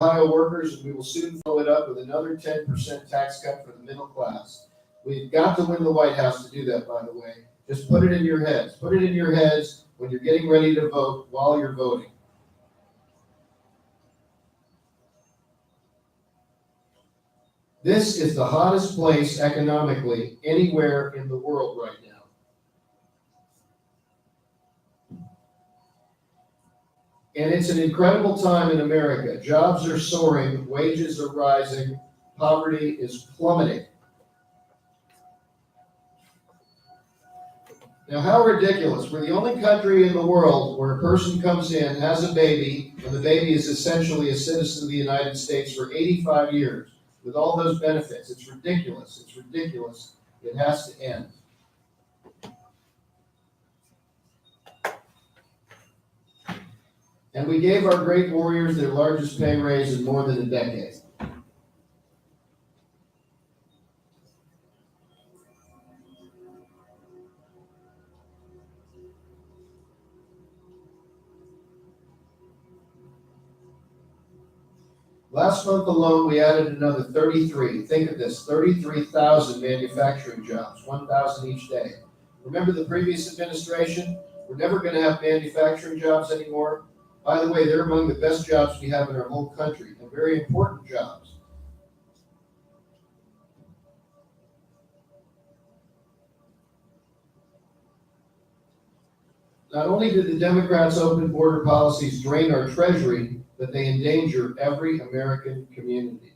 Ohio workers, and we will soon follow it up with another 10% tax cut for the middle class. We've got to win the White House to do that, by the way. Just put it in your heads. Put it in your heads when you're getting ready to vote, while you're voting. This is the hottest place economically anywhere in the world right now. And it's an incredible time in America. Jobs are soaring, wages are rising, poverty is plummeting. Now, how ridiculous. We're the only country in the world where a person comes in, has a baby, and the baby is essentially a citizen of the United States for 85 years with all those benefits. It's ridiculous. It's ridiculous. It has to end. And we gave our great warriors their largest pay raise in more than a decade. Last month alone, we added another 33. Think of this, 33,000 manufacturing jobs, 1,000 each day. Remember the previous administration? We're never going to have manufacturing jobs anymore. By the way, they're among the best jobs we have in our whole country, and very important jobs. Not only did the Democrats' open border policies drain our treasury, but they endanger every American community.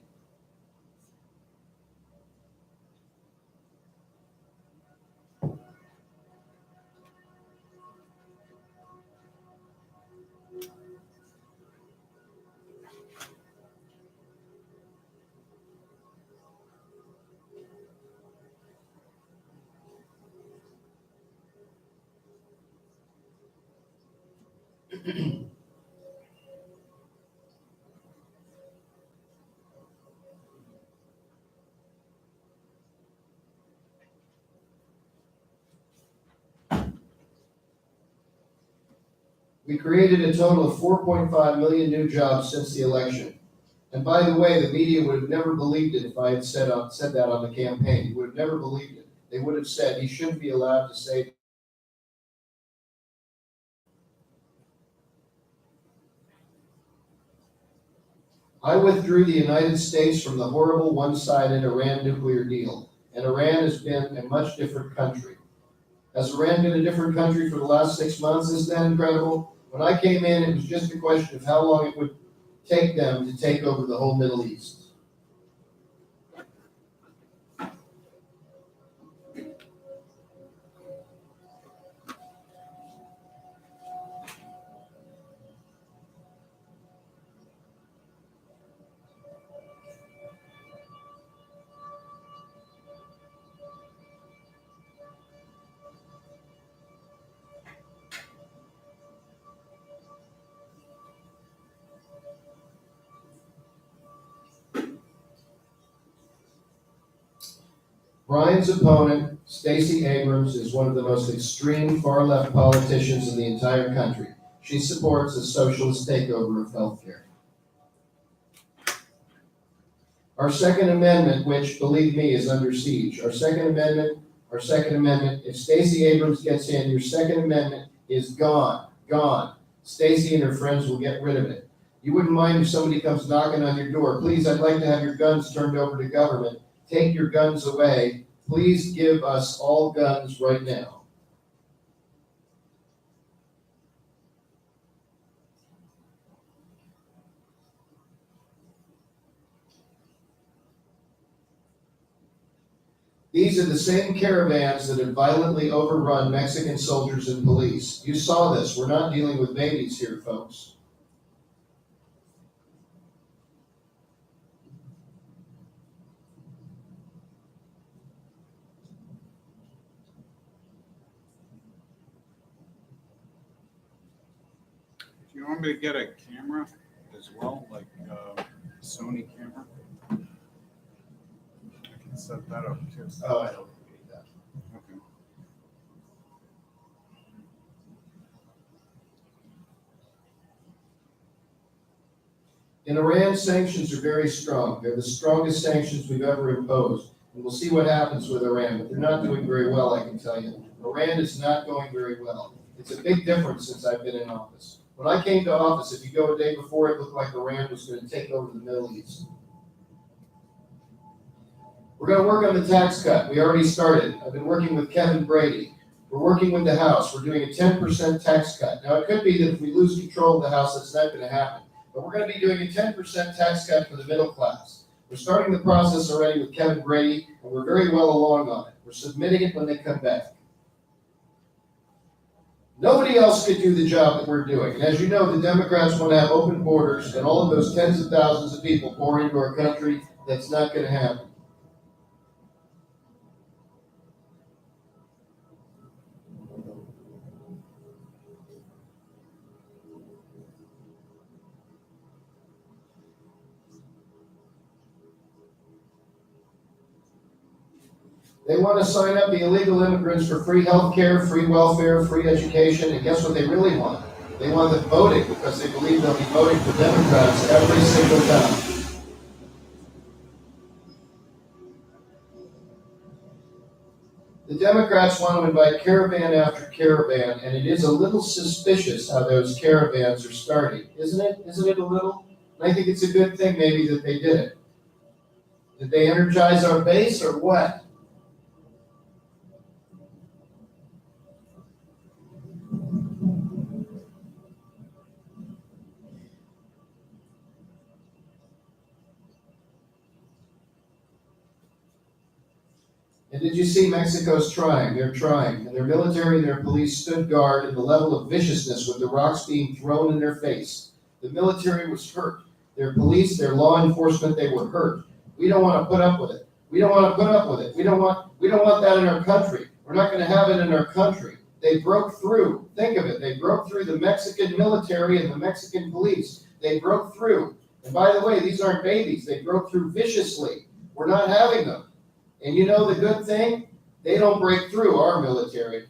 We created a total of 4.5 million new jobs since the election. And by the way, the media would have never believed it if I had said that on the campaign. They would have never believed it. They would have said he shouldn't be allowed to say. I withdrew the United States from the horrible one-sided Iran nuclear deal, and Iran has been a much different country. Has Iran been a different country for the last 6 months? Isn't that incredible? When I came in, it was just a question of how long it would take them to take over the whole Middle East. Brian's opponent, Stacey Abrams, is one of the most extreme far-left politicians in the entire country. She supports a socialist takeover of healthcare. Our Second Amendment, which, believe me, is under siege. Our Second Amendment, if Stacey Abrams gets in, your Second Amendment is gone. Stacey and her friends will get rid of it. You wouldn't mind if somebody comes knocking on your door. Please, I'd like to have your guns turned over to government. Take your guns away. Please give us all guns right now. These are the same caravans that have violently overrun Mexican soldiers and police. You saw this. We're not dealing with babies here, folks. Do you want me to get a camera as well, like a Sony camera? I can set that up too. Oh, I don't need that. Okay. In Iran, sanctions are very strong. They're the strongest sanctions we've ever imposed. And we'll see what happens with Iran, but they're not doing very well, I can tell you. Iran is not going very well. It's a big difference since I've been in office. When I came to office, if you go a day before, it looked like Iran was going to take over the Middle East. We're going to work on the tax cut. We already started. I've been working with Kevin Brady. We're working with the House. We're doing a 10% tax cut. Now, it could be that if we lose control of the House, that's not going to happen. But we're going to be doing a 10% tax cut for the middle class. We're starting the process already with Kevin Brady, and we're very well along on it. We're submitting it when they come back. Nobody else could do the job that we're doing. And as you know, the Democrats want to have open borders, and all of those tens of thousands of people pour into our country. That's not going to happen. They want to sign up the illegal immigrants for free health care, free welfare, free education, and guess what they really want? They want them voting because they believe they'll be voting for Democrats every single time. The Democrats want to invite caravan after caravan, and it is a little suspicious how those caravans are starting, isn't it? Isn't it a little? And I think it's a good thing maybe that they did it. Did they energize our base or what? And did you see Mexico's trying? They're trying. And their military and their police stood guard in the level of viciousness with the rocks being thrown in their face. The military was hurt. Their police, their law enforcement, they were hurt. We don't want to put up with it. We don't want to put up with it. We don't want that in our country. We're not going to have it in our country. They broke through. Think of it. They broke through the Mexican military and the Mexican police. They broke through. And by the way, these aren't babies. They broke through viciously. We're not having them. And you know the good thing? They don't break through our military.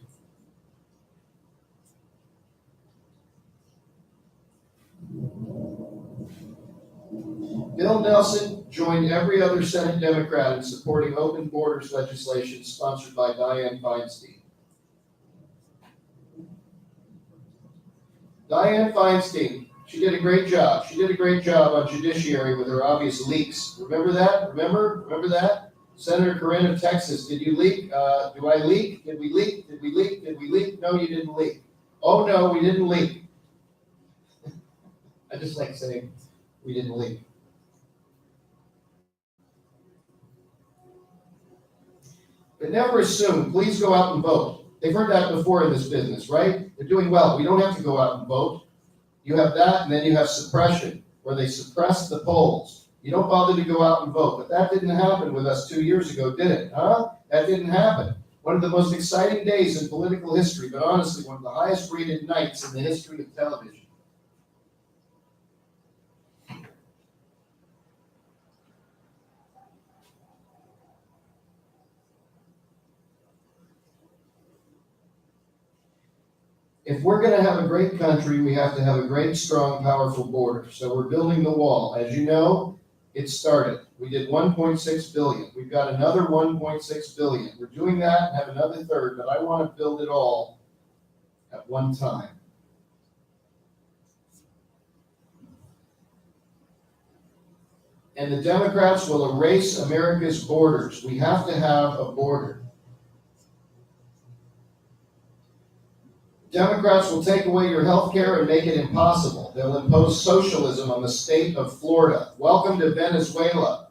Bill Nelson joined every other Senate Democrat in supporting open borders legislation sponsored by Dianne Feinstein. Dianne Feinstein, she did a great job. She did a great job on judiciary with her obvious leaks. Remember that? Remember that? Senator Corinne of Texas, did you leak? Do I leak? Did we leak? Did we leak? Did we leak? No, you didn't leak. Oh, no, we didn't leak. I just like saying we didn't leak. But never assume, please go out and vote. They've heard that before in this business, right? They're doing well. We don't have to go out and vote. You have that, and then you have suppression, where they suppress the polls. You don't bother to go out and vote. But that didn't happen with us 2 years ago, did it? Huh? That didn't happen. One of the most exciting days in political history, but honestly, one of the highest rated nights in the history of television. If we're going to have a great country, we have to have a great, strong, powerful border. So we're building the wall. As you know, it started. We did 1.6 billion. We've got another 1.6 billion. We're doing that and have another third, but I want to build it all at one time. And the Democrats will erase America's borders. We have to have a border. Democrats will take away your health care and make it impossible. They'll impose socialism on the state of Florida. Welcome to Venezuela.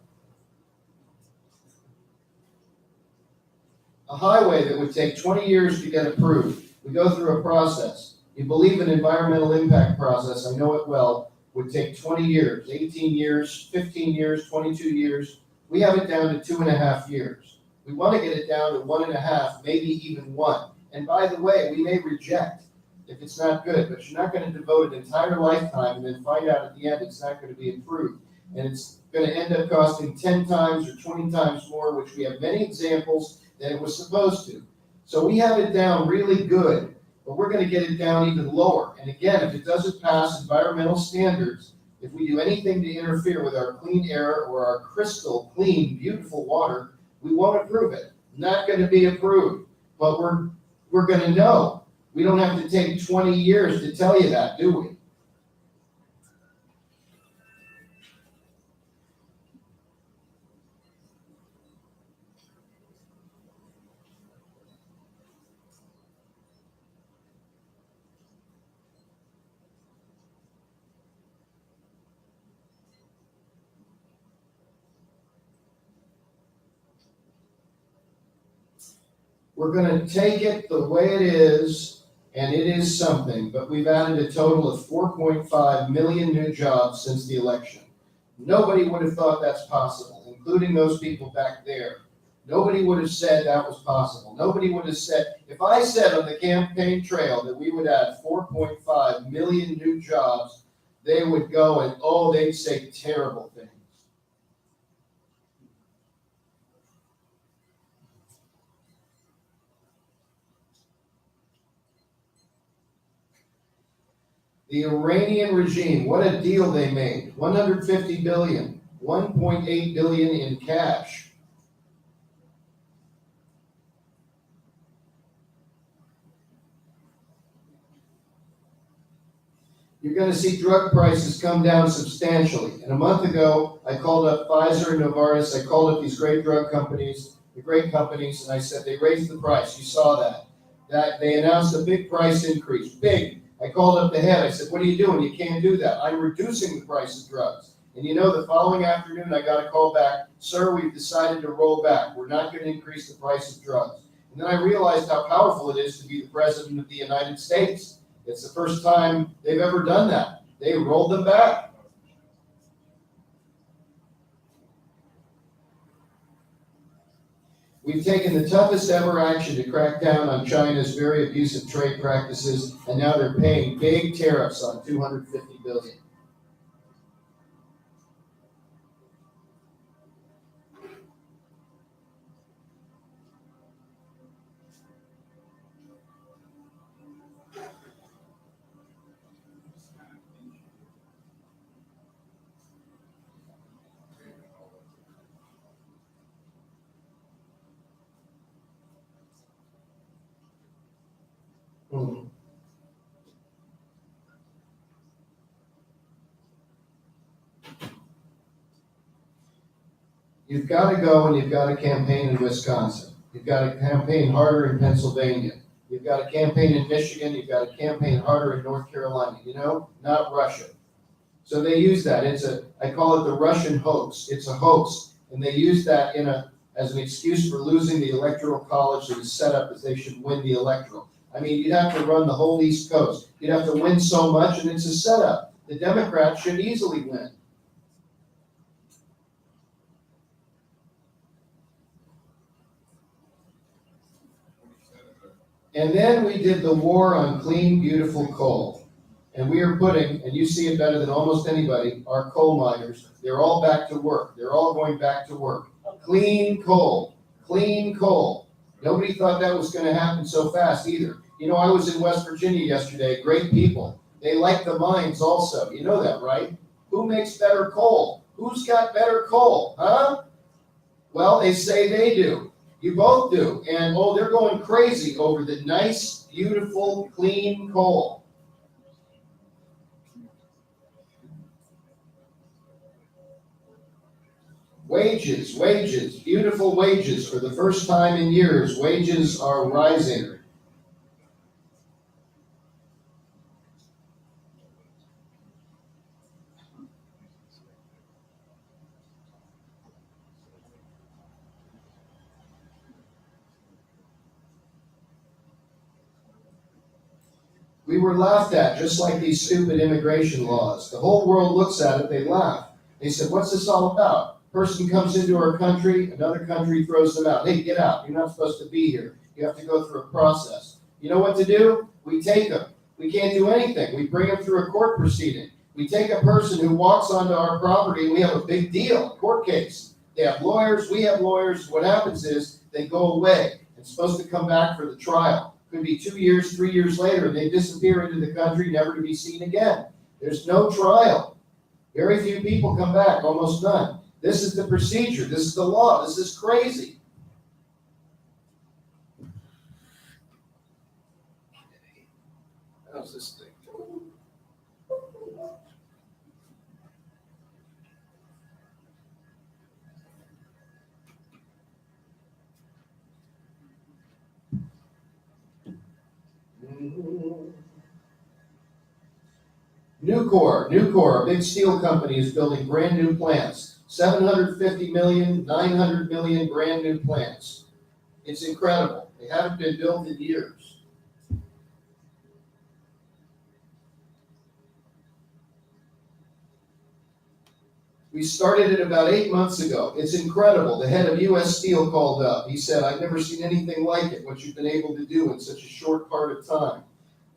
A highway that would take 20 years to get approved. We go through a process. You believe in environmental impact process, I know it well, would take 20 years, 18 years, 15 years, 22 years. We have it down to 2.5 years. We want to get it down to 1.5, maybe even 1. And by the way, we may reject if it's not good, but you're not going to devote an entire lifetime and then find out at the end it's not going to be improved. And it's going to end up costing 10 times or 20 times more, which we have many examples than it was supposed to. So we have it down really good, but we're going to get it down even lower. And again, if it doesn't pass environmental standards, if we do anything to interfere with our clean air or our crystal clean, beautiful water, we won't approve it. Not going to be approved. But we're going to know. We don't have to take 20 years to tell you that, do we? We're going to take it the way it is, and it is something, but we've added a total of 4.5 million new jobs since the election. Nobody would have thought that's possible, including those people back there. Nobody would have said that was possible. Nobody would have said, if I said on the campaign trail that we would add 4.5 million new jobs, they would go and, oh, they'd say terrible things. The Iranian regime, what a deal they made. 150 billion, 1.8 billion in cash. You're going to see drug prices come down substantially. And a month ago, I called up Pfizer and Novartis. I called up these great drug companies, the great companies, and I said, they raised the price. You saw that. That they announced a big price increase. Big. I called up the head. I said, what are you doing? You can't do that. I'm reducing the price of drugs. And you know, the following afternoon, I got a call back. Sir, we've decided to roll back. We're not going to increase the price of drugs. And then I realized how powerful it is to be the president of the United States. It's the first time they've ever done that. They rolled them back. We've taken the toughest ever action to crack down on China's very abusive trade practices, and now they're paying big tariffs on $250 billion. You've got to go and you've got to campaign in Wisconsin. You've got to campaign harder in Pennsylvania. You've got to campaign in Michigan. You've got to campaign harder in North Carolina. You know, not Russia. So they use that. I call it the Russian hoax. It's a hoax. And they use that as an excuse for losing the electoral college that is set up as they should win the electoral. I mean, you'd have to run the whole East Coast. You'd have to win so much, and it's a setup. The Democrats should easily win. And then we did the war on clean, beautiful coal. And we are putting, and you see it better than almost anybody, our coal miners, they're all back to work. They're all going back to work. Clean coal. Clean coal. Nobody thought that was going to happen so fast either. You know, I was in West Virginia yesterday. Great people. They like the mines also. You know that, right? Who makes better coal? Who's got better coal? Huh? Well, they say they do. You both do. And, oh, they're going crazy over the nice, beautiful, clean coal. Wages, beautiful wages. For the first time in years, wages are rising. We were laughed at, just like these stupid immigration laws. The whole world looks at it, they laugh. They said, what's this all about? Person comes into our country, another country throws them out. Hey, get out. You're not supposed to be here. You have to go through a process. You know what to do? We take them. We can't do anything. We bring them through a court proceeding. We take a person who walks onto our property and we have a big deal, court case. They have lawyers, we have lawyers. What happens is they go away. It's supposed to come back for the trial. Could be 2 years, 3 years later, and they disappear into the country, never to be seen again. There's no trial. Very few people come back, almost none. This is the procedure. This is the law. This is crazy. How's this thing? Nucor, a big steel company, is building brand new plants. 750 million, 900 million brand new plants. It's incredible. They haven't been built in years. We started it about 8 months ago. It's incredible. The head of U.S. Steel called up. He said, I've never seen anything like it, what you've been able to do in such a short part of time.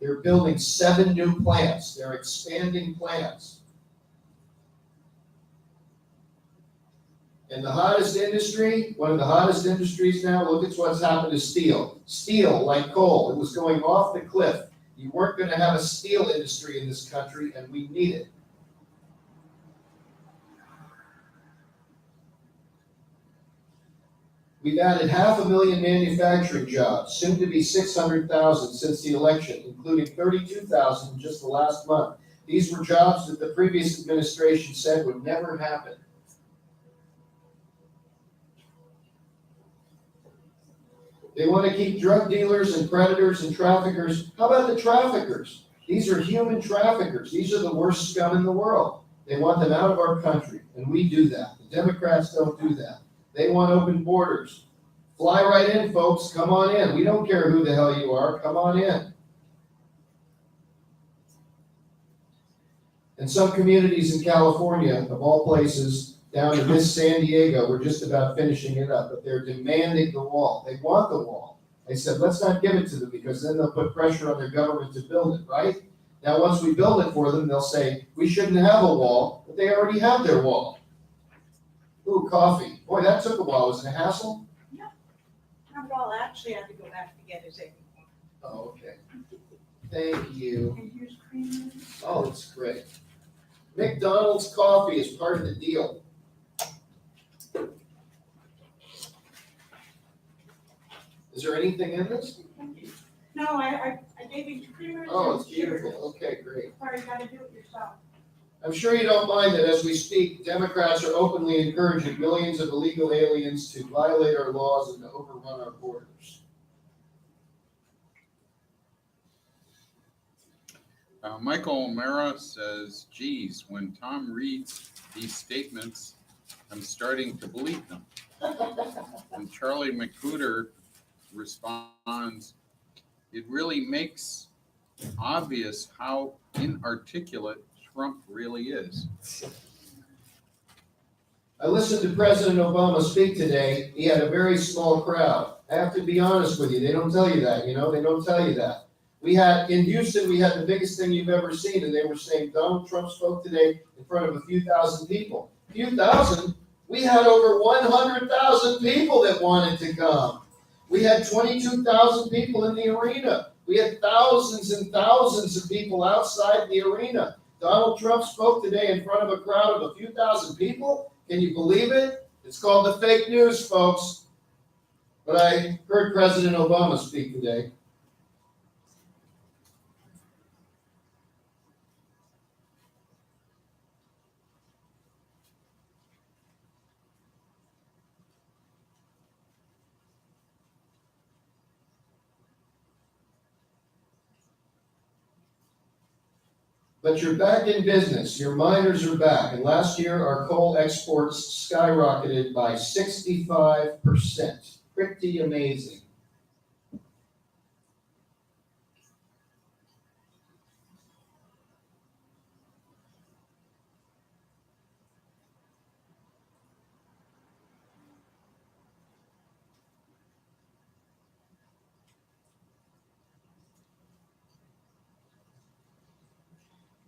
They're building 7 new plants. They're expanding plants. And the hottest industry, one of the hottest industries now, look at what's happened to steel. Steel, like coal, it was going off the cliff. You weren't going to have a steel industry in this country, and we need it. We've added 500,000 manufacturing jobs, soon to be 600,000 since the election, including 32,000 in just the last month. These were jobs that the previous administration said would never happen. They want to keep drug dealers and predators and traffickers. How about the traffickers? These are human traffickers. These are the worst scum in the world. They want them out of our country, and we do that. The Democrats don't do that. They want open borders. Fly right in, folks. Come on in. We don't care who the hell you are. Come on in. And some communities in California, of all places, down to this San Diego, we're just about finishing it up, but they're demanding the wall. They want the wall. They said, let's not give it to them because then they'll put pressure on their government to build it, right? Now, once we build it for them, they'll say, we shouldn't have a wall, but they already have their wall. Ooh, coffee. Boy, that took a while. Was it a hassle? No, not at all. Actually, I had to go back to get his egg. Oh, okay. Thank you. And here's cream. Oh, it's great. McDonald's coffee is part of the deal. Is there anything in this? No, I gave you creamers. Oh, and it's beautiful. sugars. Okay, great. Sorry, you gotta do it yourself. I'm sure you don't mind that as we speak, Democrats are openly encouraging millions of illegal aliens to violate our laws and to overrun our borders. Michael O'Mara says, geez, when Tom reads these statements, I'm starting to believe them. And Charlie McCuder responds, it really makes obvious how inarticulate Trump really is. I listened to President Obama speak today. He had a very small crowd. I have to be honest with you. They don't tell you that, you know? They don't tell you that. In Houston, we had the biggest thing you've ever seen, and they were saying Donald Trump spoke today in front of a few thousand people. A few thousand? We had over 100,000 people that wanted to come. We had 22,000 people in the arena. We had thousands and thousands of people outside the arena. Donald Trump spoke today in front of a crowd of a few thousand people. Can you believe it? It's called the fake news, folks. But I heard President Obama speak today. But you're back in business. Your miners are back. And last year, our coal exports skyrocketed by 65%. Pretty amazing.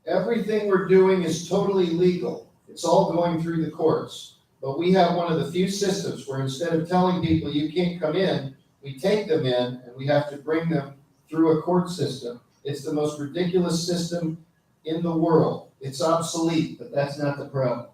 Everything we're doing is totally legal. It's all going through the courts. But we have one of the few systems where instead of telling people you can't come in, we take them in and we have to bring them through a court system. It's the most ridiculous system in the world. It's obsolete, but that's not the problem.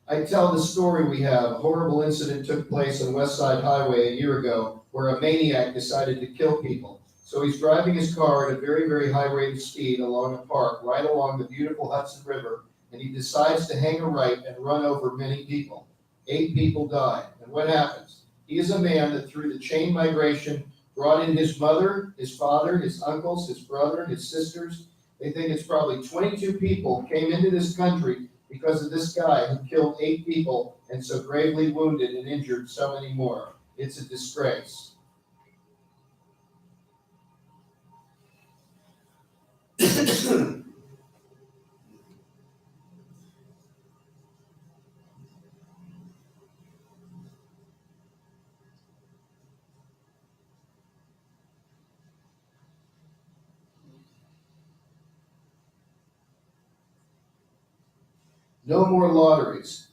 I tell the story we have. A horrible incident took place on West Side Highway a year ago where a maniac decided to kill people. So he's driving his car at a very, very high rate of speed along a park, right along the beautiful Hudson River, and he decides to hang a right and run over many people. 8 people died. And what happens? He is a man that through the chain migration brought in his mother, his father, his uncles, his brother, his sisters. They think it's probably 22 people came into this country because of this guy who killed 8 people and so gravely wounded and injured so many more. It's a disgrace. No more lotteries.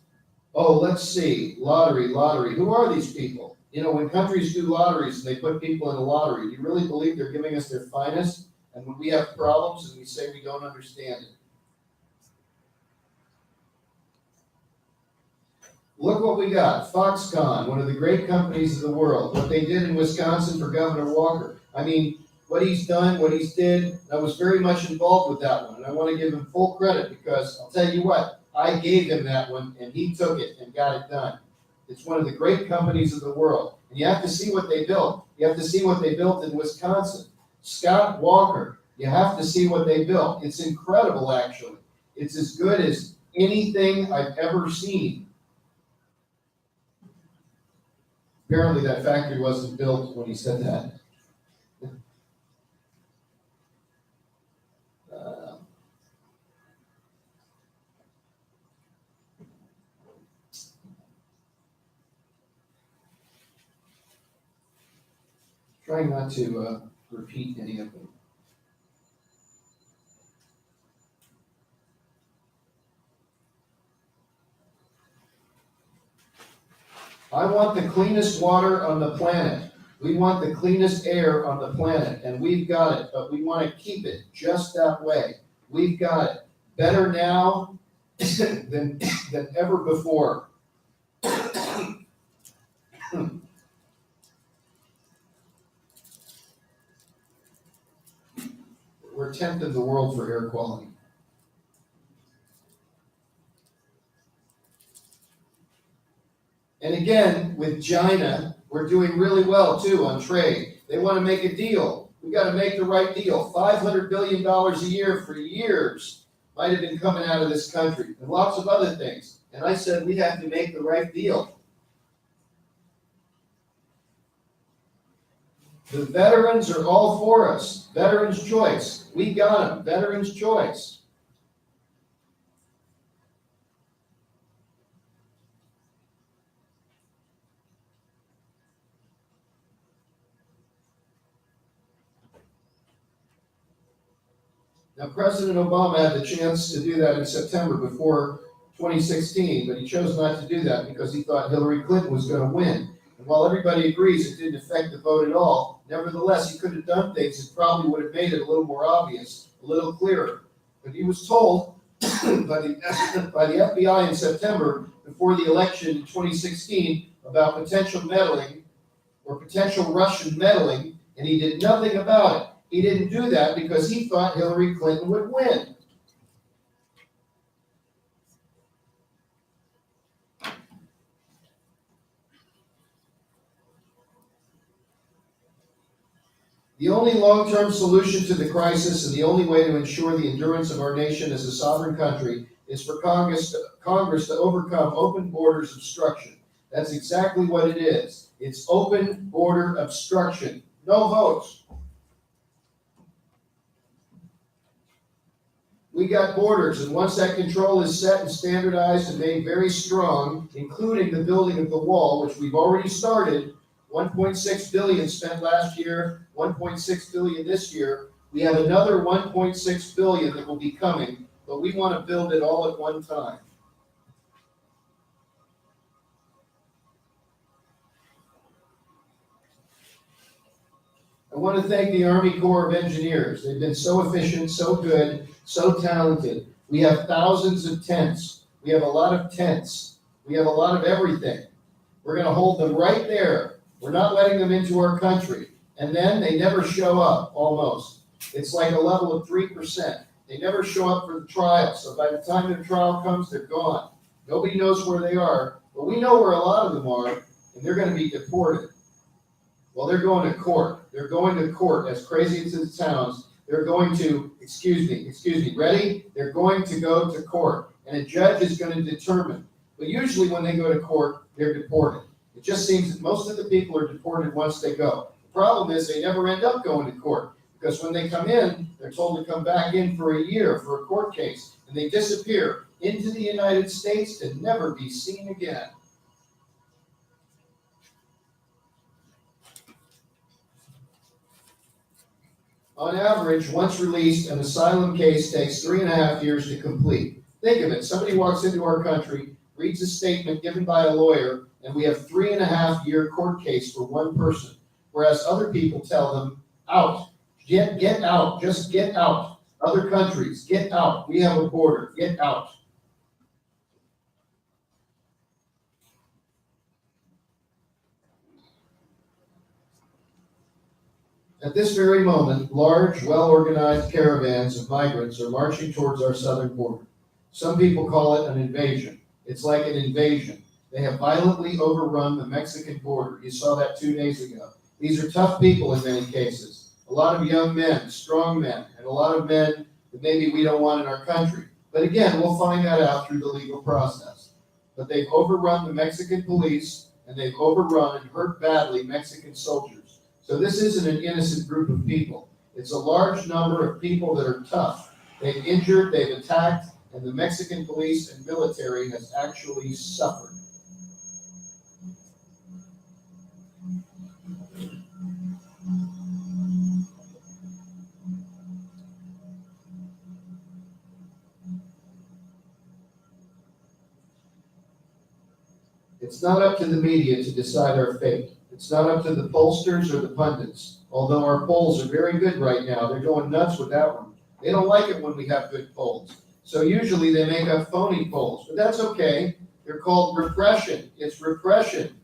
Oh, let's see. Lottery. Who are these people? You know, when countries do lotteries and they put people in a lottery, do you really believe they're giving us their finest? And when we have problems and we say we don't understand it. Look what we got. Foxconn, one of the great companies of the world. What they did in Wisconsin for Governor Walker. I mean, what he's done, what he's did, I was very much involved with that one. And I want to give him full credit because I'll tell you what, I gave him that one and he took it and got it done. It's one of the great companies of the world. And you have to see what they built. You have to see what they built in Wisconsin. Scott Walker, you have to see what they built. It's incredible, actually. It's as good as anything I've ever seen. Apparently that factory wasn't built when he said that. Trying not to repeat any of them. I want the cleanest water on the planet. We want the cleanest air on the planet, and we've got it, but we want to keep it just that way. We've got it better now than ever before. We're 10th in the world for air quality. And again, with China, we're doing really well too on trade. They want to make a deal. We got to make the right deal. $500 billion a year for years might have been coming out of this country, and lots of other things. And I said we have to make the right deal. The veterans are all for us. Veterans' choice. We got them. Veterans' choice. Now, President Obama had the chance to do that in September before 2016, but he chose not to do that because he thought Hillary Clinton was going to win. And while everybody agrees it didn't affect the vote at all, nevertheless, he could have done things that probably would have made it a little more obvious, a little clearer. But he was told by the FBI in September, before the election in 2016, about potential meddling or potential Russian meddling, and he did nothing about it. He didn't do that because he thought Hillary Clinton would win. The only long-term solution to the crisis and the only way to ensure the endurance of our nation as a sovereign country is for Congress to overcome open borders obstruction. That's exactly what it is. It's open border obstruction. No votes. We got borders, and once that control is set and standardized and made very strong, including the building of the wall, which we've already started, 1.6 billion spent last year, 1.6 billion this year. We have another 1.6 billion that will be coming, but we want to build it all at one time. I want to thank the Army Corps of Engineers. They've been so efficient, so good, so talented. We have thousands of tents. We have a lot of tents. We have a lot of everything. We're going to hold them right there. We're not letting them into our country. And then they never show up, almost. It's like a level of 3%. They never show up for the trial. So by the time the trial comes, they're gone. Nobody knows where they are, but we know where a lot of them are, and they're going to be deported. Well, they're going to court. They're going to court, as crazy as it sounds. They're going to, excuse me, ready? They're going to go to court, and a judge is going to determine. But usually when they go to court, they're deported. It just seems that most of the people are deported once they go. The problem is they never end up going to court, because when they come in, they're told to come back in for a year for a court case, and they disappear into the United States to never be seen again. On average, once released, an asylum case takes 3.5 years to complete. Think of it. Somebody walks into our country, reads a statement given by a lawyer, and we have 3.5 year court case for one person. Whereas other people tell them, out. Get out. Just get out. Other countries, get out. We have a border. Get out. At this very moment, large, well-organized caravans of migrants are marching towards our southern border. Some people call it an invasion. It's like an invasion. They have violently overrun the Mexican border. You saw that 2 days ago. These are tough people in many cases. A lot of young men, strong men, and a lot of men that maybe we don't want in our country. But again, we'll find that out through the legal process. But they've overrun the Mexican police, and they've overrun and hurt badly Mexican soldiers. So this isn't an innocent group of people. It's a large number of people that are tough. They've injured, they've attacked, and the Mexican police and military has actually suffered. It's not up to the media to decide our fate. It's not up to the pollsters or the pundits. Although our polls are very good right now, they're going nuts with that one. They don't like it when we have good polls. So usually they make up phony polls, but that's okay. They're called repression. It's repression.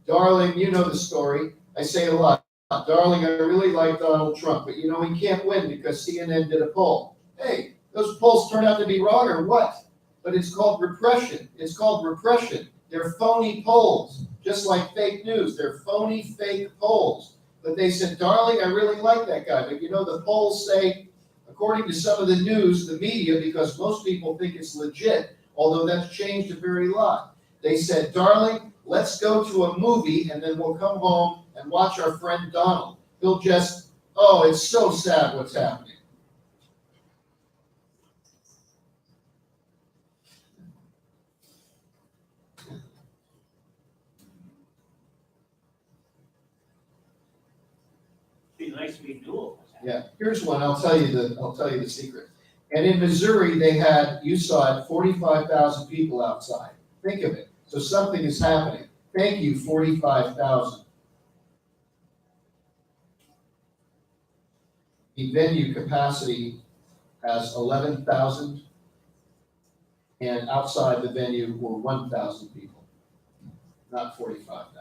Darling, you know the story. I say it a lot. Darling, I really like Donald Trump, but you know he can't win because CNN did a poll. Hey, those polls turned out to be wrong or what? But it's called repression. It's called repression. They're phony polls, just like fake news. They're phony, fake polls. But they said, darling, I really like that guy. But you know, the polls say, according to some of the news, the media, because most people think it's legit, although that's changed a very lot. They said, darling, let's go to a movie and then we'll come home and watch our friend Donald. He'll just, oh, it's so sad what's happening. Be nice to be dual. Yeah, here's one. I'll tell you the secret. And in Missouri, they had, you saw it, 45,000 people outside. Think of it. So something is happening. Thank you, 45,000. The venue capacity has 11,000, and outside the venue were 1,000 people, not 45,000.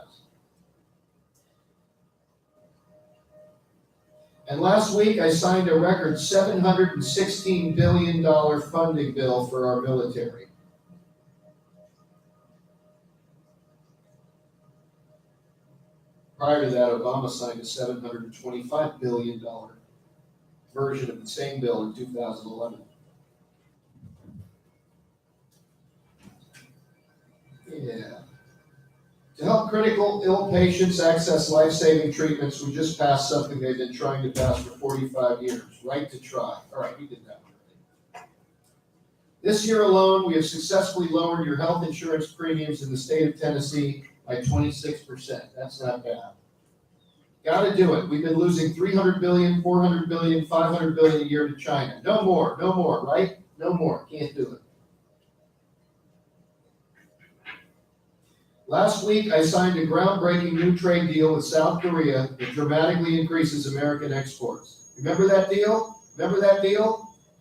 And last week, I signed a record $716 billion funding bill for our military. Prior to that, Obama signed a $725 billion version of the same bill in 2011. Yeah. To help critical ill patients access life-saving treatments, we just passed something they've been trying to pass for 45 years, right to try. All right, we did that already. This year alone, we have successfully lowered your health insurance premiums in the state of Tennessee by 26%. That's not bad. Got to do it. We've been losing 300 billion, 400 billion, 500 billion a year to China. No more, right? No more. Can't do it. Last week, I signed a groundbreaking new trade deal with South Korea that dramatically increases American exports. Remember that deal?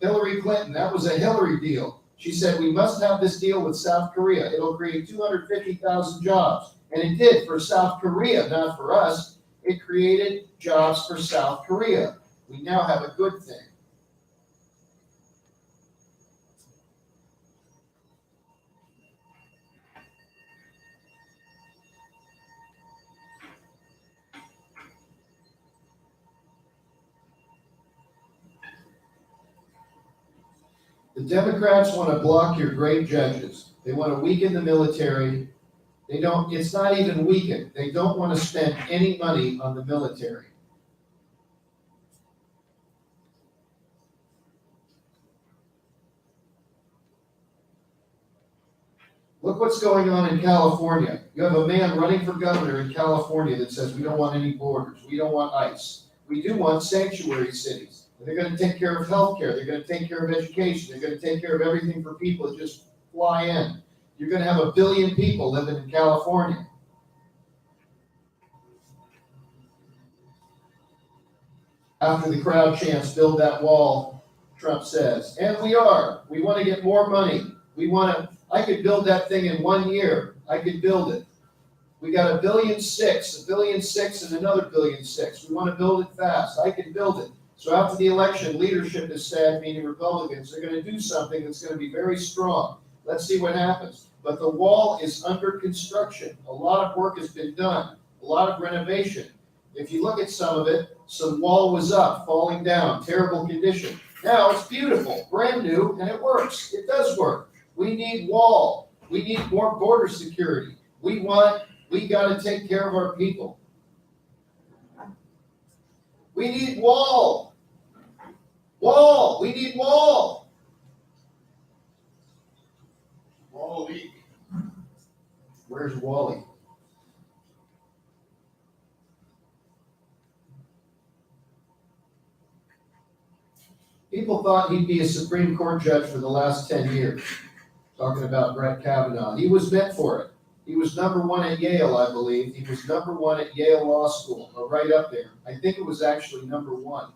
Hillary Clinton, that was a Hillary deal. She said, we must have this deal with South Korea. It'll create 250,000 jobs. And it did for South Korea, not for us. It created jobs for South Korea. We now have a good thing. The Democrats want to block your great judges. They want to weaken the military. It's not even weakened. They don't want to spend any money on the military. Look what's going on in California. You have a man running for governor in California that says we don't want any borders. We don't want ICE. We do want sanctuary cities. They're going to take care of healthcare. They're going to take care of education. They're going to take care of everything for people that just fly in. You're going to have 1 billion people living in California. After the crowd chants, build that wall, Trump says. And we are. We want to get more money. I could build that thing in 1 year. I could build it. We got 1.6 billion, and another 1.6 billion. We want to build it fast. I can build it. So after the election, leadership has said, meaning Republicans, they're going to do something that's going to be very strong. Let's see what happens. But the wall is under construction. A lot of work has been done, a lot of renovation. If you look at some of it, some wall was up, falling down, terrible condition. Now it's beautiful, brand new, and it works. It does work. We need wall. We need more border security. We got to take care of our people. We need wall. Wall. We need wall. Wally. Where's Wally? People thought he'd be a Supreme Court judge for the last 10 years. Talking about Brett Kavanaugh. He was meant for it. He was #1 at Yale, I believe. He was #1 at Yale Law School, or right up there. I think it was actually #1.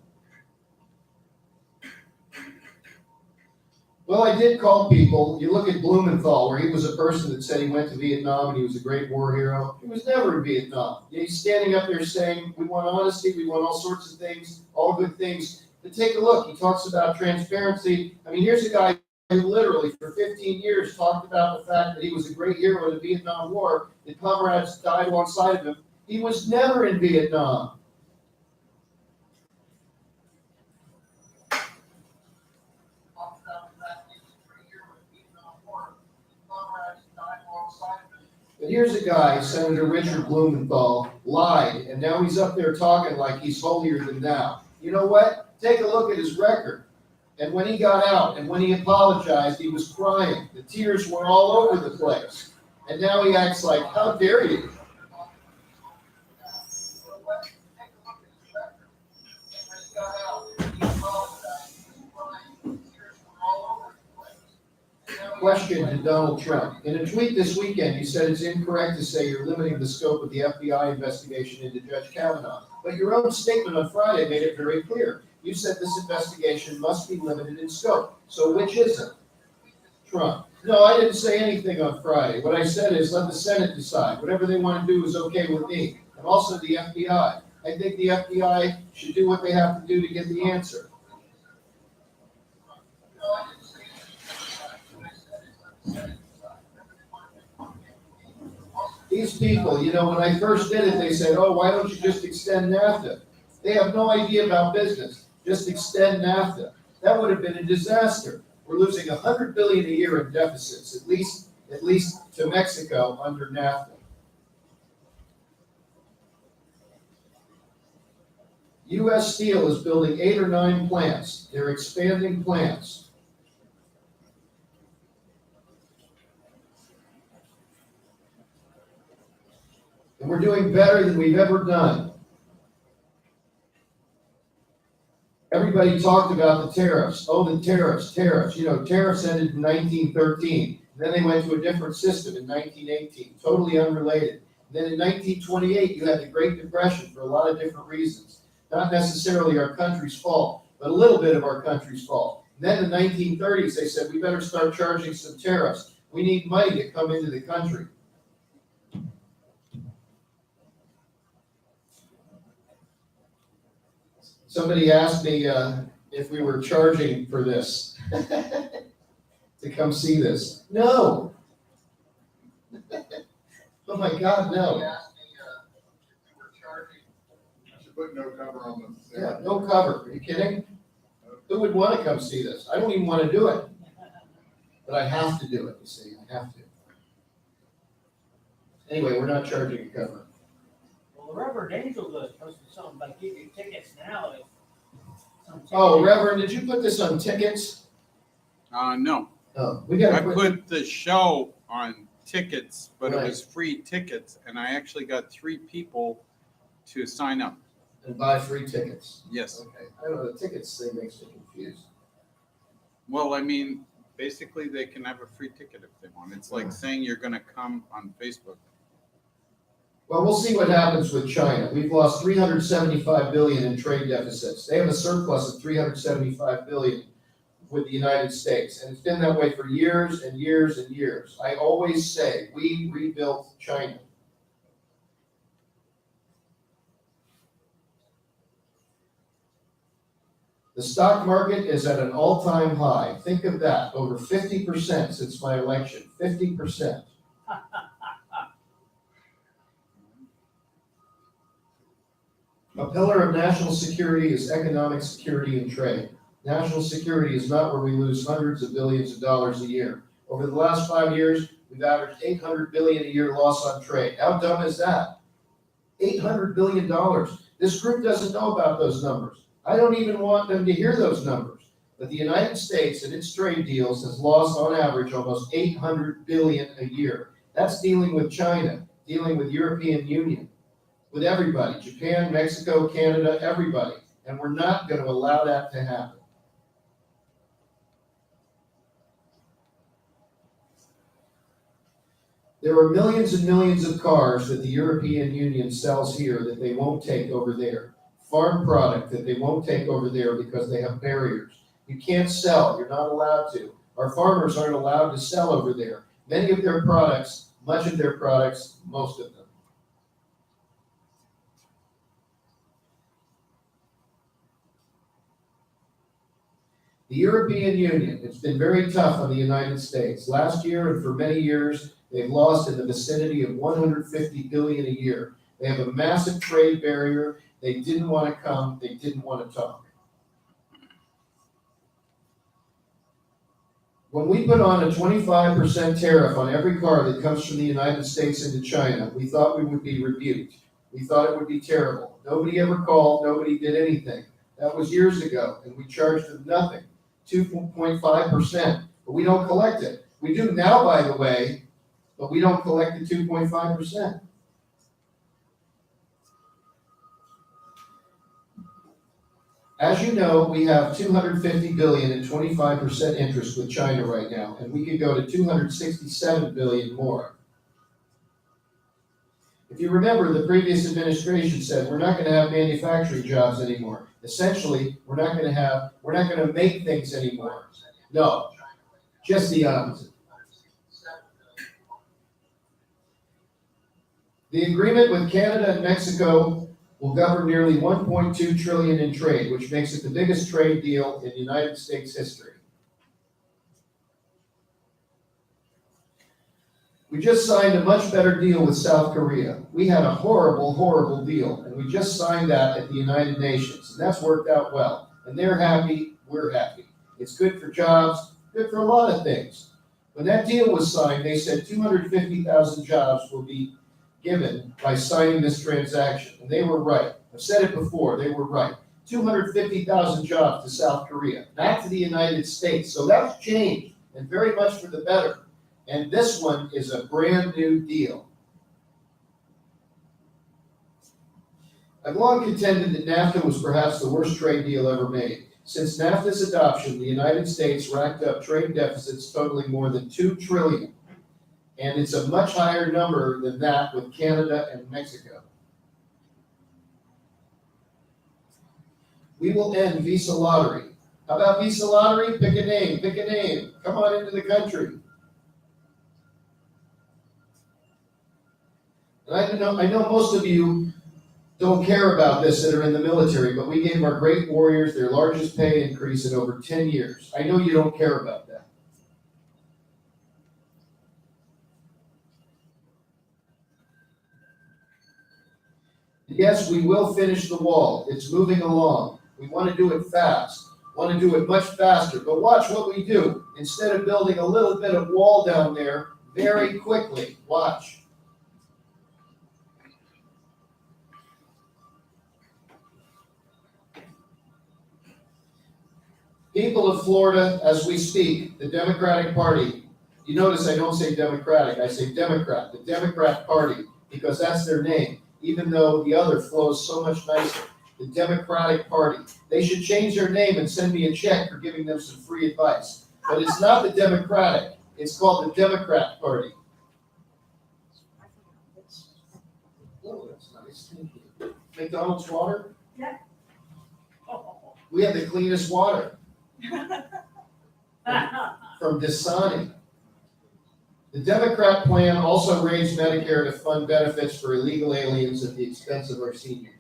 Well, I did call people. You look at Blumenthal, where he was a person that said he went to Vietnam and he was a great war hero. He was never in Vietnam. He's standing up there saying, we want honesty, we want all sorts of things, all good things. But take a look. He talks about transparency. I mean, here's a guy who literally for 15 years talked about the fact that he was a great hero in the Vietnam War, that comrades died alongside of him. He was never in Vietnam. But here's a guy, Senator Richard Blumenthal, lied, and now he's up there talking like he's holier than thou. You know what? Take a look at his record. And when he got out and when he apologized, he was crying. The tears were all over the place. And now he acts like, how dare you? Question to Donald Trump. In a tweet this weekend, you said it's incorrect to say you're limiting the scope of the FBI investigation into Judge Kavanaugh. But your own statement on Friday made it very clear. You said this investigation must be limited in scope. So which is it? Trump. No, I didn't say anything on Friday. What I said is let the Senate decide. Whatever they want to do is okay with me. And also the FBI. I think the FBI should do what they have to do to get the answer. These people, you know, when I first did it, they said, oh, why don't you just extend NAFTA? They have no idea about business. Just extend NAFTA. That would have been a disaster. We're losing $100 billion a year in deficits, at least to Mexico under NAFTA. U.S. Steel is building 8 or 9 plants. They're expanding plants. And we're doing better than we've ever done. Everybody talked about the tariffs. Oh, the tariffs. Tariffs ended in 1913. Then they went to a different system in 1918, totally unrelated. Then in 1928, you had the Great Depression for a lot of different reasons. Not necessarily our country's fault, but a little bit of our country's fault. And then in the 1930s, they said, we better start charging some tariffs. We need money to come into the country. Somebody asked me if we were charging for this, to come see this. No. Oh my God, no. I should put no cover on the. Yeah, no cover. Are you kidding? Who would want to come see this? I don't even want to do it. But I have to do it, you see. I have to. Anyway, we're not charging a cover. Well, the Reverend Angel does posted something about getting tickets now. Oh, Reverend, did you put this on tickets? No. Oh, we got I to put the show on tickets, but Right. it was free tickets, and I actually got 3 people to sign up. and buy free tickets. Yes. Okay. I don't know, the tickets thing makes me confused. Well, I mean, basically, they can have a free ticket if they want. It's like saying you're going to come on Facebook. Well, we'll see what happens with China. We've lost $375 billion in trade deficits. They have a surplus of $375 billion with the United States, and it's been that way for years and years and years. I always say we rebuilt China. The stock market is at an all-time high. Think of that, over 50% since my election, 50%. A pillar of national security is economic security and trade. National security is not where we lose hundreds of billions of dollars a year. Over the last 5 years, we've averaged $800 billion a year loss on trade. How dumb is that? $800 billion. This group doesn't know about those numbers. I don't even want them to hear those numbers. But the United States and its trade deals has lost on average almost $800 billion a year. That's dealing with China, dealing with European Union, with everybody, Japan, Mexico, Canada, everybody. And we're not going to allow that to happen. There are millions and millions of cars that the European Union sells here that they won't take over there. Farm product that they won't take over there because they have barriers. You can't sell, you're not allowed to. Our farmers aren't allowed to sell over there. Many of their products, much of their products, most of them. The European Union, it's been very tough on the United States. Last year and for many years, they've lost in the vicinity of $150 billion a year. They have a massive trade barrier. They didn't want to come. They didn't want to talk. When we put on a 25% tariff on every car that comes from the United States into China, we thought we would be rebuked. We thought it would be terrible. Nobody ever called. Nobody did anything. That was years ago, and we charged them nothing, 2.5%, but we don't collect it. We do now, by the way, but we don't collect the 2.5%. As you know, we have $250 billion and 25% interest with China right now, and we could go to $267 billion more. If you remember, the previous administration said we're not going to have manufacturing jobs anymore. Essentially, we're not going to make things anymore. No, just the opposite. The agreement with Canada and Mexico will govern nearly $1.2 trillion in trade, which makes it the biggest trade deal in United States history. We just signed a much better deal with South Korea. We had a horrible, horrible deal, and we just signed that at the United Nations, and that's worked out well. And they're happy, we're happy. It's good for jobs, good for a lot of things. When that deal was signed, they said 250,000 jobs will be given by signing this transaction, and they were right. I've said it before, they were right. 250,000 jobs to South Korea, not to the United States. So that's changed, and very much for the better. And this one is a brand new deal. I've long contended that NAFTA was perhaps the worst trade deal ever made. Since NAFTA's adoption, the United States racked up trade deficits totaling more than $2 trillion. And it's a much higher number than that with Canada and Mexico. We will end visa lottery. How about visa lottery? Pick a name, pick a name. Come on into the country. And I know most of you don't care about this that are in the military, but we gave our great warriors their largest pay increase in over 10 years. I know you don't care about that. Yes, we will finish the wall. It's moving along. We want to do it fast. Want to do it much faster. But watch what we do. Instead of building a little bit of wall down there, very quickly, watch. People of Florida, as we speak, the Democratic Party, you notice I don't say Democratic, I say Democrat, the Democrat Party, because that's their name, even though the other flows so much nicer. The Democratic Party. They should change their name and send me a check for giving them some free advice. But it's not the Democratic, it's called the Democrat Party. Oh, that's nice, thank you. McDonald's water? Yeah. We have the cleanest water. From Dasani. The Democrat plan also raised Medicare to fund benefits for illegal aliens at the expense of our seniors.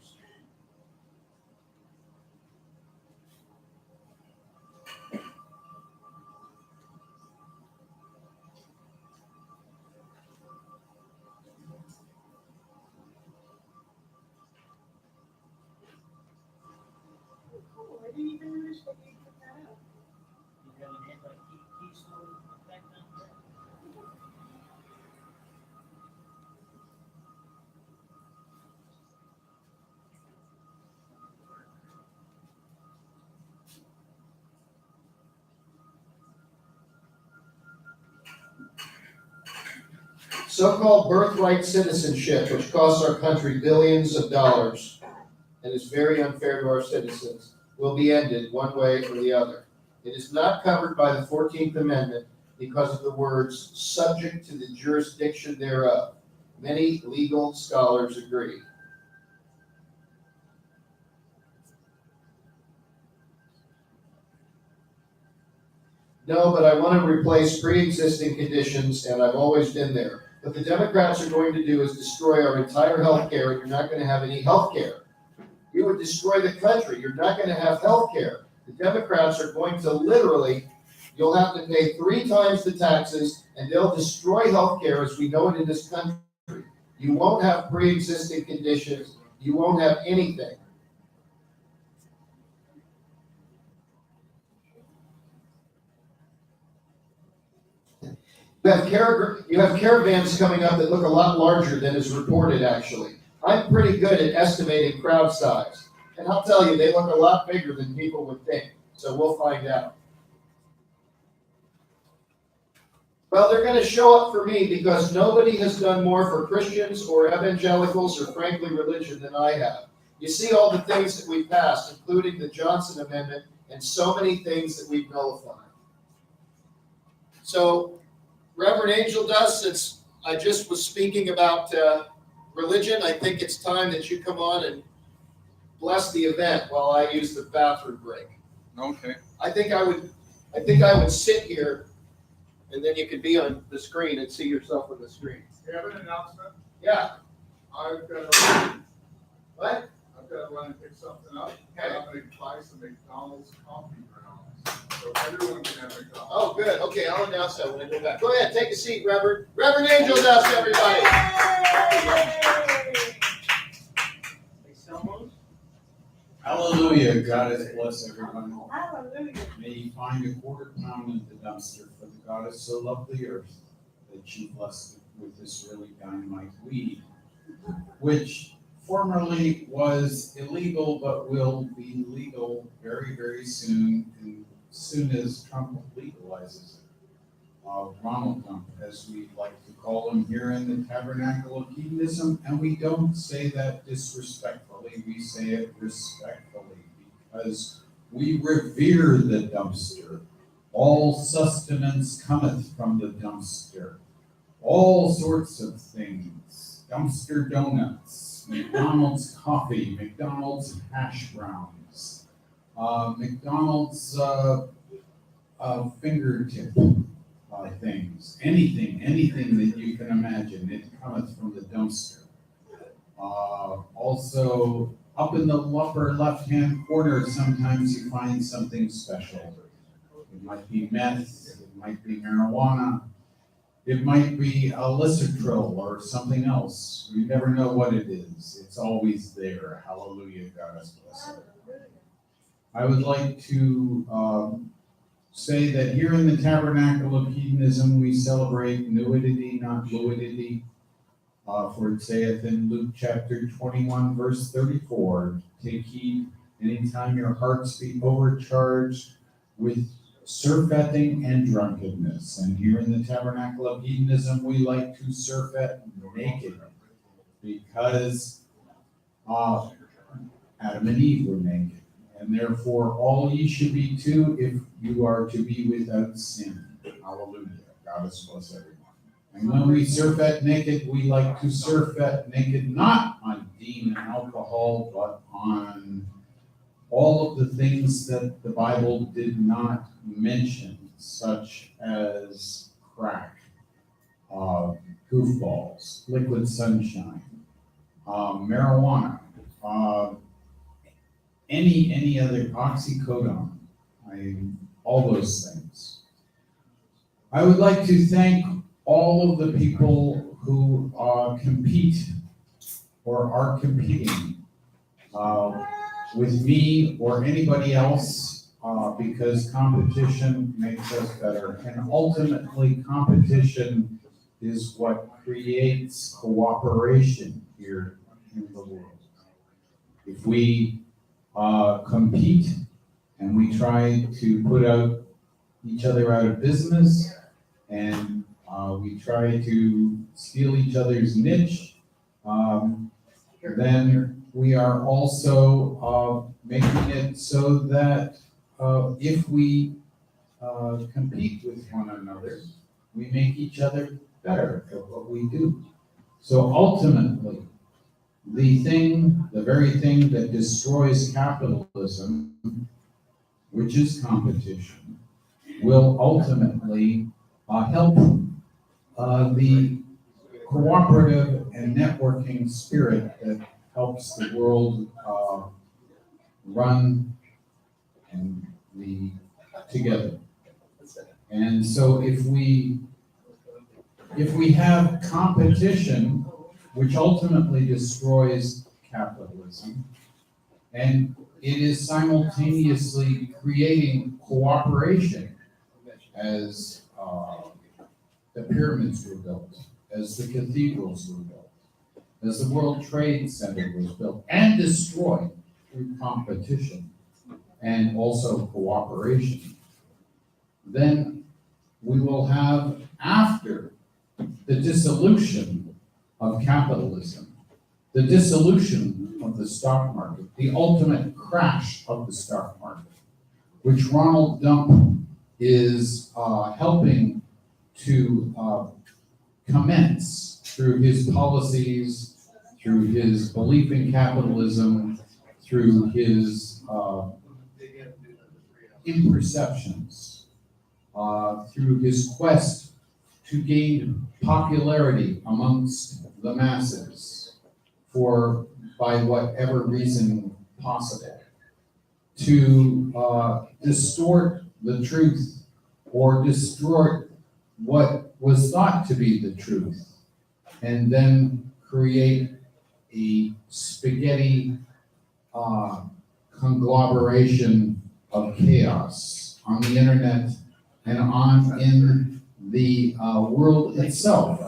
Cool, I didn't even notice that you put that up. You got an anti-keystone effect on that? So-called birthright citizenship, which costs our country billions of dollars and is very unfair to our citizens, will be ended one way or the other. It is not covered by the 14th Amendment because of the words subject to the jurisdiction thereof. Many legal scholars agree. No, but I want to replace pre-existing conditions, and I've always been there. What the Democrats are going to do is destroy our entire health care, and you're not going to have any health care. You would destroy the country. You're not going to have health care. The Democrats are going to literally, you'll have to pay 3 times the taxes, and they'll destroy health care as we know it in this country. You won't have pre-existing conditions. You won't have anything. You have caravans coming up that look a lot larger than is reported, actually. I'm pretty good at estimating crowd size. And I'll tell you, they look a lot bigger than people would think. So we'll find out. Well, they're going to show up for me because nobody has done more for Christians or evangelicals or frankly religion than I have. You see all the things that we've passed, including the Johnson Amendment and so many things that we've nullified. So, Reverend Angel does, since I just was speaking about religion, I think it's time that you come on and bless the event while I use the bathroom break. Okay. I think I would sit here, and then you could be on the screen and see yourself on the screen. You have an announcement? Yeah. I've got to, What? I've got to run and pick something up. Okay. I'm going to buy some McDonald's coffee grounds, so everyone can have McDonald's. Oh, good. Okay, I'll announce that when I go back. Go ahead, take a seat, Reverend. Reverend Angel dust, everybody. They sell those? Hallelujah. God has blessed everyone. Hallelujah. May you find a quarter pound in the dumpster, for the God is so loved the earth that you blessed it with this really dynamite weed, which formerly was illegal, but will be legal very, very soon, as soon as Trump legalizes it. Ronald Trump, as we like to call him here in the Tabernacle of Hedonism, and we don't say that disrespectfully, we say it respectfully, because we revere the dumpster. All sustenance cometh from the dumpster. All sorts of things. Dumpster donuts, McDonald's coffee, McDonald's hash browns, McDonald's fingertip things. Anything that you can imagine, it cometh from the dumpster. Also, up in the upper left-hand corner, sometimes you find something special. It might be meth, it might be marijuana, it might be a Lisatril or something else. You never know what it is. It's always there. Hallelujah, God bless it. I would like to say that here in the Tabernacle of Hedonism, we celebrate nudity, not fluidity. For it saith in Luke chapter 21, verse 34, take heed anytime your hearts be overcharged with surfeiting and drunkenness. And here in the Tabernacle of Hedonism, we like to surfeit naked because Adam and Eve were naked. And therefore, all ye should be too if you are to be without sin. Hallelujah. God is bless everyone. And when we surfeit naked, we like to surfeit naked not on dean and alcohol, but on all of the things that the Bible did not mention, such as crack, goofballs, liquid sunshine, marijuana, any other oxycodone, all those things. I would like to thank all of the people who compete or are competing with me or anybody else because competition makes us better. And ultimately, competition is what creates cooperation here in the world. If we compete and we try to put each other out of business and we try to steal each other's niche, then we are also making it so that if we compete with one another, we make each other better at what we do. So ultimately, the very thing that destroys capitalism, which is competition, will ultimately help the cooperative and networking spirit that helps the world run and be together. And so if we have competition, which ultimately destroys capitalism, and it is simultaneously creating cooperation as the pyramids were built, as the cathedrals were built, as the World Trade Center was built and destroyed through competition and also cooperation. Then we will have, after the dissolution of capitalism, the dissolution of the stock market, the ultimate crash of the stock market, which Ronald Dump is helping to commence through his policies, through his belief in capitalism, through his imperceptions, through his quest to gain popularity amongst the masses by whatever reason possible, to distort the truth or distort what was thought to be the truth, and then create a spaghetti conglomeration of chaos on the internet and in the world itself,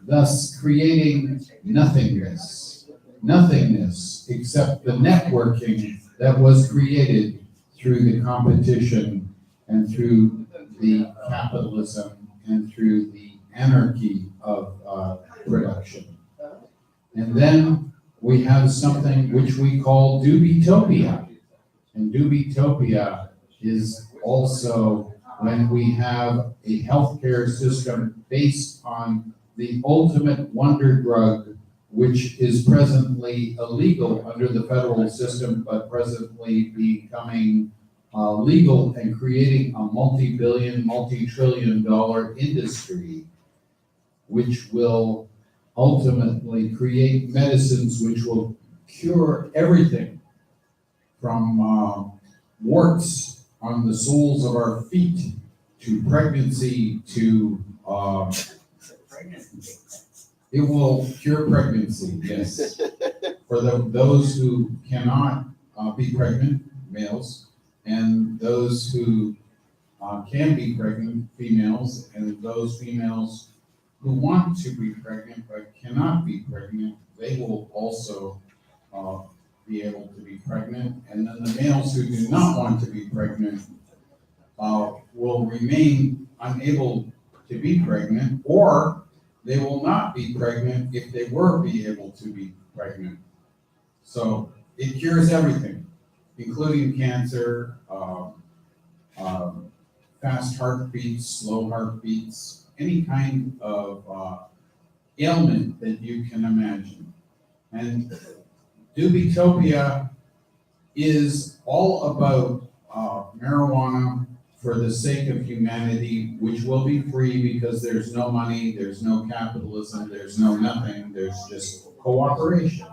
thus creating nothingness. nothingness except the networking that was created through the competition and through the capitalism and through the anarchy of production. And then we have something which we call Dubitopia. And Dubitopia is also when we have a healthcare system based on the ultimate wonder drug, which is presently illegal under the federal system, but presently becoming legal and creating a multi-billion, multi-trillion dollar industry, which will ultimately create medicines which will cure everything from warts on the soles of our feet to pregnancy to it will cure pregnancy, yes. For those who cannot be pregnant, males, and those who can be pregnant, females, and those females who want to be pregnant but cannot be pregnant, they will also be able to be pregnant. And then the males who do not want to be pregnant will remain unable to be pregnant, or they will not be pregnant if they were be able to be pregnant. So it cures everything, including cancer, fast heartbeats, slow heartbeats, any kind of ailment that you can imagine. And Dubitopia is all about marijuana for the sake of humanity, which will be free because there's no money, there's no capitalism, there's no nothing, there's just cooperation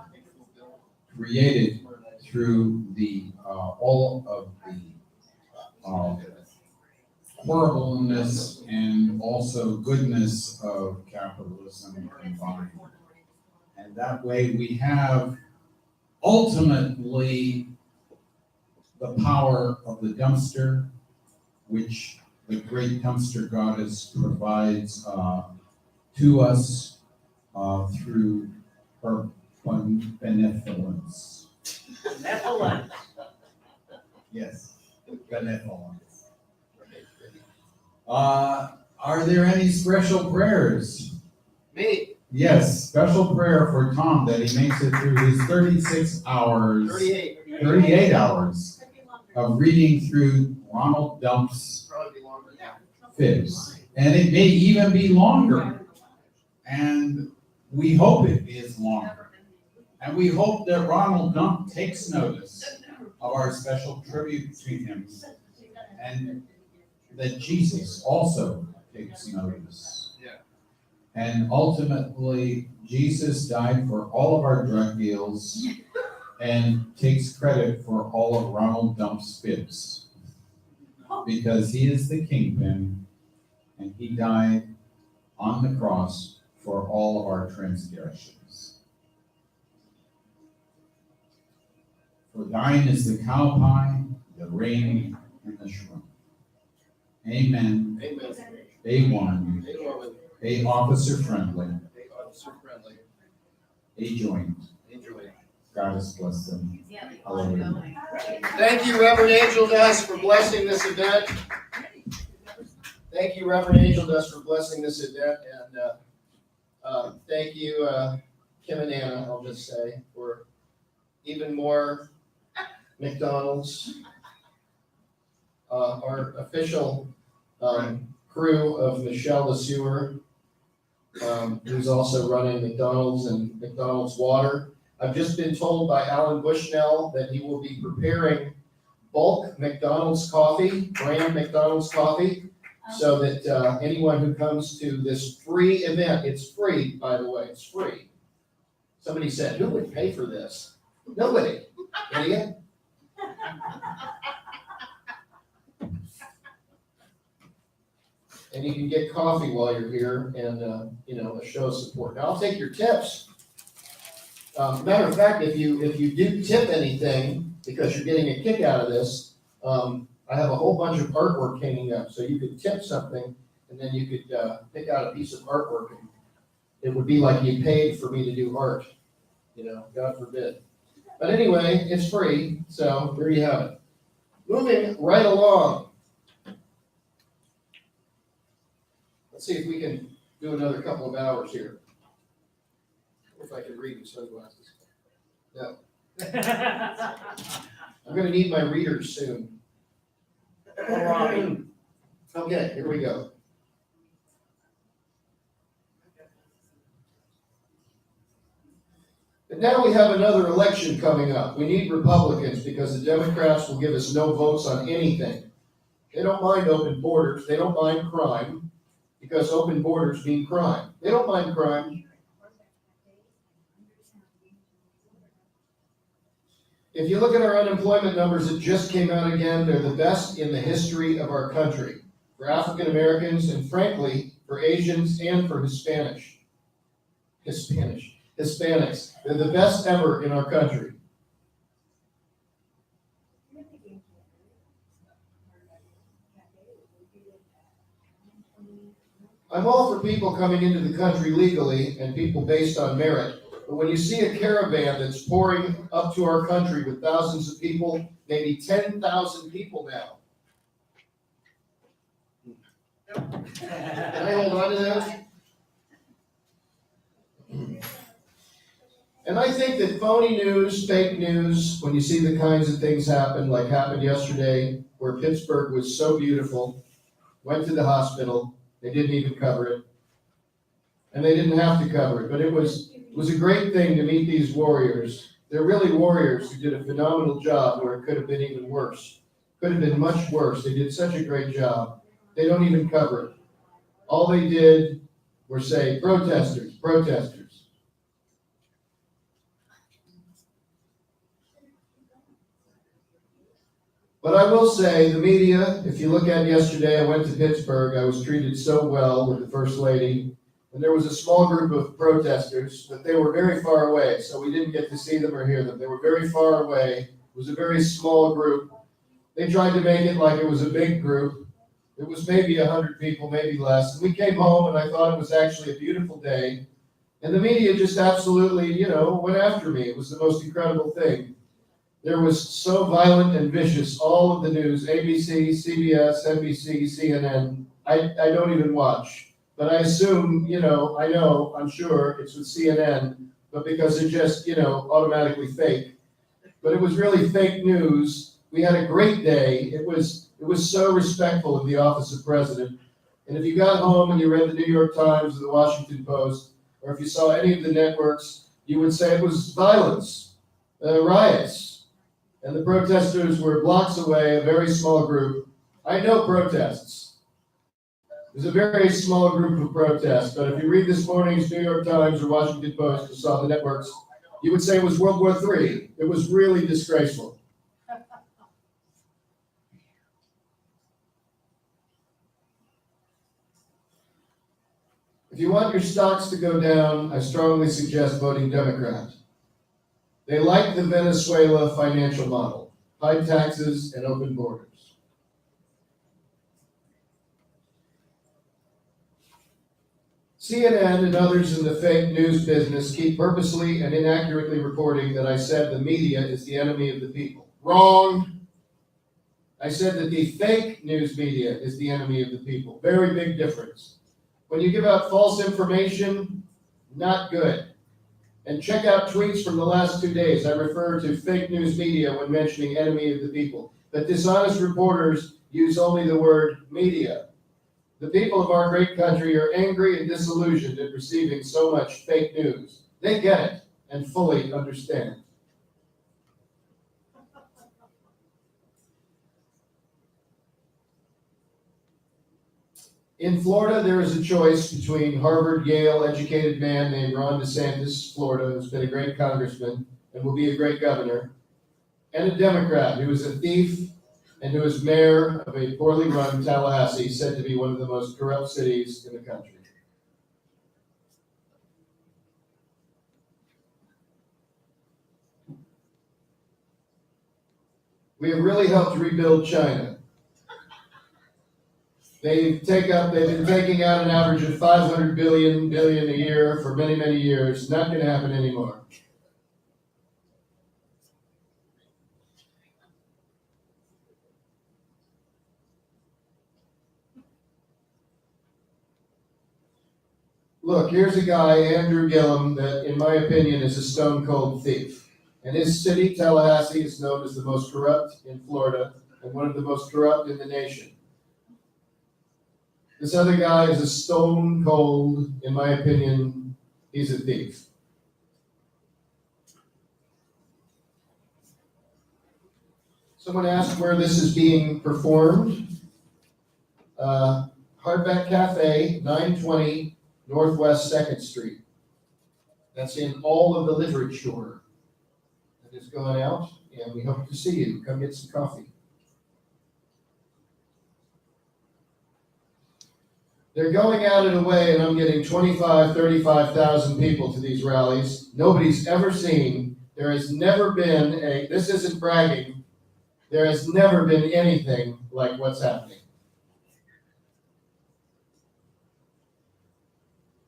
created through the all of the horribleness and also goodness of capitalism combined. And that way we have ultimately the power of the dumpster, which the great dumpster goddess provides to us through her benevolence. Benevolence. Yes, benevolence. Are there any special prayers? Me, Yes, special prayer for Tom that he makes it through his 36 hours, 38 hours Could be longer. of reading through Ronald Dump's probably be longer. fibs. And it may even be longer. And we hope it is longer. And we hope that Ronald Dump takes notice of our special tribute to him, and that Jesus also takes notice. Yeah. And ultimately, Jesus died for all of our drug deals and takes credit for all of Ronald Dump's fibs. Because he is the kingpin, and he died on the cross for all of our transgressions. For thine is the cow pie, the ring, and the shroom. Amen. Amen. A1. A1. A officer friendly. A officer friendly. A joint. Enjoy. God has blessed them. Hallelujah. Thank you, Reverend Angel Dust, for blessing this event. Thank you, Reverend Angel Dust, for blessing this event, and thank you, Kim and Anna, I'll just say, for even more McDonald's. Our official crew of Michelle LeSueur, who's also running McDonald's and McDonald's Water. I've just been told by Alan Bushnell that he will be preparing bulk McDonald's coffee, brand McDonald's coffee, so that anyone who comes to this free event, it's free, by the way, it's free. Somebody said, who would pay for this? Nobody, idiot. And you can get coffee while you're here and, a show of support. Now, I'll take your tips. Matter of fact, if you do tip anything, because you're getting a kick out of this, I have a whole bunch of artwork hanging up, so you could tip something, and then you could pick out a piece of artwork. And it would be like you paid for me to do art. God forbid. But anyway, it's free, so there you have it. Moving right along. Let's see if we can do another couple of hours here. If I can read with sunglasses. No, I'm gonna need my readers soon. All right. Okay, here we go. And now we have another election coming up. We need Republicans because the Democrats will give us no votes on anything. They don't mind open borders. They don't mind crime because open borders mean crime. They don't mind crime. If you look at our unemployment numbers that just came out again, they're the best in the history of our country. For African Americans and frankly, for Asians and for Hispanics. They're the best ever in our country. I'm all for people coming into the country legally and people based on merit. But when you see a caravan that's pouring up to our country with thousands of people, maybe 10,000 people now. Can I hold on to that? And I think that phony news, fake news, when you see the kinds of things happen, like happened yesterday, where Pittsburgh was so beautiful, went to the hospital, they didn't even cover it. And they didn't have to cover it, but it was a great thing to meet these warriors. They're really warriors who did a phenomenal job where it could have been even worse. Could have been much worse. They did such a great job. They don't even cover it. All they did were say, protesters, protesters. But I will say, the media, if you look at yesterday, I went to Pittsburgh, I was treated so well with the First Lady, and there was a small group of protesters, but they were very far away, so we didn't get to see them or hear them. They were very far away. It was a very small group. They tried to make it like it was a big group. It was maybe 100 people, maybe less. And we came home, and I thought it was actually a beautiful day. And the media just absolutely, went after me. It was the most incredible thing. There was so violent and vicious, all of the news, ABC, CBS, NBC, CNN. I don't even watch. But I assume, I'm sure it's with CNN, but because they're just, automatically fake. But it was really fake news. We had a great day. It was so respectful of the office of president. And if you got home and you read the New York Times or the Washington Post, or if you saw any of the networks, you would say it was violence, riots. And the protesters were blocks away, a very small group. I know protests. There's a very small group of protests, but if you read this morning's New York Times or Washington Post or saw the networks, you would say it was World War III. It was really disgraceful. If you want your stocks to go down, I strongly suggest voting Democrat. They like the Venezuela financial model, high taxes and open borders. CNN and others in the fake news business keep purposely and inaccurately reporting that I said the media is the enemy of the people. Wrong. I said that the fake news media is the enemy of the people. Very big difference. When you give out false information, not good. And check out tweets from the last 2 days. I refer to fake news media when mentioning enemy of the people. But dishonest reporters use only the word media. The people of our great country are angry and disillusioned at receiving so much fake news. They get it and fully understand. In Florida, there is a choice between Harvard, Yale educated man named Ron DeSantis, Florida, who's been a great congressman and will be a great governor, and a Democrat who is a thief and who is mayor of a poorly run Tallahassee, said to be one of the most corrupt cities in the country. We have really helped rebuild China. They've been taking out an average of $500 billion a year for many, many years. Not going to happen anymore. Look, here's a guy, Andrew Gillum, that in my opinion is a stone cold thief. And his city, Tallahassee, is known as the most corrupt in Florida and one of the most corrupt in the nation. This other guy is a stone cold, in my opinion, he's a thief. Someone asked where this is being performed. Hardback Cafe, 920 Northwest 2nd Street. That's in all of the literature that is going out, and we hope to see you. Come get some coffee. They're going out in a way, and I'm getting 35,000 people to these rallies. Nobody's ever seen. There has never been this isn't bragging, there has never been anything like what's happening.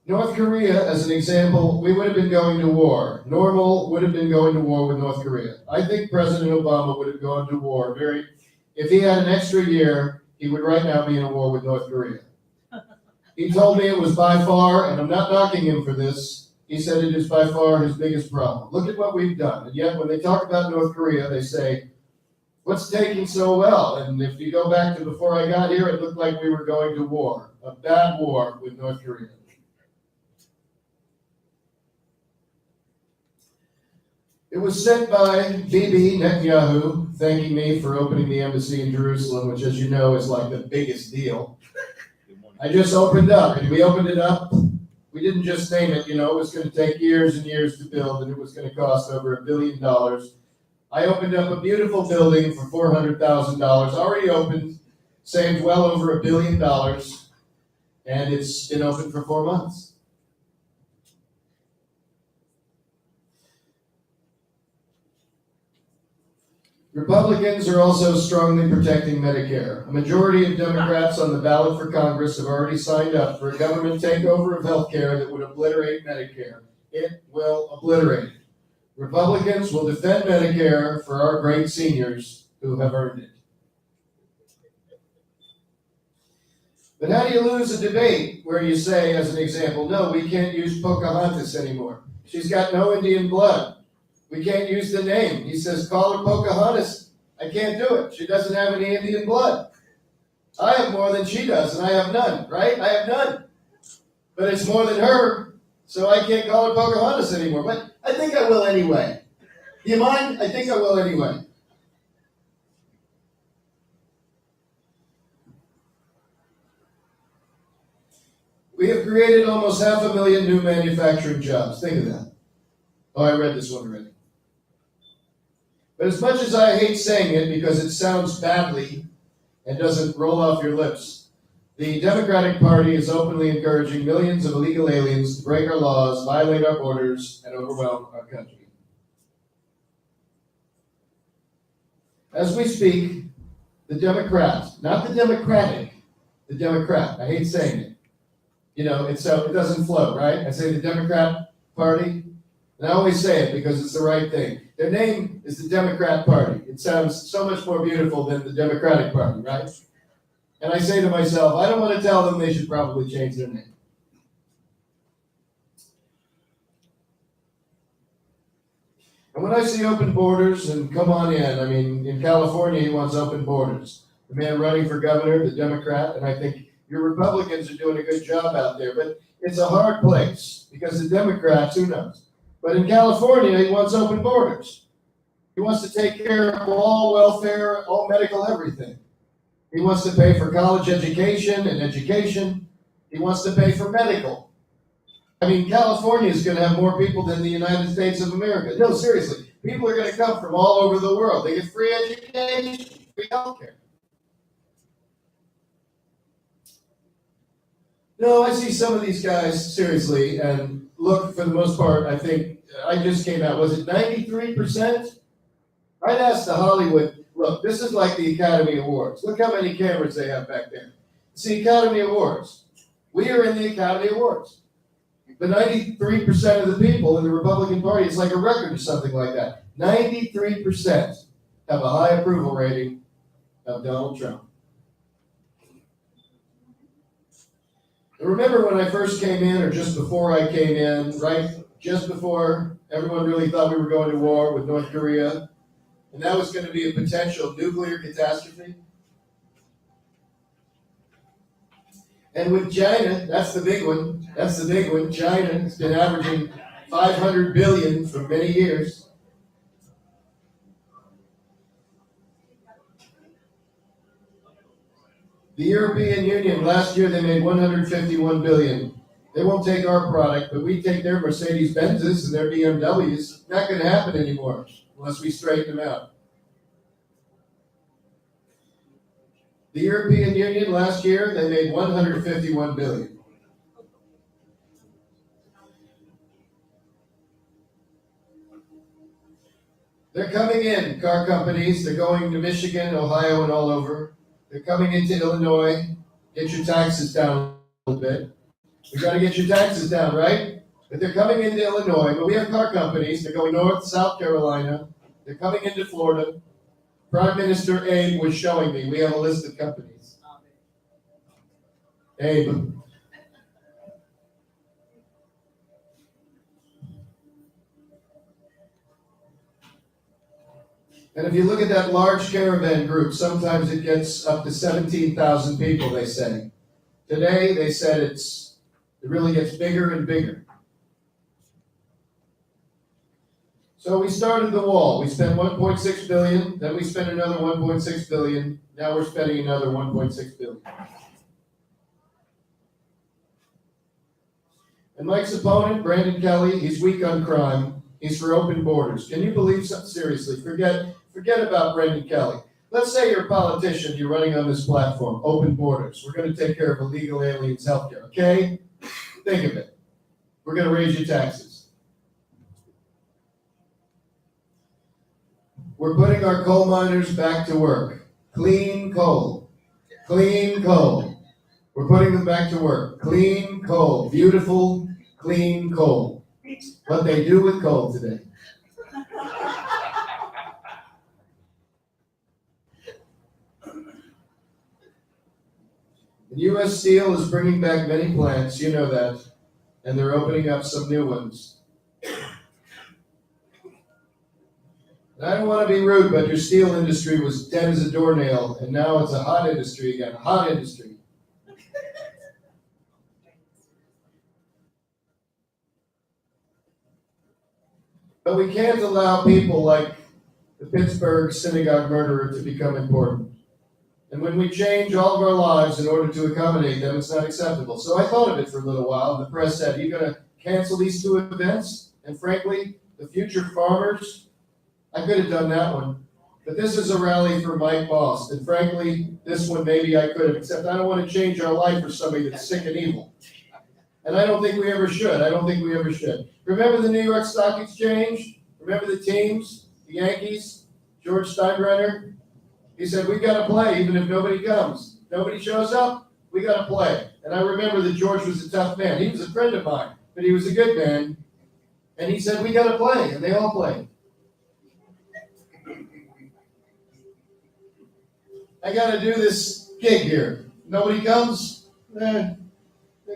North Korea, as an example, we would have been going to war. Normal would have been going to war with North Korea. I think President Obama would have gone to war if he had an extra year, he would right now be in a war with North Korea. He told me it was by far, and I'm not knocking him for this, he said it is by far his biggest problem. Look at what we've done. And yet when they talk about North Korea, they say, what's taking so well? And if you go back to before I got here, it looked like we were going to war, a bad war with North Korea. It was sent by Bibi Netanyahu, thanking me for opening the embassy in Jerusalem, which, as you know, is like the biggest deal. I just opened up, and we opened it up. We didn't just name it, it was going to take years and years to build, and it was going to cost over $1 billion. I opened up a beautiful building for $400,000, already opened, saved well over $1 billion, and it's been open for 4 months. Republicans are also strongly protecting Medicare. A majority of Democrats on the ballot for Congress have already signed up for a government takeover of health care that would obliterate Medicare. It will obliterate it. Republicans will defend Medicare for our great seniors who have earned it. But how do you lose a debate where you say, as an example, no, we can't use Pocahontas anymore. She's got no Indian blood. We can't use the name. He says, call her Pocahontas. I can't do it. She doesn't have any Indian blood. I have more than she does, and I have none, right? I have none. But it's more than her, so I can't call her Pocahontas anymore. But I think I will anyway. Do you mind? I think I will anyway. We have created almost 500,000 new manufacturing jobs. Think of that. Oh, I read this one already. But as much as I hate saying it because it sounds badly and doesn't roll off your lips, the Democratic Party is openly encouraging millions of illegal aliens to break our laws, violate our borders, and overwhelm our country. As we speak, the Democrat, not the Democratic, the Democrat, I hate saying it. It's so it doesn't flow, right? I say the Democrat Party, and I always say it because it's the right thing. Their name is the Democrat Party. It sounds so much more beautiful than the Democratic Party, right? And I say to myself, I don't want to tell them they should probably change their name. And when I see open borders, and come on in, in California, he wants open borders. The man running for governor, the Democrat, and I think your Republicans are doing a good job out there, but it's a hard place because the Democrats, who knows? But in California, he wants open borders. He wants to take care of all welfare, all medical, everything. He wants to pay for college education and education. He wants to pay for medical. California is going to have more people than the United States of America. No, seriously. People are going to come from all over the world. They get free education, free healthcare. No, I see some of these guys, seriously, and look, for the most part, I think, I just came out, was it 93%? I'd ask the Hollywood, look, this is like the Academy Awards. Look how many cameras they have back there. It's the Academy Awards. We are in the Academy Awards. The 93% of the people in the Republican Party, it's like a record or something like that. 93% have a high approval rating of Donald Trump. Remember when I first came in, or just before I came in, right? Just before everyone really thought we were going to war with North Korea, and that was going to be a potential nuclear catastrophe. And with China, that's the big one. That's the big one. China has been averaging 500 billion for many years. The European Union, last year they made 151 billion. They won't take our product, but we take their Mercedes-Benzes and their BMWs. Not going to happen anymore unless we straighten them out. The European Union, last year, they made 151 billion. They're coming in, car companies. They're going to Michigan, Ohio, and all over. They're coming into Illinois. Get your taxes down a little bit. We got to get your taxes down, right? But they're coming into Illinois. But we have car companies. They're going north, South Carolina. They're coming into Florida. Prime Minister Abe was showing me. We have a list of companies. Abe. And if you look at that large caravan group, sometimes it gets up to 17,000 people, they say. Today, they said it really gets bigger and bigger. So we started the wall. We spent 1.6 billion, then we spent another 1.6 billion. Now we're spending another 1.6 billion. And Mike's opponent, Brandon Kelly, he's weak on crime. He's for open borders. Can you believe something? Seriously, forget about Brendan Kelly. Let's say you're a politician, you're running on this platform, open borders. We're going to take care of illegal aliens' healthcare, okay? Think of it. We're going to raise your taxes. We're putting our coal miners back to work. Clean coal. Clean coal. We're putting them back to work. Clean coal. Beautiful, clean coal. What they do with coal today. And U.S. Steel is bringing back many plants, you know that, and they're opening up some new ones. And I don't want to be rude, but your steel industry was dead as a doornail, and now it's a hot industry again, hot industry. But we can't allow people like the Pittsburgh synagogue murderer to become important. And when we change all of our lives in order to accommodate them, it's not acceptable. So I thought of it for a little while. The press said, are you going to cancel these two events? And frankly, the future farmers, I could have done that one. But this is a rally for Mike Boss. And frankly, this one maybe I could have, except I don't want to change our life for somebody that's sick and evil. And I don't think we ever should. I don't think we ever should. Remember the New York Stock Exchange? Remember the teams? The Yankees? George Steinbrenner? He said, we got to play even if nobody comes. Nobody shows up, we got to play. And I remember that George was a tough man. He was a friend of mine, but he was a good man. And he said, we got to play. And they all played. I got to do this gig here. Nobody comes? They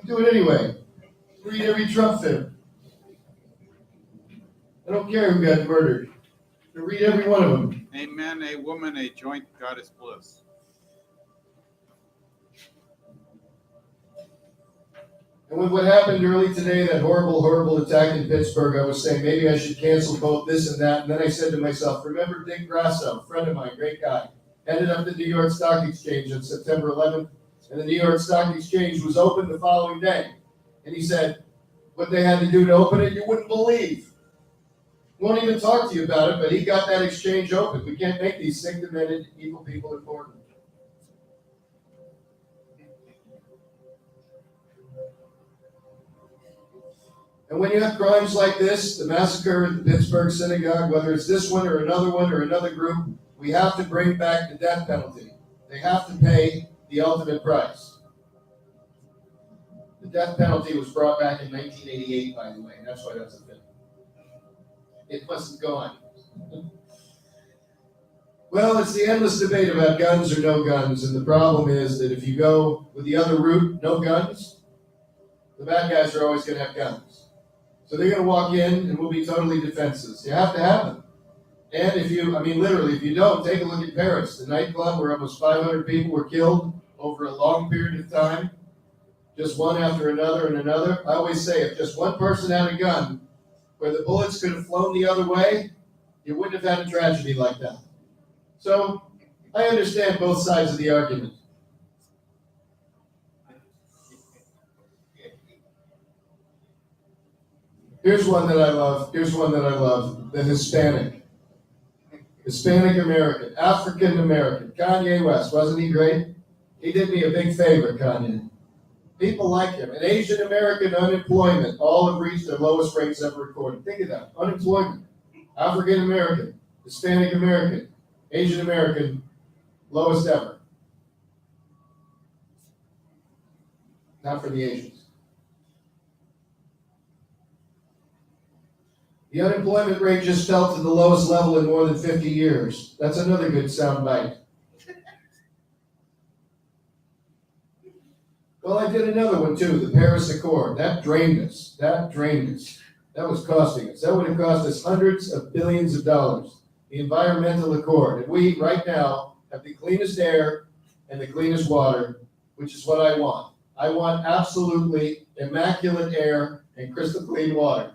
do it anyway. Read every Trump film. I don't care who got murdered. I read every one of them. A man, a woman, a joint goddess bliss. And with what happened early today, that horrible attack in Pittsburgh, I was saying maybe I should cancel both this and that. And then I said to myself, remember Dick Grasso, a friend of mine, great guy, headed up the New York Stock Exchange on September 11th. And the New York Stock Exchange was open the following day. And he said, what they had to do to open it, you wouldn't believe. Won't even talk to you about it, but he got that exchange open. We can't make these sick, demented, evil people important. And when you have crimes like this, the massacre at the Pittsburgh synagogue, whether it's this one or another group, we have to bring back the death penalty. They have to pay the ultimate price. The death penalty was brought back in 1988, by the way, and that's why that's a thing. It wasn't gone. Well, it's the endless debate about guns or no guns, and the problem is that if you go with the other route, no guns, the bad guys are always going to have guns. So they're going to walk in and we'll be totally defenseless. You have to have them. And if you, literally, if you don't, take a look at Paris, the nightclub where almost 500 people were killed over a long period of time, just one after another and another. I always say, if just one person had a gun where the bullets could have flown the other way, you wouldn't have had a tragedy like that. So I understand both sides of the argument. Here's one that I love. The Hispanic American, African American, Kanye West. Wasn't he great? He did me a big favor, Kanye. People like him. And Asian American unemployment, all have reached their lowest rates ever recorded. Think of that. Unemployment. African American, Hispanic American, Asian American, lowest ever. Not for the Asians. The unemployment rate just fell to the lowest level in more than 50 years. That's another good soundbite. Well, I did another one too, the Paris Accord. That drained us. That was costing us. That would have cost us hundreds of billions of dollars. The Environmental Accord. And we, right now, have the cleanest air and the cleanest water, which is what I want. I want absolutely immaculate air and crystal clean water.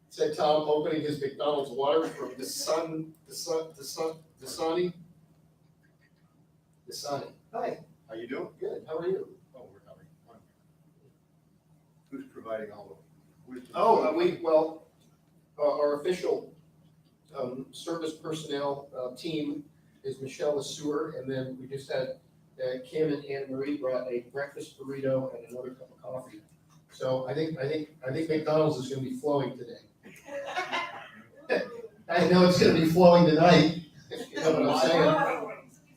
Said Tom opening his McDonald's water from Dasani. Hi. How you doing? Good. How are you? Oh, we're having fun. Who's providing all the? Our official service personnel team is Michelle Lesueur, and then we just had Kim and Anne Marie brought a breakfast burrito and another cup of coffee. So I think McDonald's is going to be flowing today. I know it's going to be flowing tonight. You know what I'm saying?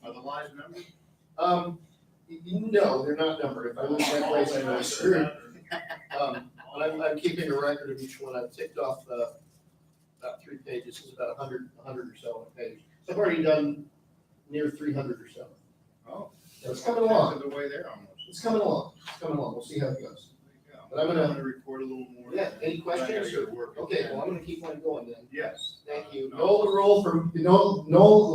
Are the lines numbered? No, they're not numbered. If I lose my place, I know I'm screwed. But I'm keeping a record of each one. I've ticked off about 3 pages. It's about 100 or so on a page. So I've already done near 300 or so. Oh. So it's coming along. The way there almost. It's coming along. We'll see how it goes. Yeah. But I'm gonna- report a little more. Yeah, any I gotta questions? go to work. Okay, well, I'm gonna keep on going then. Yes. Thank you. No. Noel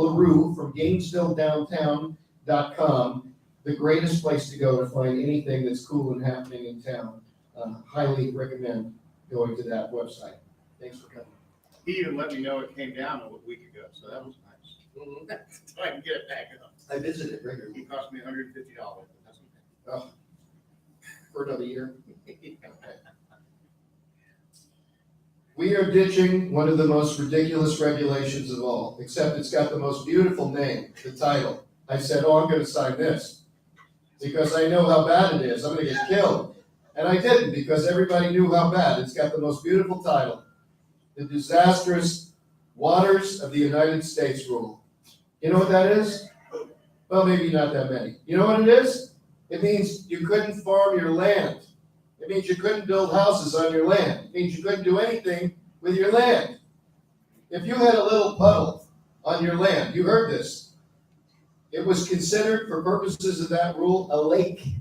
LaRue from GainesvilleDowntown.com, the greatest place to go to find anything that's cool and happening in town. Highly recommend going to that website. Thanks for coming. He even let me know it came down a week ago, so that was nice. So I can get it back up. I visit it regularly. It cost me $150, but that's okay. For another year. We are ditching one of the most ridiculous regulations of all, except it's got the most beautiful name, the title. I said, I'm going to sign this because I know how bad it is. I'm going to get killed. And I didn't because everybody knew how bad. It's got the most beautiful title, The Disastrous Waters of the United States Rule. You know what that is? Well, maybe not that many. You know what it is? It means you couldn't farm your land. It means you couldn't build houses on your land. It means you couldn't do anything with your land. If you had a little puddle on your land, you heard this, it was considered, for purposes of that rule, a lake.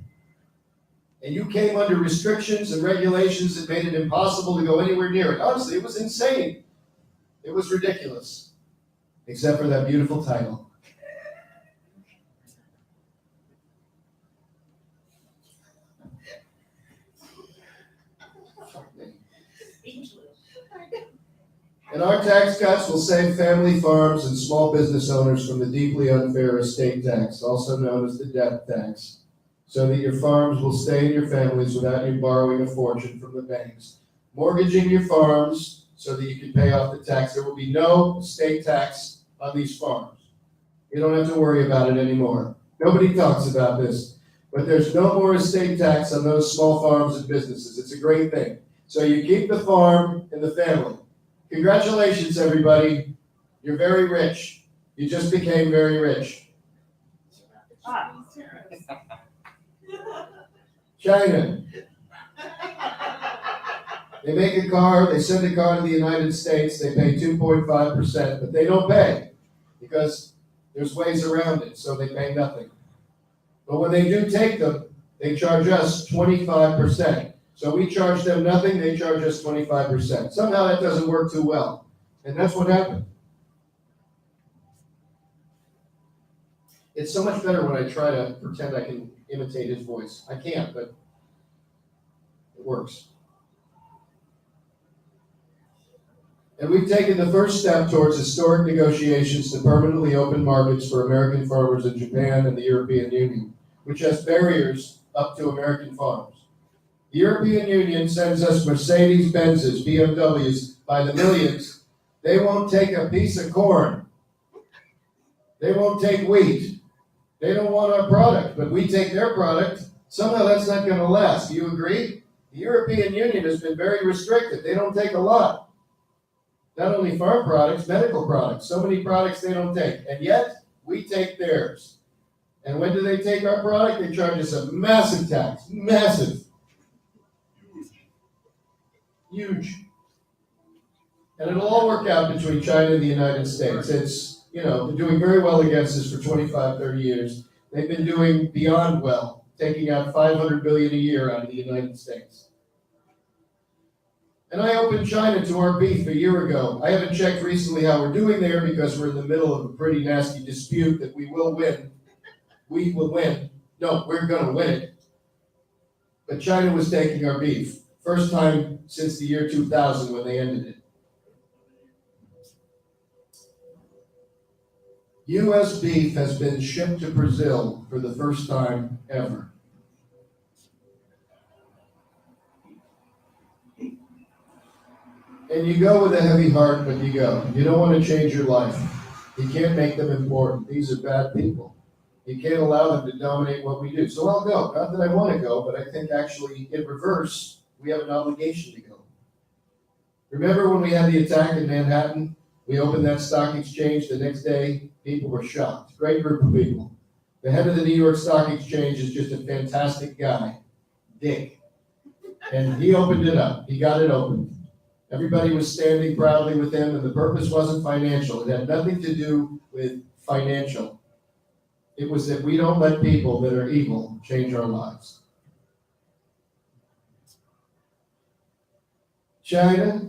And you came under restrictions and regulations that made it impossible to go anywhere near it. Honestly, it was insane. It was ridiculous. Except for that beautiful title. And our tax cuts will save family farms and small business owners from the deeply unfair estate tax, also known as the death tax, so that your farms will stay in your families without you borrowing a fortune from the banks. Mortgaging your farms so that you can pay off the tax. There will be no estate tax on these farms. You don't have to worry about it anymore. Nobody talks about this, but there's no more estate tax on those small farms and businesses. It's a great thing. So you keep the farm and the family. Congratulations, everybody. You're very rich. You just became very rich. China. They make a car, they send a car to the United States, they pay 2.5%, but they don't pay because there's ways around it, so they pay nothing. But when they do take them, they charge us 25%. So we charge them nothing, they charge us 25%. Somehow that doesn't work too well. And that's what happened. It's so much better when I try to pretend I can imitate his voice. I can't, but it works. And we've taken the first step towards historic negotiations to permanently open markets for American farmers in Japan and the European Union, which has barriers up to American farms. The European Union sends us Mercedes-Benzes, BMWs by the millions. They won't take a piece of corn. They won't take wheat. They don't want our product, but we take their product. Somehow that's not going to last. Do you agree? The European Union has been very restricted. They don't take a lot. Not only farm products, medical products. So many products they don't take. And yet, we take theirs. And when do they take our product? They charge us a massive tax. Massive. Huge. And it'll all work out between China and the United States. It's, been doing very well against us for 25, 30 years. They've been doing beyond well, taking out $500 billion a year out of the United States. And I opened China to our beef a year ago. I haven't checked recently how we're doing there because we're in the middle of a pretty nasty dispute that we will win. We will win. No, we're going to win it. But China was taking our beef. First time since the year 2000 when they ended it. U.S. beef has been shipped to Brazil for the first time ever. And you go with a heavy heart, but you go. You don't want to change your life. You can't make them important. These are bad people. You can't allow them to dominate what we do. So I'll go. Not that I want to go, but I think actually in reverse, we have an obligation to go. Remember when we had the attack in Manhattan? We opened that stock exchange the next day. People were shocked. Great group of people. The head of the New York Stock Exchange is just a fantastic guy, Dick. And he opened it up. He got it open. Everybody was standing proudly with him, and the purpose wasn't financial. It had nothing to do with financial. It was that we don't let people that are evil change our lives. China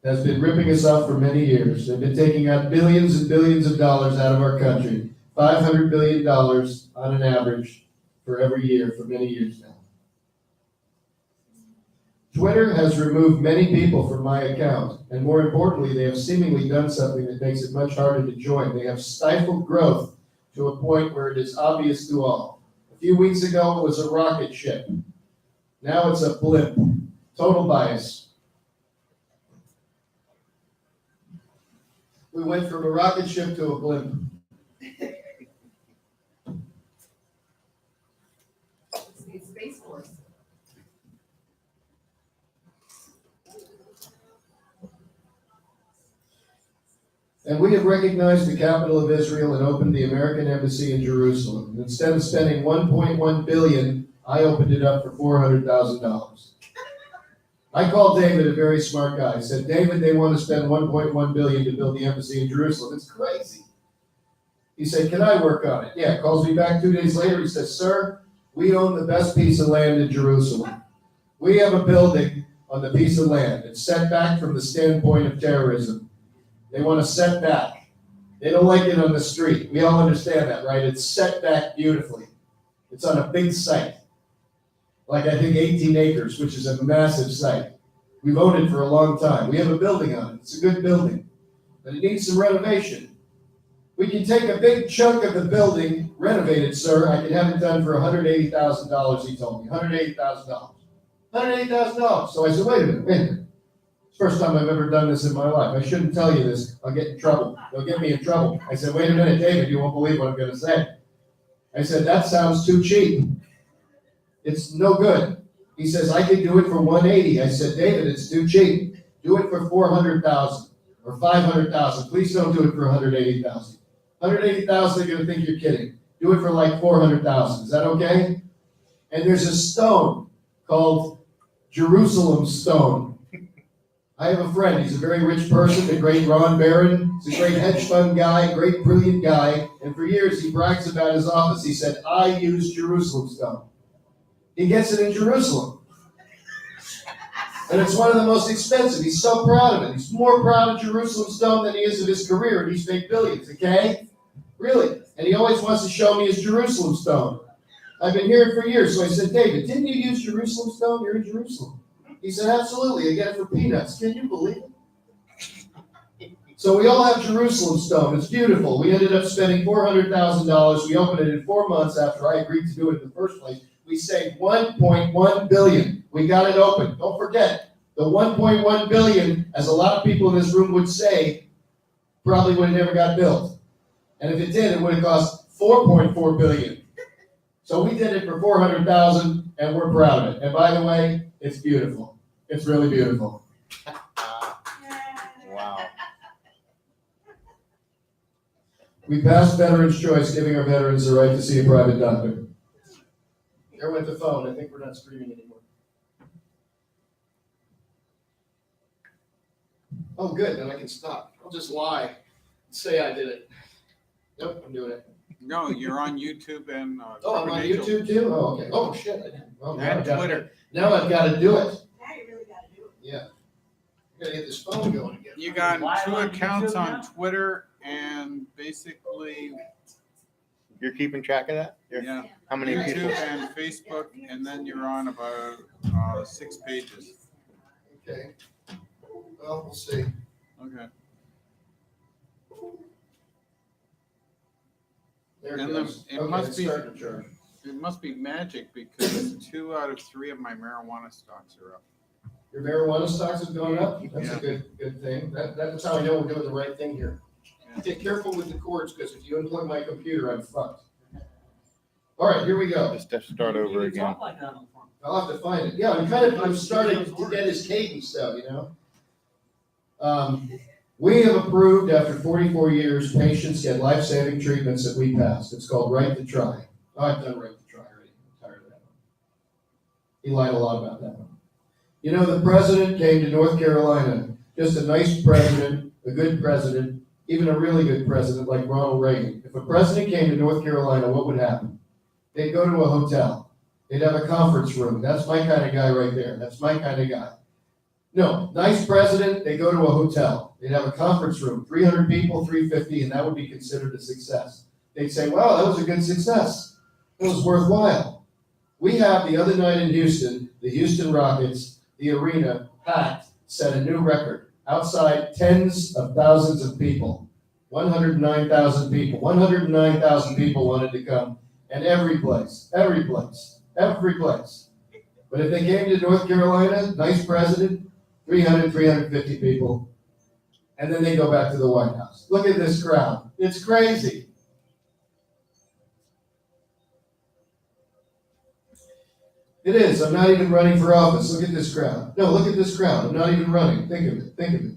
has been ripping us off for many years. They've been taking out billions and billions of dollars out of our country. $500 billion on an average for every year for many years now. Twitter has removed many people from my account, and more importantly, they have seemingly done something that makes it much harder to join. They have stifled growth to a point where it is obvious to all. A few weeks ago, it was a rocket ship. Now it's a blimp. Total bias. We went from a rocket ship to a blimp. It's Space Force. And we have recognized the capital of Israel and opened the American embassy in Jerusalem. And instead of spending $1.1 billion, I opened it up for $400,000. I called David, a very smart guy. I said, David, they want to spend $1.1 billion to build the embassy in Jerusalem. It's crazy. He said, can I work on it? Yeah, calls me back 2 days later. He says, sir, we own the best piece of land in Jerusalem. We have a building on the piece of land. It's set back from the standpoint of terrorism. They want to set back. They don't like it on the street. We all understand that, right? It's set back beautifully. It's on a big site. Like I think 18 acres, which is a massive site. We've owned it for a long time. We have a building on it. It's a good building, but it needs some renovation. We can take a big chunk of the building, renovate it, sir. I can have it done for $180,000, he told me. $180,000. $180,000. So I said, wait a minute. It's the first time I've ever done this in my life. I shouldn't tell you this. I'll get in trouble. They'll get me in trouble. I said, wait a minute, David, you won't believe what I'm going to say. I said, that sounds too cheap. It's no good. He says, I could do it for 180. I said, David, it's too cheap. Do it for 400,000 or 500,000. Please don't do it for 180,000. 180,000, they're going to think you're kidding. Do it for like 400,000. Is that okay? And there's a stone called Jerusalem stone. I have a friend, he's a very rich person, the great Ron Barron. He's a great hedge fund guy, great brilliant guy, and for years he brags about his office. He said, I use Jerusalem stone. He gets it in Jerusalem. And it's one of the most expensive. He's so proud of it. He's more proud of Jerusalem stone than he is of his career, and he's made billions, okay? Really. And he always wants to show me his Jerusalem stone. I've been hearing for years, so I said, David, didn't you use Jerusalem stone? You're in Jerusalem. He said, absolutely. I get it for peanuts. Can you believe it? So we all have Jerusalem stone. It's beautiful. We ended up spending $400,000. We opened it in 4 months after I agreed to do it in the first place. We saved $1.1 billion. We got it open. Don't forget, the $1.1 billion, as a lot of people in this room would say, probably would have never got built. And if it did, it would have cost $4.4 billion. So we did it for $400,000, and we're proud of it. And by the way, it's beautiful. It's really beautiful. Wow. We passed Veterans Choice, giving our veterans the right to see a private doctor. There went the phone. I think we're not streaming anymore. Oh, good. Then I can stop. I'll just lie and say I did it. Nope, I'm doing it. No, you're on YouTube and. Oh, I'm on Tabernacle. YouTube too? Oh, okay. Oh, shit. I didn't. Oh, now And I've got- Twitter. Now I've got to do it. Now you really gotta do it. Yeah. I gotta get this phone going again. You got Live 2 on accounts YouTube on now? Twitter and basically, You're keeping track of that? yeah, How many people? YouTube and Facebook, and then you're on about 6 pages. Okay. Well, we'll see. Okay. There it And goes. it Okay, must it's be- starting to charge. It must be magic because 2 out of 3 of my marijuana stocks are up. Your marijuana stocks have gone up? That's Yeah. a good thing. That's how I know we're doing the right thing here. Yeah. Get careful with the cords, because if you unplug my computer, I'm fucked. All right, here we go. Just start over You can again. talk like that on the phone. I'll have to find it. Yeah, I'm starting to get his cadence though, you know? We have approved, after 44 years, patients get life-saving treatments that we passed. It's called Right to Try. Oh, I've done Right to Try already. I'm tired of that one. He lied a lot about that one. You know, the president came to North Carolina, just a nice president, a good president, even a really good president like Ronald Reagan. If a president came to North Carolina, what would happen? They'd go to a hotel. They'd have a conference room. That's my kind of guy right there. That's my kind of guy. No, nice president, they go to a hotel. They'd have a conference room, 300 people, 350, and that would be considered a success. They'd say, wow, that was a good success. It was worthwhile. We have the other night in Houston, the Houston Rockets, the arena packed, set a new record. Outside, tens of thousands of people. 109,000 people. 109,000 people wanted to come. And every place. But if they came to North Carolina, nice president, 300, 350 people. And then they go back to the White House. Look at this crowd. It's crazy. It is. I'm not even running for office. Look at this crowd. No, look at this crowd. I'm not even running. Think of it. Think of it.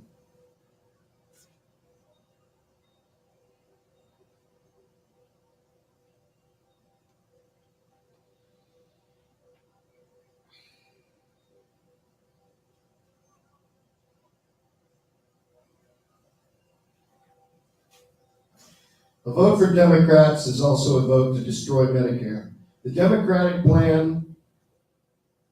A vote for Democrats is also a vote to destroy Medicare. The Democratic plan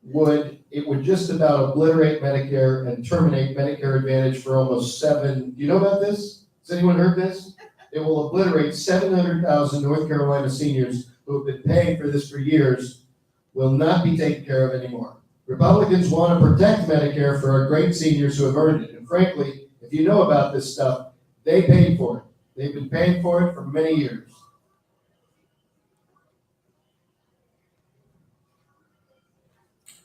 would just about obliterate Medicare and terminate Medicare Advantage for almost do you know about this? Has anyone heard this? It will obliterate 700,000 North Carolina seniors who have been paying for this for years, will not be taken care of anymore. Republicans want to protect Medicare for our great seniors who have earned it. And frankly, if you know about this stuff, they paid for it. They've been paying for it for many years.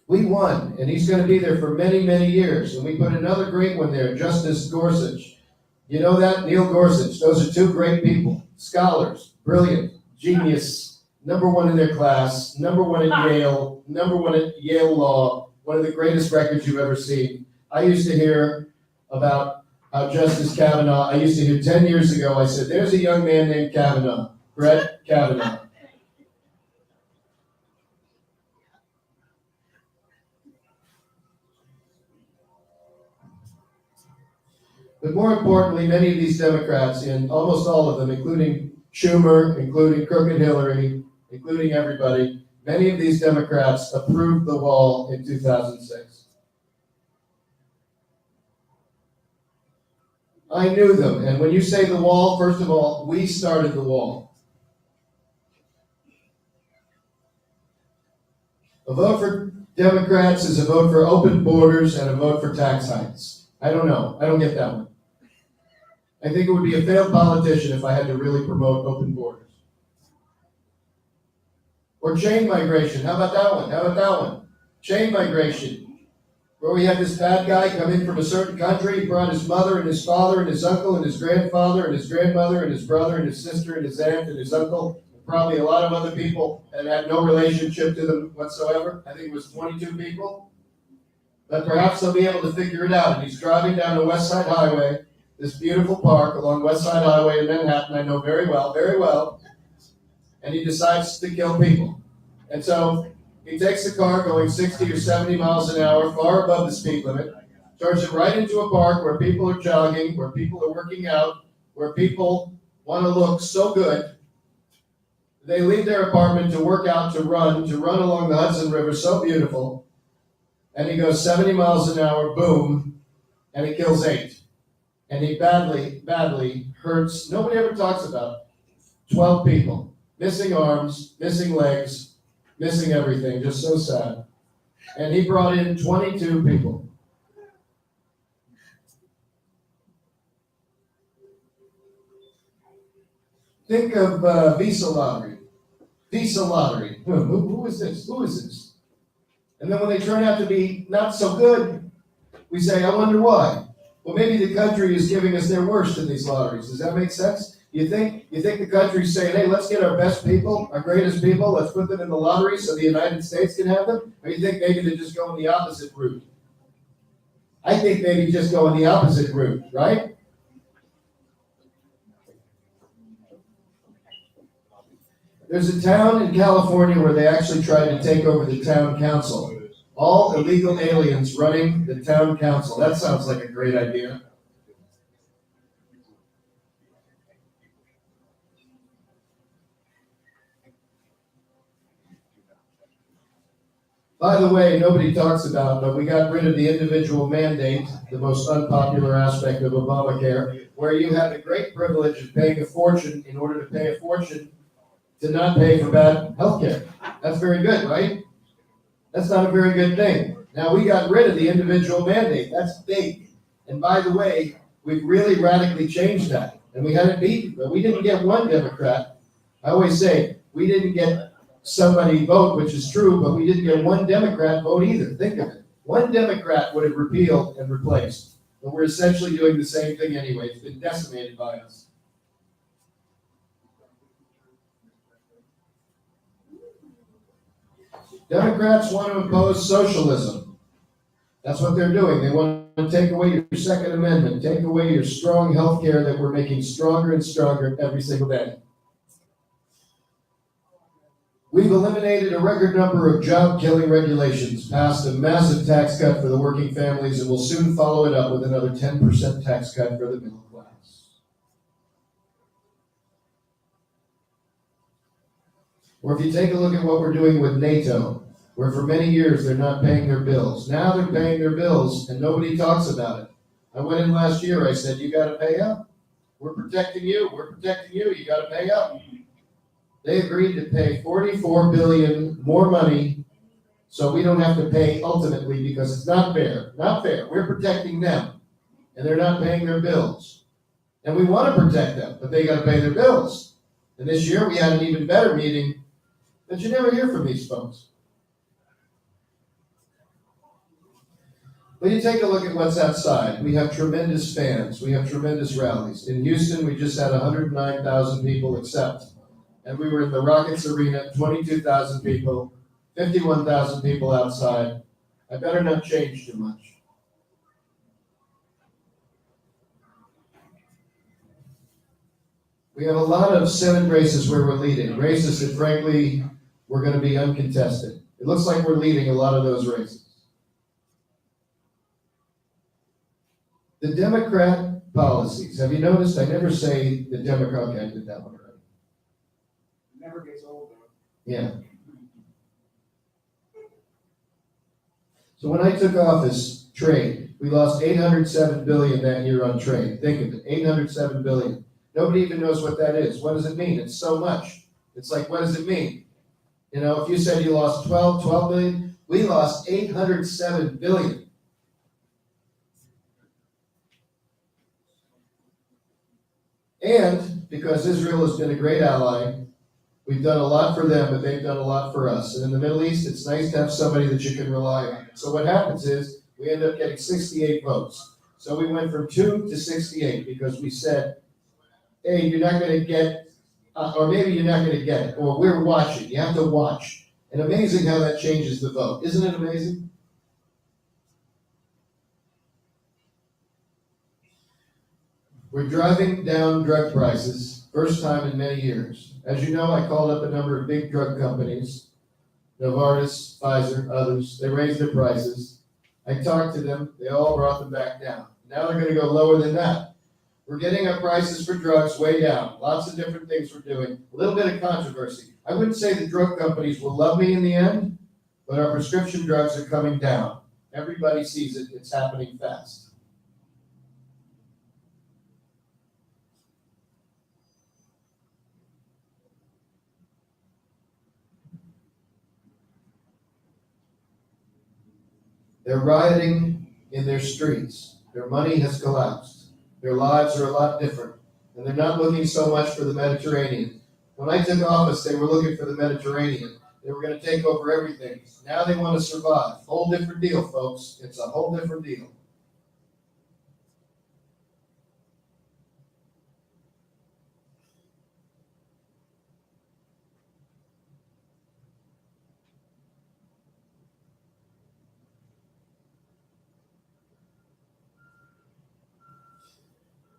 We won, and he's going to be there for many, many years. And we put another great one there, Justice Gorsuch. You know that? Neil Gorsuch. Those are 2 great people. Scholars, brilliant, genius, #1 in their class, #1 at Yale, #1 at Yale Law, one of the greatest records you've ever seen. I used to hear about how Justice Kavanaugh, I used to hear 10 years ago, I said, there's a young man named Kavanaugh, Brett Kavanaugh. But more importantly, many of these Democrats, and almost all of them, including Schumer, including Crooked Hillary, including everybody, many of these Democrats approved the wall in 2006. I knew them, and when you say the wall, first of all, we started the wall. A vote for Democrats is a vote for open borders and a vote for tax hikes. I don't know. I don't get that one. I think it would be a failed politician if I had to really promote open borders. Or chain migration. How about that one? How about that one? Chain migration. Where we had this bad guy come in from a certain country, he brought his mother and his father and his uncle and his grandfather and his grandmother and his brother and his sister and his aunt and his uncle, and probably a lot of other people that had no relationship to them whatsoever. I think it was 22 people. But perhaps they'll be able to figure it out. And he's driving down the West Side Highway, this beautiful park along West Side Highway in Manhattan, I know very well, and he decides to kill people. And so he takes the car going 60 or 70 miles an hour, far above the speed limit, turns it right into a park where people are jogging, where people are working out, where people want to look so good. They leave their apartment to work out, to run along the Hudson River, so beautiful. And he goes 70 miles an hour, boom, and he kills 8. And he badly hurts, nobody ever talks about, 12 people. Missing arms, missing legs, missing everything, just so sad. And he brought in 22 people. Think of Visa lottery. Visa lottery. Who is this? Who is this? And then when they turn out to be not so good, we say, I wonder why. Well, maybe the country is giving us their worst in these lotteries. Does that make sense? You think the country's saying, hey, let's get our best people, our greatest people, let's put them in the lottery so the United States can have them? Or you think maybe they're just going the opposite route? I think maybe just going the opposite route, right? There's a town in California where they actually tried to take over the town council. All illegal aliens running the town council. That sounds like a great idea. By the way, nobody talks about, but we got rid of the individual mandate, the most unpopular aspect of Obamacare, where you had the great privilege of paying a fortune in order to pay a fortune to not pay for bad health care. That's very good, right? That's not a very good thing. Now, we got rid of the individual mandate. That's big. And by the way, we've really radically changed that. And we had it beaten, but we didn't get one Democrat. I always say, we didn't get somebody vote, which is true, but we didn't get one Democrat vote either. Think of it. One Democrat would have repealed and replaced. But we're essentially doing the same thing anyway. It's been decimated by us. Democrats want to impose socialism. That's what they're doing. They want to take away your Second Amendment, take away your strong health care that we're making stronger and stronger every single day. We've eliminated a record number of job-killing regulations, passed a massive tax cut for the working families, and will soon follow it up with another 10% tax cut for the middle class. Or if you take a look at what we're doing with NATO, where for many years they're not paying their bills. Now they're paying their bills, and nobody talks about it. I went in last year, I said, you got to pay up. We're protecting you, you got to pay up. They agreed to pay $44 billion more money so we don't have to pay ultimately because it's not fair. Not fair. We're protecting them, and they're not paying their bills. And we want to protect them, but they got to pay their bills. And this year we had an even better meeting, but you never hear from these folks. When you take a look at what's outside, we have tremendous fans. We have tremendous rallies. In Houston, we just had 109,000 people accept. And we were in the Rockets Arena, 22,000 people, 51,000 people outside. I better not change too much. We have a lot of Senate races where we're leading, races that frankly we're going to be uncontested. It looks like we're leading a lot of those races. The Democrat policies. Have you noticed I never say the Democrat, okay, I did that one already. Never gets old, though. Yeah. So when I took office, trade, we lost 807 billion that year on trade. Think of it, 807 billion. Nobody even knows what that is. What does it mean? It's so much. It's like, what does it mean? You know, if you said you lost 12 billion, we lost 807 billion. And because Israel has been a great ally, we've done a lot for them, but they've done a lot for us. And in the Middle East, it's nice to have somebody that you can rely on. So what happens is we end up getting 68 votes. So we went from 2 to 68 because we said, hey, you're not going to get, or maybe you're not going to get it, or we're watching. You have to watch. And amazing how that changes the vote. Isn't it amazing? We're driving down drug prices, first time in many years. As you know, I called up a number of big drug companies, Novartis, Pfizer, others. They raised their prices. I talked to them. They all brought them back down. Now they're going to go lower than that. We're getting our prices for drugs way down. Lots of different things we're doing. A little bit of controversy. I wouldn't say the drug companies will love me in the end, but our prescription drugs are coming down. Everybody sees it. It's happening fast. They're rioting in their streets. Their money has collapsed. Their lives are a lot different. And they're not looking so much for the Mediterranean. When I took office, they were looking for the Mediterranean. They were going to take over everything. Now they want to survive. Whole different deal, folks. It's a whole different deal.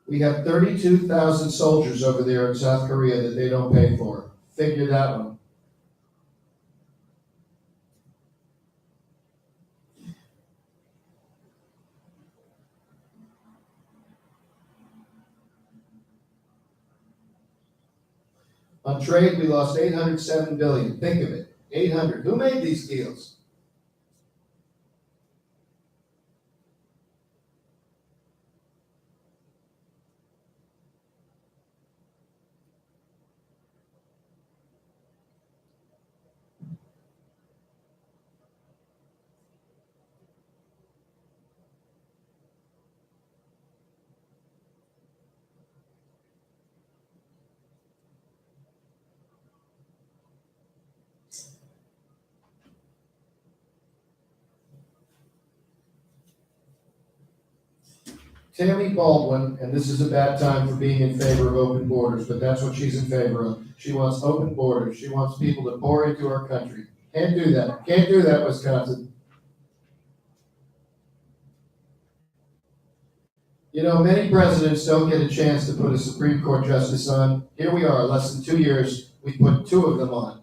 We have 32,000 soldiers over there in South Korea that they don't pay for. Figure that one. On trade, we lost 807 billion. Think of it. 800. Who made these deals? Tammy Baldwin, and this is a bad time for being in favor of open borders, but that's what she's in favor of. She wants open borders. She wants people to pour into our country. Can't do that. Can't do that, Wisconsin. You know, many presidents don't get a chance to put a Supreme Court justice on. Here we are, less than 2 years, we put 2 of them on.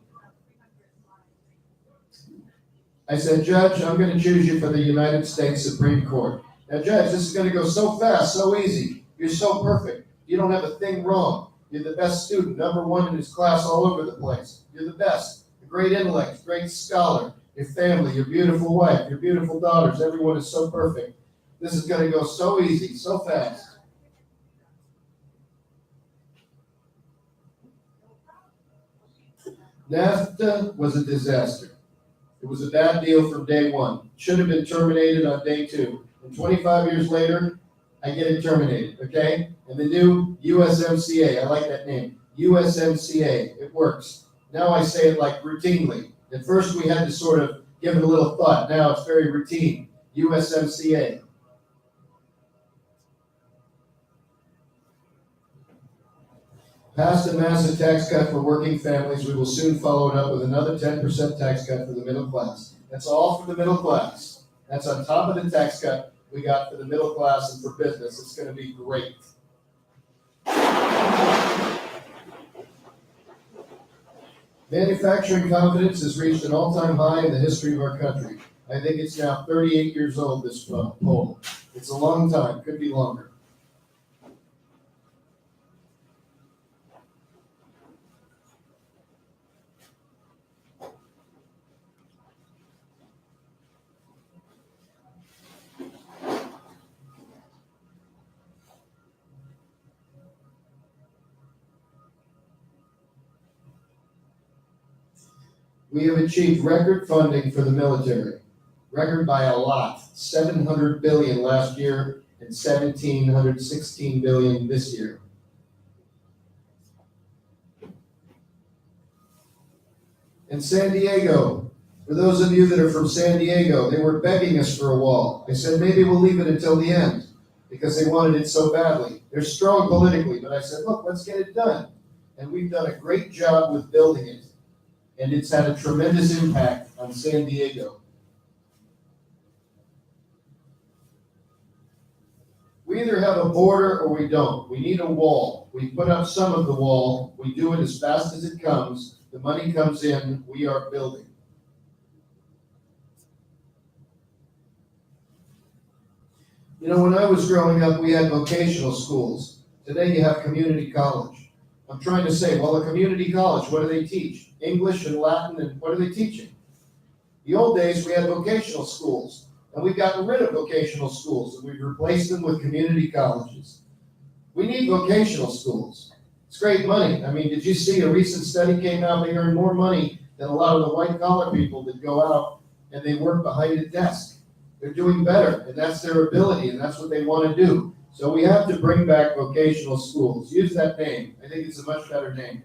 I said, Judge, I'm going to choose you for the United States Supreme Court. Now, Judge, this is going to go so fast, so easy. You're so perfect. You don't have a thing wrong. You're the best student, #1 in his class all over the place. You're the best. A great intellect, great scholar. Your family, your beautiful wife, your beautiful daughters, everyone is so perfect. This is going to go so easy, so fast. NAFTA was a disaster. It was a bad deal from day one. Should have been terminated on day 2. And 25 years later, I get it terminated, okay? And the new USMCA, I like that name, USMCA, it works. Now I say it like routinely. At first we had to sort of give it a little thought. Now it's very routine. USMCA. Passed a massive tax cut for working families. We will soon follow it up with another 10% tax cut for the middle class. That's all for the middle class. That's on top of the tax cut we got for the middle class and for business. It's going to be great. Manufacturing confidence has reached an all-time high in the history of our country. I think it's now 38 years old, this poll. It's a long time, could be longer. We have achieved record funding for the military. Record by a lot. 700 billion last year and 1,716 billion this year. In San Diego, for those of you that are from San Diego, they were begging us for a wall. I said, maybe we'll leave it until the end because they wanted it so badly. They're strong politically, but I said, look, let's get it done. And we've done a great job with building it. And it's had a tremendous impact on San Diego. We either have a border or we don't. We need a wall. We put up some of the wall. We do it as fast as it comes. The money comes in. We are building. You know, when I was growing up, we had vocational schools. Today you have community college. I'm trying to say, well, a community college, what do they teach? English and Latin, and what are they teaching? The old days, we had vocational schools, and we've gotten rid of vocational schools, and we've replaced them with community colleges. We need vocational schools. It's great money. I mean, did you see a recent study came out? They earn more money than a lot of the white-collar people that go out and they work behind a desk. They're doing better, and that's their ability, and that's what they want to do. So we have to bring back vocational schools. Use that name. I think it's a much better name.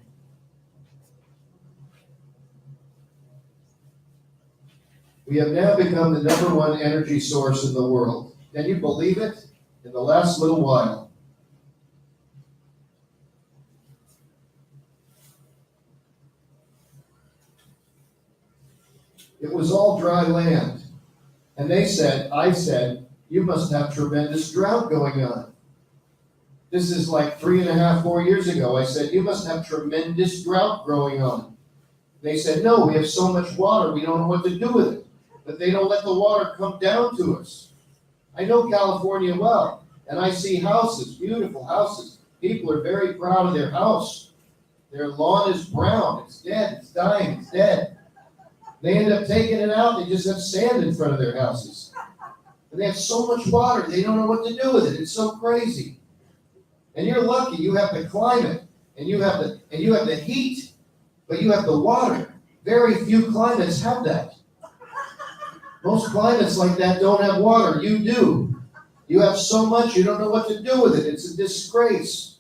We have now become the #1 energy source in the world. Can you believe it? In the last little while. It was all dry land. And I said, you must have tremendous drought going on. This is like 3.5, 4 years ago. I said, you must have tremendous drought going on. They said, no, we have so much water, we don't know what to do with it. But they don't let the water come down to us. I know California well, and I see houses, beautiful houses. People are very proud of their house. Their lawn is brown, it's dead, it's dying, it's dead. They end up taking it out, they just have sand in front of their houses. And they have so much water, they don't know what to do with it. It's so crazy. And you're lucky, you have the climate, and you have the heat, but you have the water. Very few climates have that. Most climates like that don't have water. You do. You have so much, you don't know what to do with it. It's a disgrace.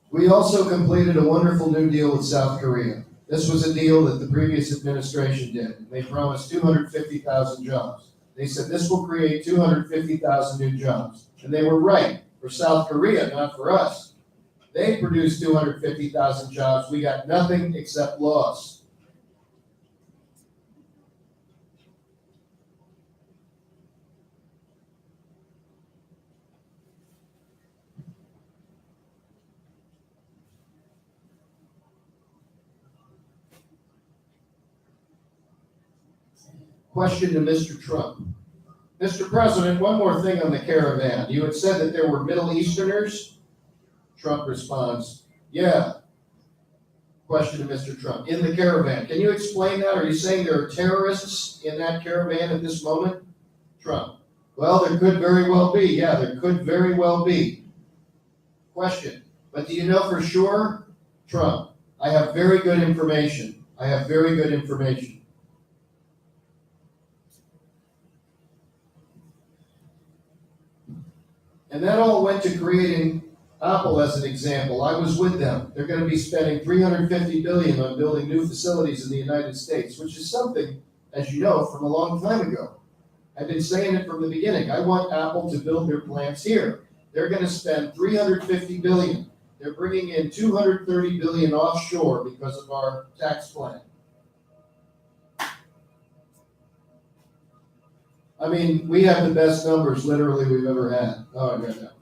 We also completed a wonderful new deal with South Korea. This was a deal that the previous administration did. They promised 250,000 jobs. They said this will create 250,000 new jobs. And they were right for South Korea, not for us. They produced 250,000 jobs. We got nothing except loss. Question to Mr. Trump. Mr. President, one more thing on the caravan. You had said that there were Middle Easterners? Trump responds, yeah. Question to Mr. Trump. In the caravan. Can you explain that? Are you saying there are terrorists in that caravan at this moment? Trump. Well, there could very well be. Yeah, there could very well be. Question. But do you know for sure? Trump. I have very good information. I have very good information. And that all went to creating Apple as an example. I was with them. They're going to be spending $350 billion on building new facilities in the United States, which is something, as you know, from a long time ago. I've been saying it from the beginning. I want Apple to build their plants here. They're going to spend $350 billion. They're bringing in $230 billion offshore because of our tax plan. I mean, we have the best numbers literally we've ever had. Oh, I read that.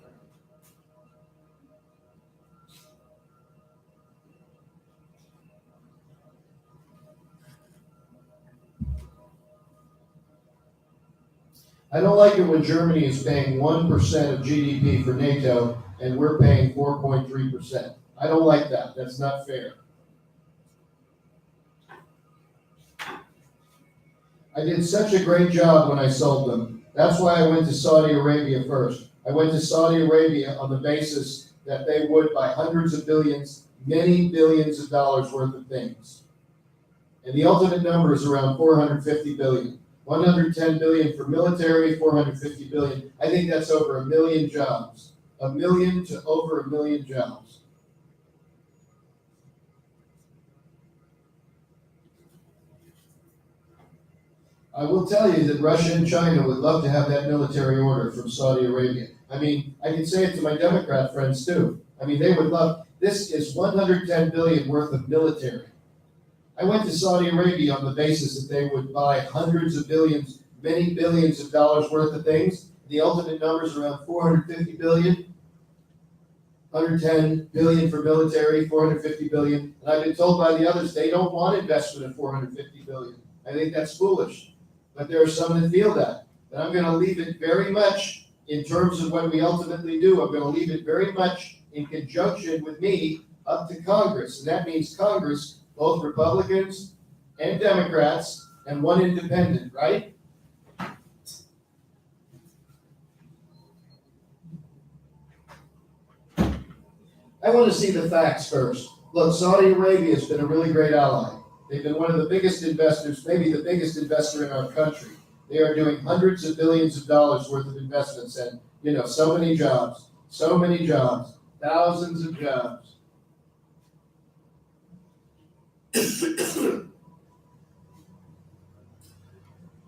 I don't like it when Germany is paying 1% of GDP for NATO and we're paying 4.3%. I don't like that. That's not fair. I did such a great job when I sold them. That's why I went to Saudi Arabia first. I went to Saudi Arabia on the basis that they would buy hundreds of billions, many billions of dollars worth of things. And the ultimate number is around 450 billion. 110 billion for military, 450 billion. I think that's over 1 million jobs. 1 million to over 1 million jobs. I will tell you that Russia and China would love to have that military order from Saudi Arabia. I mean, I can say it to my Democrat friends too. I mean, they would love, this is 110 billion worth of military. I went to Saudi Arabia on the basis that they would buy hundreds of billions, many billions of dollars worth of things. The ultimate number is around 450 billion. 110 billion for military, 450 billion. And I've been told by the others, they don't want investment of 450 billion. I think that's foolish. But there are some that feel that. And I'm going to leave it very much in terms of what we ultimately do. I'm going to leave it very much in conjunction with me up to Congress. And that means Congress, both Republicans and Democrats, and one independent, right? I want to see the facts first. Look, Saudi Arabia has been a really great ally. They've been one of the biggest investors, maybe the biggest investor in our country. They are doing hundreds of billions of dollars worth of investments and, so many jobs, thousands of jobs.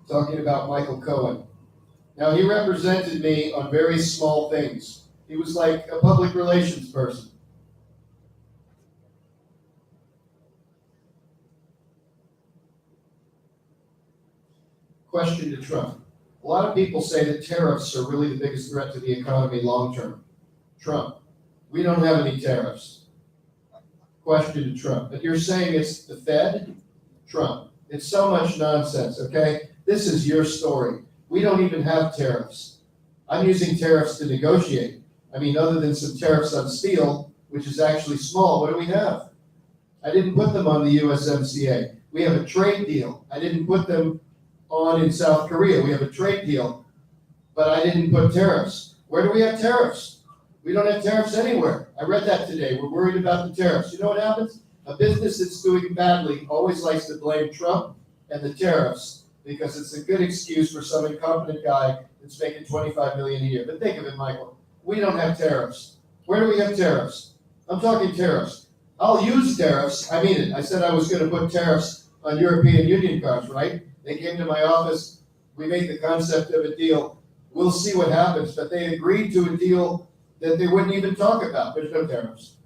Talking about Michael Cohen. Now, he represented me on very small things. He was like a public relations person. Question to Trump. A lot of people say that tariffs are really the biggest threat to the economy long term. Trump, we don't have any tariffs. Question to Trump. But you're saying it's the Fed? Trump, it's so much nonsense, okay? This is your story. We don't even have tariffs. I'm using tariffs to negotiate. I mean, other than some tariffs on steel, which is actually small, what do we have? I didn't put them on the USMCA. We have a trade deal. I didn't put them on in South Korea. We have a trade deal, but I didn't put tariffs. Where do we have tariffs? We don't have tariffs anywhere. I read that today. We're worried about the tariffs. You know what happens? A business that's doing badly always likes to blame Trump and the tariffs because it's a good excuse for some incompetent guy that's making 25 million a year. But think of it, Michael. We don't have tariffs. Where do we have tariffs? I'm talking tariffs. I'll use tariffs. I mean it. I said I was going to put tariffs on European Union cars, right? They came to my office. We made the concept of a deal. We'll see what happens. But they agreed to a deal that they wouldn't even talk about. There's no tariffs.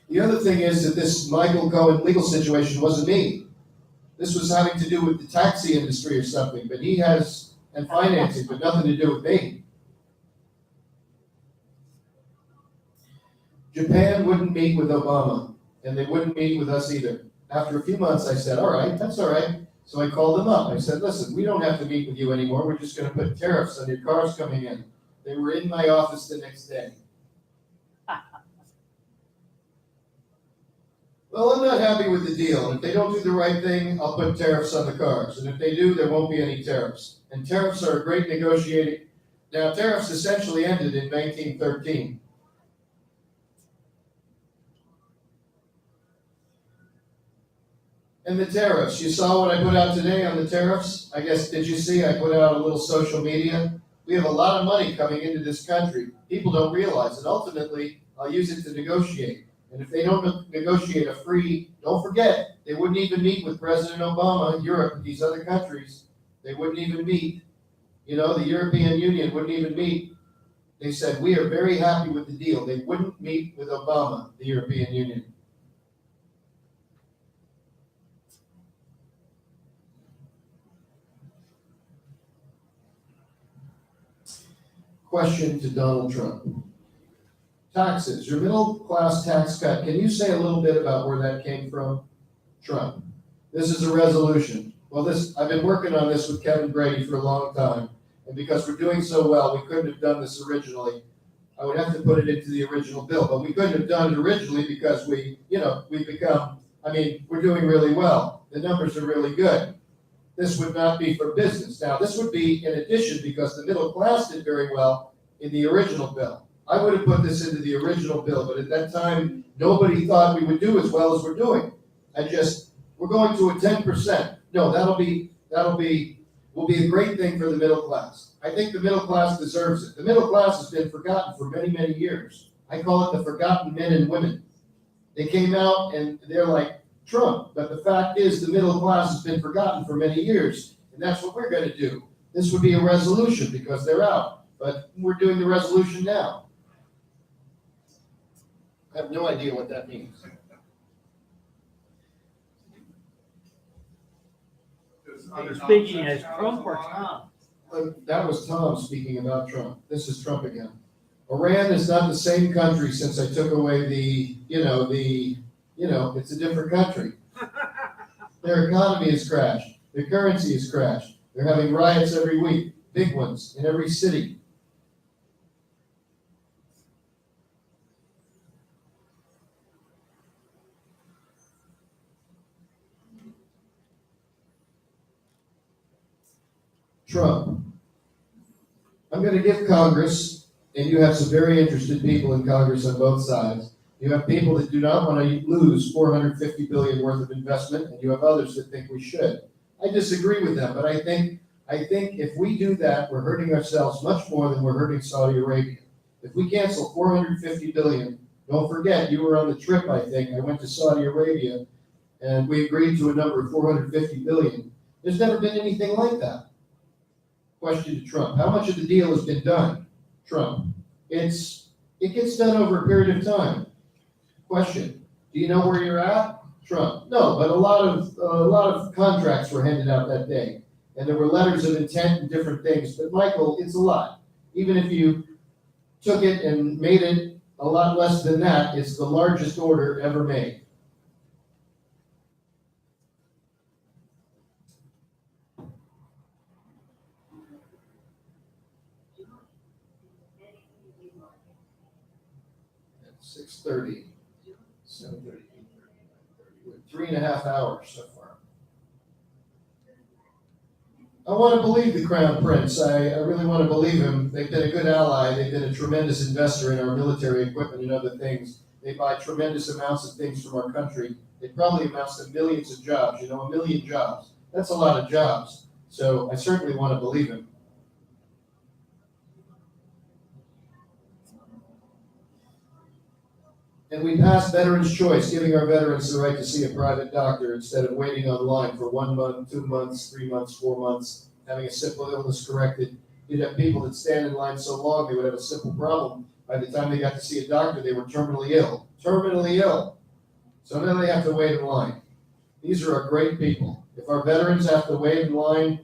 The other thing is that this Michael Cohen legal situation wasn't me. This was having to do with the taxi industry or something, but he has, and financing, but nothing to do with me. Japan wouldn't meet with Obama, and they wouldn't meet with us either. After a few months, I said, all right, that's all right. So I called them up. I said, listen, we don't have to meet with you anymore. We're just going to put tariffs on your cars coming in. They were in my office the next day. Well, I'm not happy with the deal. If they don't do the right thing, I'll put tariffs on the cars. And if they do, there won't be any tariffs. And tariffs are a great negotiating. Now, tariffs essentially ended in 1913. And the tariffs, you saw what I put out today on the tariffs? I guess, did you see I put out a little social media? We have a lot of money coming into this country. People don't realize it. Ultimately, I'll use it to negotiate. And if they don't negotiate a free, don't forget, they wouldn't even meet with President Obama, Europe, and these other countries. They wouldn't even meet. The European Union wouldn't even meet. They said, we are very happy with the deal. They wouldn't meet with Obama, the European Union. Question to Donald Trump. Taxes, your middle class tax cut. Can you say a little bit about where that came from? Trump. This is a resolution. Well, I've been working on this with Kevin Brady for a long time. And because we're doing so well, we couldn't have done this originally. I would have to put it into the original bill, but we couldn't have done it originally because we've become, we're doing really well. The numbers are really good. This would not be for business. Now, this would be in addition because the middle class did very well in the original bill. I would have put this into the original bill, but at that time, nobody thought we would do as well as we're doing. We're going to a 10%. No, will be a great thing for the middle class. I think the middle class deserves it. The middle class has been forgotten for many, many years. I call it the forgotten men and women. They came out and they're like Trump, but the fact is the middle class has been forgotten for many years, and that's what we're going to do. This would be a resolution because they're out, but we're doing the resolution now. I have no idea what that means. Are you speaking as Trump or Tom? That was Tom speaking about Trump. This is Trump again. Iran is not the same country since I took away it's a different country. Their economy has crashed. Their currency has crashed. They're having riots every week, big ones in every city. Trump. I'm going to give Congress, and you have some very interested people in Congress on both sides. You have people that do not want to lose $450 billion worth of investment, and you have others that think we should. I disagree with them, but I think if we do that, we're hurting ourselves much more than we're hurting Saudi Arabia. If we cancel $450 billion, don't forget, you were on the trip, I think. I went to Saudi Arabia, and we agreed to a number of $450 billion. There's never been anything like that. Question to Trump. How much of the deal has been done? Trump. It gets done over a period of time. Question. Do you know where you're at? Trump. No, but a lot of contracts were handed out that day. And there were letters of intent and different things. But Michael, it's a lot. Even if you took it and made it a lot less than that, it's the largest order ever made. At 6:30, 7:30, 8:30, 3.5 hours so far. I want to believe the Crown Prince. I really want to believe him. They've been a good ally. They've been a tremendous investor in our military equipment and other things. They buy tremendous amounts of things from our country. It probably amounts to millions of jobs. 1 million jobs. That's a lot of jobs. So I certainly want to believe him. And we passed Veterans Choice, giving our veterans the right to see a private doctor instead of waiting online for 1 month, 2 months, 3 months, 4 months, having a simple illness corrected. You'd have people that stand in line so long, they would have a simple problem. By the time they got to see a doctor, they were terminally ill. Terminally ill. So now they have to wait in line. These are our great people. If our veterans have to wait in line,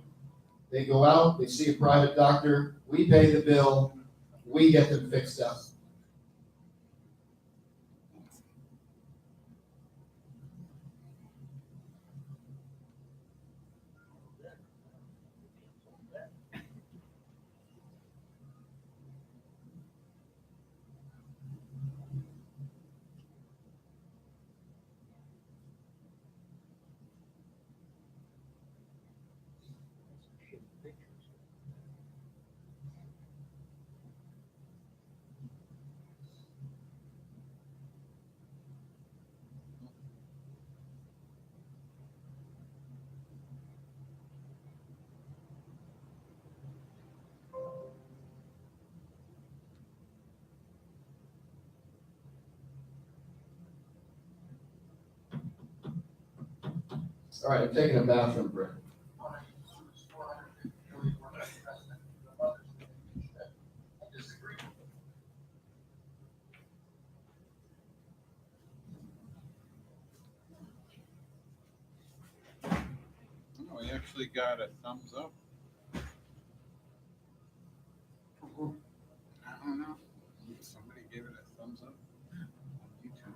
they go out, they see a private doctor, we pay the bill, we get them fixed up. All right, I'm taking a bathroom break. Oh, he actually got a thumbs up. I don't know. Somebody gave it a thumbs up on YouTube.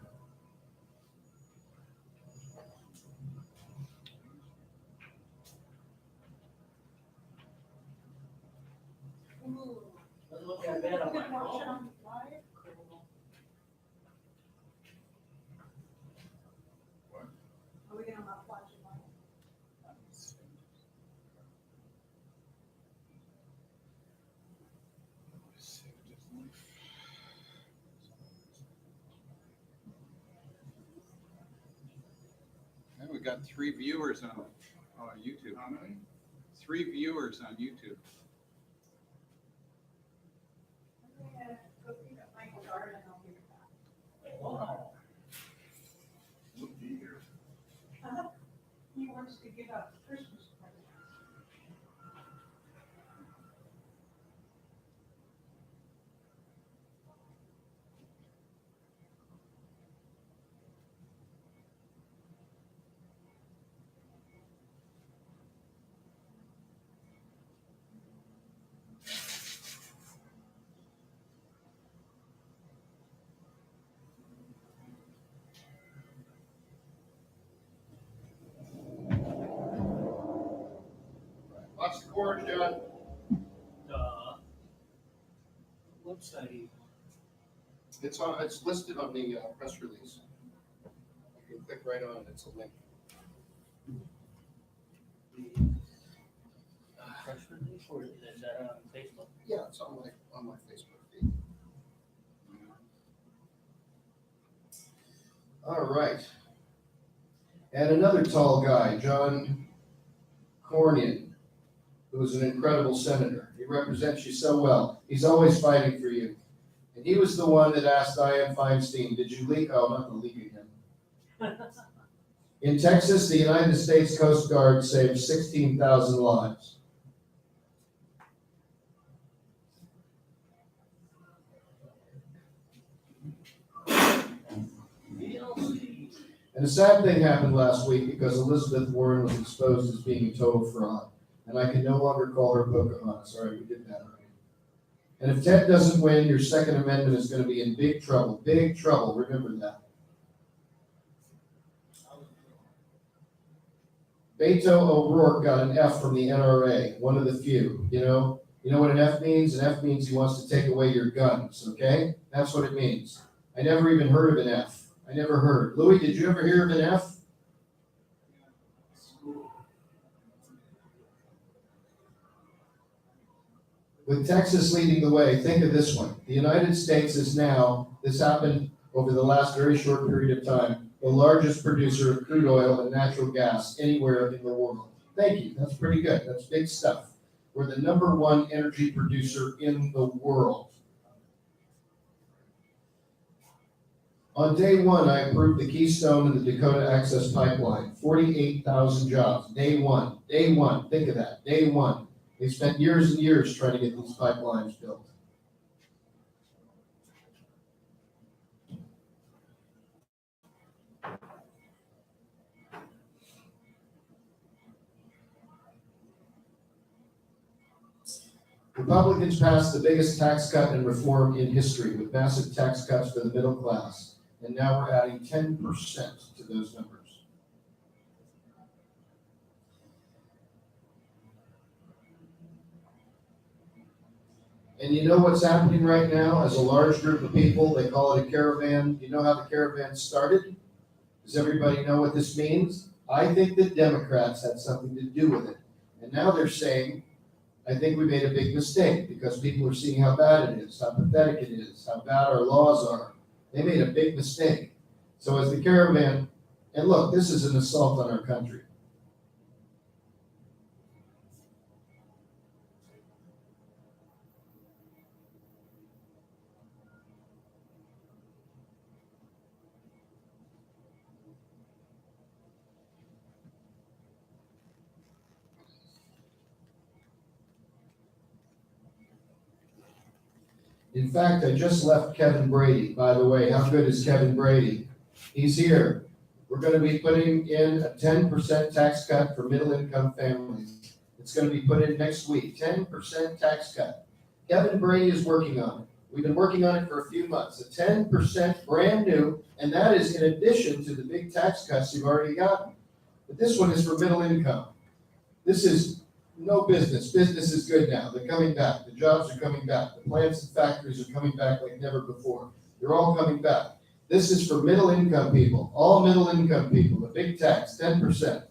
Let's look at that on my You can watch it phone. on the flyer. got 3 viewers on YouTube. How many? 3 viewers on YouTube. I'm gonna go pick up my card and I'll give it back. Wow. He wants to give out the Christmas present. Watch the cord, John. Website. It's listed on the press release. You can click right on it, it's a link. Press release, or is that on Facebook? Yeah, it's on my Facebook feed. All right. And another tall guy, John Cornyn, who is an incredible senator. He represents you so well. He's always fighting for you. And he was the one that asked Dianne Feinstein, did you leak? Oh, not the leak again. In Texas, the United States Coast Guard saved 16,000 lives. And a sad thing happened last week because Elizabeth Warren was exposed as being a total fraud. And I can no longer call her Pocahontas. All right, we did that already. And if Ted doesn't win, your Second Amendment is going to be in big trouble. Big trouble. Remember that. Beto O'Rourke got an F from the NRA, one of the few. You know what an F means? An F means he wants to take away your guns, okay? That's what it means. I never even heard of an F. I never heard. Louis, did you ever hear of an F? With Texas leading the way, think of this one. The United States is now, this happened over the last very short period of time, the largest producer of crude oil and natural gas anywhere in the world. Thank you. That's pretty good. That's big stuff. We're the #1 energy producer in the world. On day one, I approved the Keystone and the Dakota Access Pipeline, 48,000 jobs. Day one. Think of that. Day one. They spent years and years trying to get these pipelines built. Republicans passed the biggest tax cut and reform in history with massive tax cuts for the middle class. And now we're adding 10% to those numbers. And you know what's happening right now as a large group of people, they call it a caravan. You know how the caravan started? Does everybody know what this means? I think that Democrats had something to do with it. And now they're saying, I think we made a big mistake because people are seeing how bad it is, how pathetic it is, how bad our laws are. They made a big mistake. So as the caravan, and look, this is an assault on our country. In fact, I just left Kevin Brady. By the way, how good is Kevin Brady? He's here. We're going to be putting in a 10% tax cut for middle-income families. It's going to be put in next week, 10% tax cut. Kevin Brady is working on it. We've been working on it for a few months. A 10% brand new, and that is in addition to the big tax cuts you've already gotten. But this one is for middle income. This is no business. Business is good now. They're coming back. The jobs are coming back. The plants and factories are coming back like never before. They're all coming back. This is for middle income people, all middle income people, the big tax, 10%.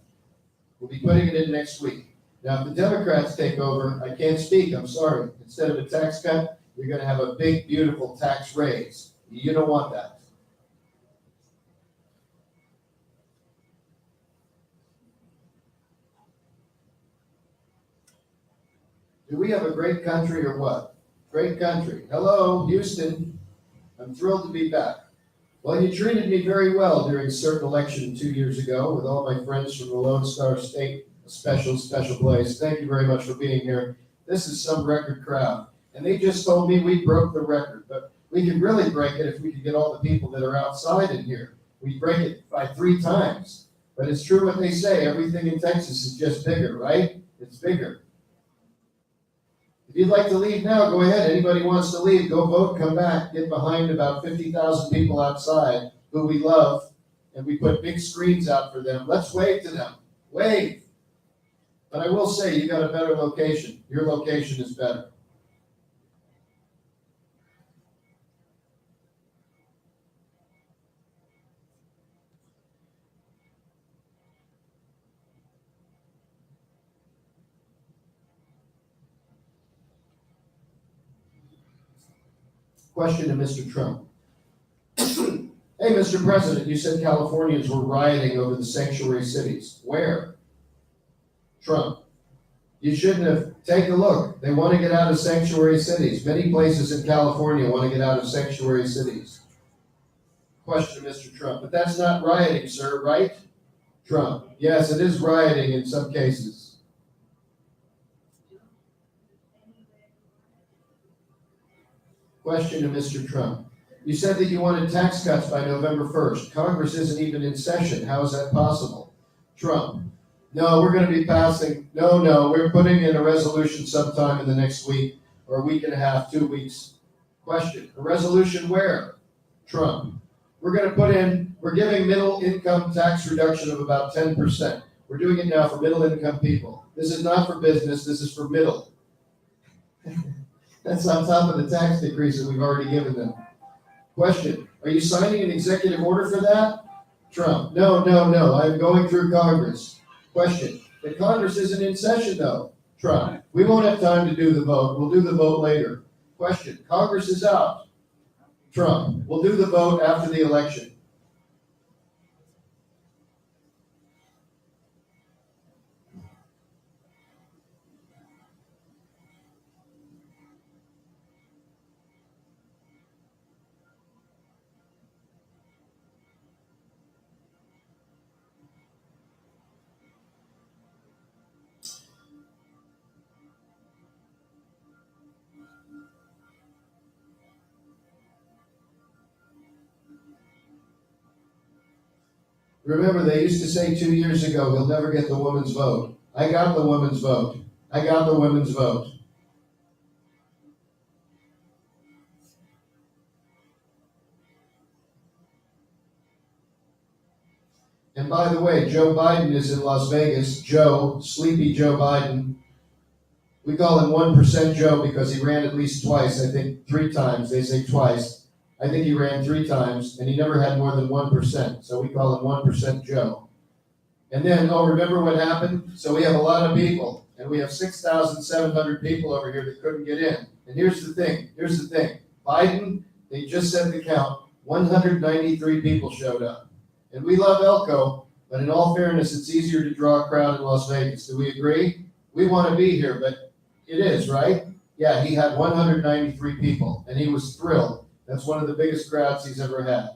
We'll be putting it in next week. Now, if the Democrats take over, I can't speak, I'm sorry. Instead of a tax cut, you're going to have a big, beautiful tax raise. You don't want that. Do we have a great country or what? Great country. Hello, Houston. I'm thrilled to be back. Well, you treated me very well during a certain election 2 years ago with all my friends from the Lone Star State, a special place. Thank you very much for being here. This is some record crowd. And they just told me we broke the record, but we could really break it if we could get all the people that are outside in here. We break it by 3 times. But it's true what they say, everything in Texas is just bigger, right? It's bigger. If you'd like to leave now, go ahead. Anybody wants to leave, go vote, come back, get behind about 50,000 people outside who we love, and we put big screens out for them. Let's wave to them. Wave. But I will say, you got a better location. Your location is better. Question to Mr. Trump. Hey, Mr. President, you said Californians were rioting over the sanctuary cities. Where? Trump. You shouldn't have. Take a look. They want to get out of sanctuary cities. Many places in California want to get out of sanctuary cities. Question to Mr. Trump. But that's not rioting, sir, right? Trump. Yes, it is rioting in some cases. Question to Mr. Trump. You said that you wanted tax cuts by November 1st. Congress isn't even in session. How is that possible? Trump. No, we're going to be passing. No, we're putting in a resolution sometime in the next week or a week and a half, 2 weeks. Question. A resolution where? Trump. We're giving middle income tax reduction of about 10%. We're doing it now for middle income people. This is not for business. This is for middle. That's on top of the tax decrease that we've already given them. Question, are you signing an executive order for that? Trump, no, I'm going through Congress. Question, the Congress isn't in session though. Trump, we won't have time to do the vote. We'll do the vote later. Question, Congress is out. Trump, we'll do the vote after the election. Remember, they used to say 2 years ago, he'll never get the woman's vote. I got the woman's vote. I got the women's vote. And by the way, Joe Biden is in Las Vegas. Joe, Sleepy Joe Biden. We call him 1% Joe because he ran at least twice, I think 3 times. They say twice. I think he ran 3 times, and he never had more than 1%. So we call him 1% Joe. And then, remember what happened? So we have a lot of people, and we have 6,700 people over here that couldn't get in. And here's the thing. Biden, they just said the count, 193 people showed up. And we love Elko, but in all fairness, it's easier to draw a crowd in Las Vegas. Do we agree? We want to be here, but it is, right? Yeah, he had 193 people, and he was thrilled. That's one of the biggest crowds he's ever had.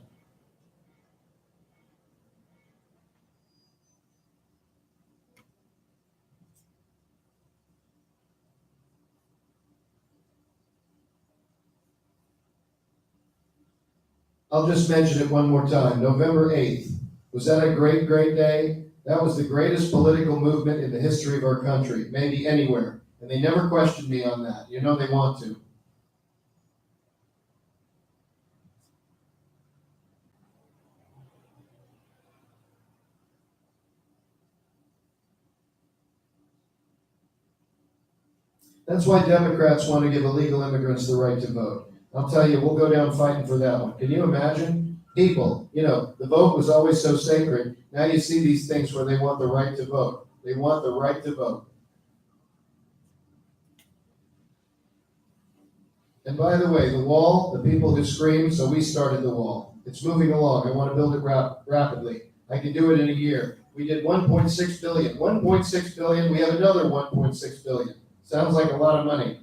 I'll just mention it one more time. November 8th. Was that a great day? That was the greatest political movement in the history of our country, maybe anywhere. And they never questioned me on that. You know they want to. That's why Democrats want to give illegal immigrants the right to vote. I'll tell you, we'll go down fighting for that one. Can you imagine? People, the vote was always so sacred. Now you see these things where they want the right to vote. They want the right to vote. And by the way, the wall, the people who scream, so we started the wall. It's moving along. I want to build it rapidly. I can do it in a year. We did 1.6 billion. 1.6 billion, we have another 1.6 billion. Sounds like a lot of money.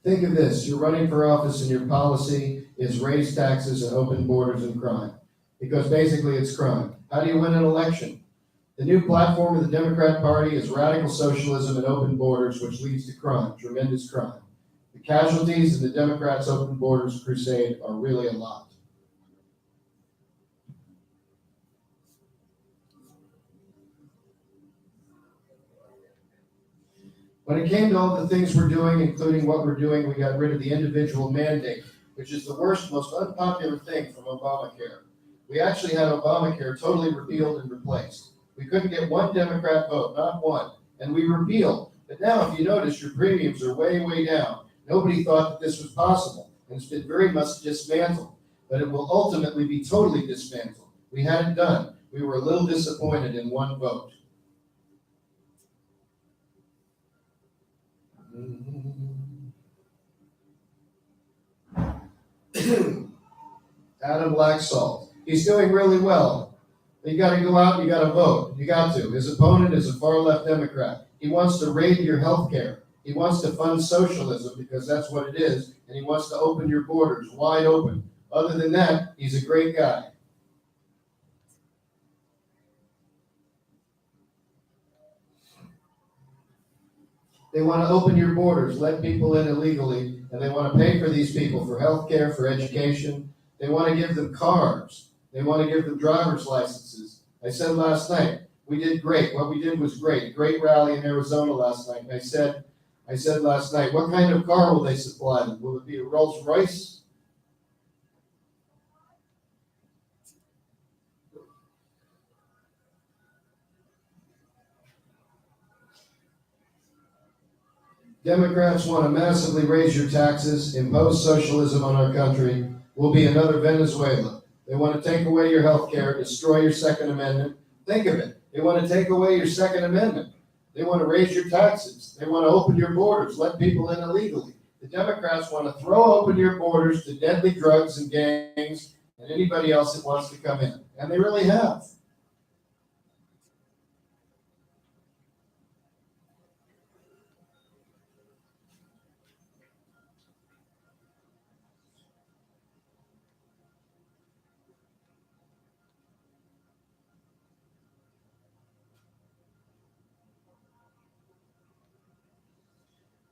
Think of this, you're running for office and your policy is raise taxes and open borders and crime. Because basically it's crime. How do you win an election? The new platform of the Democrat Party is radical socialism and open borders, which leads to crime, tremendous crime. The casualties in the Democrats' open borders crusade are really a lot. When it came to all the things we're doing, including what we're doing, we got rid of the individual mandate, which is the worst, most unpopular thing from Obamacare. We actually had Obamacare totally repealed and replaced. We couldn't get one Democrat vote, not one, and we repealed. But now, if you notice, your premiums are way, way down. Nobody thought that this was possible, and it's been very much dismantled. But it will ultimately be totally dismantled. We had it done. We were a little disappointed in one vote. Adam Laxalt. He's doing really well. You got to go out and you got to vote. You got to. His opponent is a far left Democrat. He wants to raid your health care. He wants to fund socialism because that's what it is. And he wants to open your borders wide open. Other than that, he's a great guy. They want to open your borders, let people in illegally, and they want to pay for these people for health care, for education. They want to give them cars. They want to give them driver's licenses. I said last night, we did great. What we did was great. A great rally in Arizona last night. And I said last night, what kind of car will they supply them? Will it be a Rolls Royce? Democrats want to massively raise your taxes, impose socialism on our country. We'll be another Venezuela. They want to take away your health care, destroy your Second Amendment. Think of it. They want to take away your Second Amendment. They want to raise your taxes. They want to open your borders, let people in illegally. The Democrats want to throw open your borders to deadly drugs and gangs and anybody else that wants to come in. And they really have.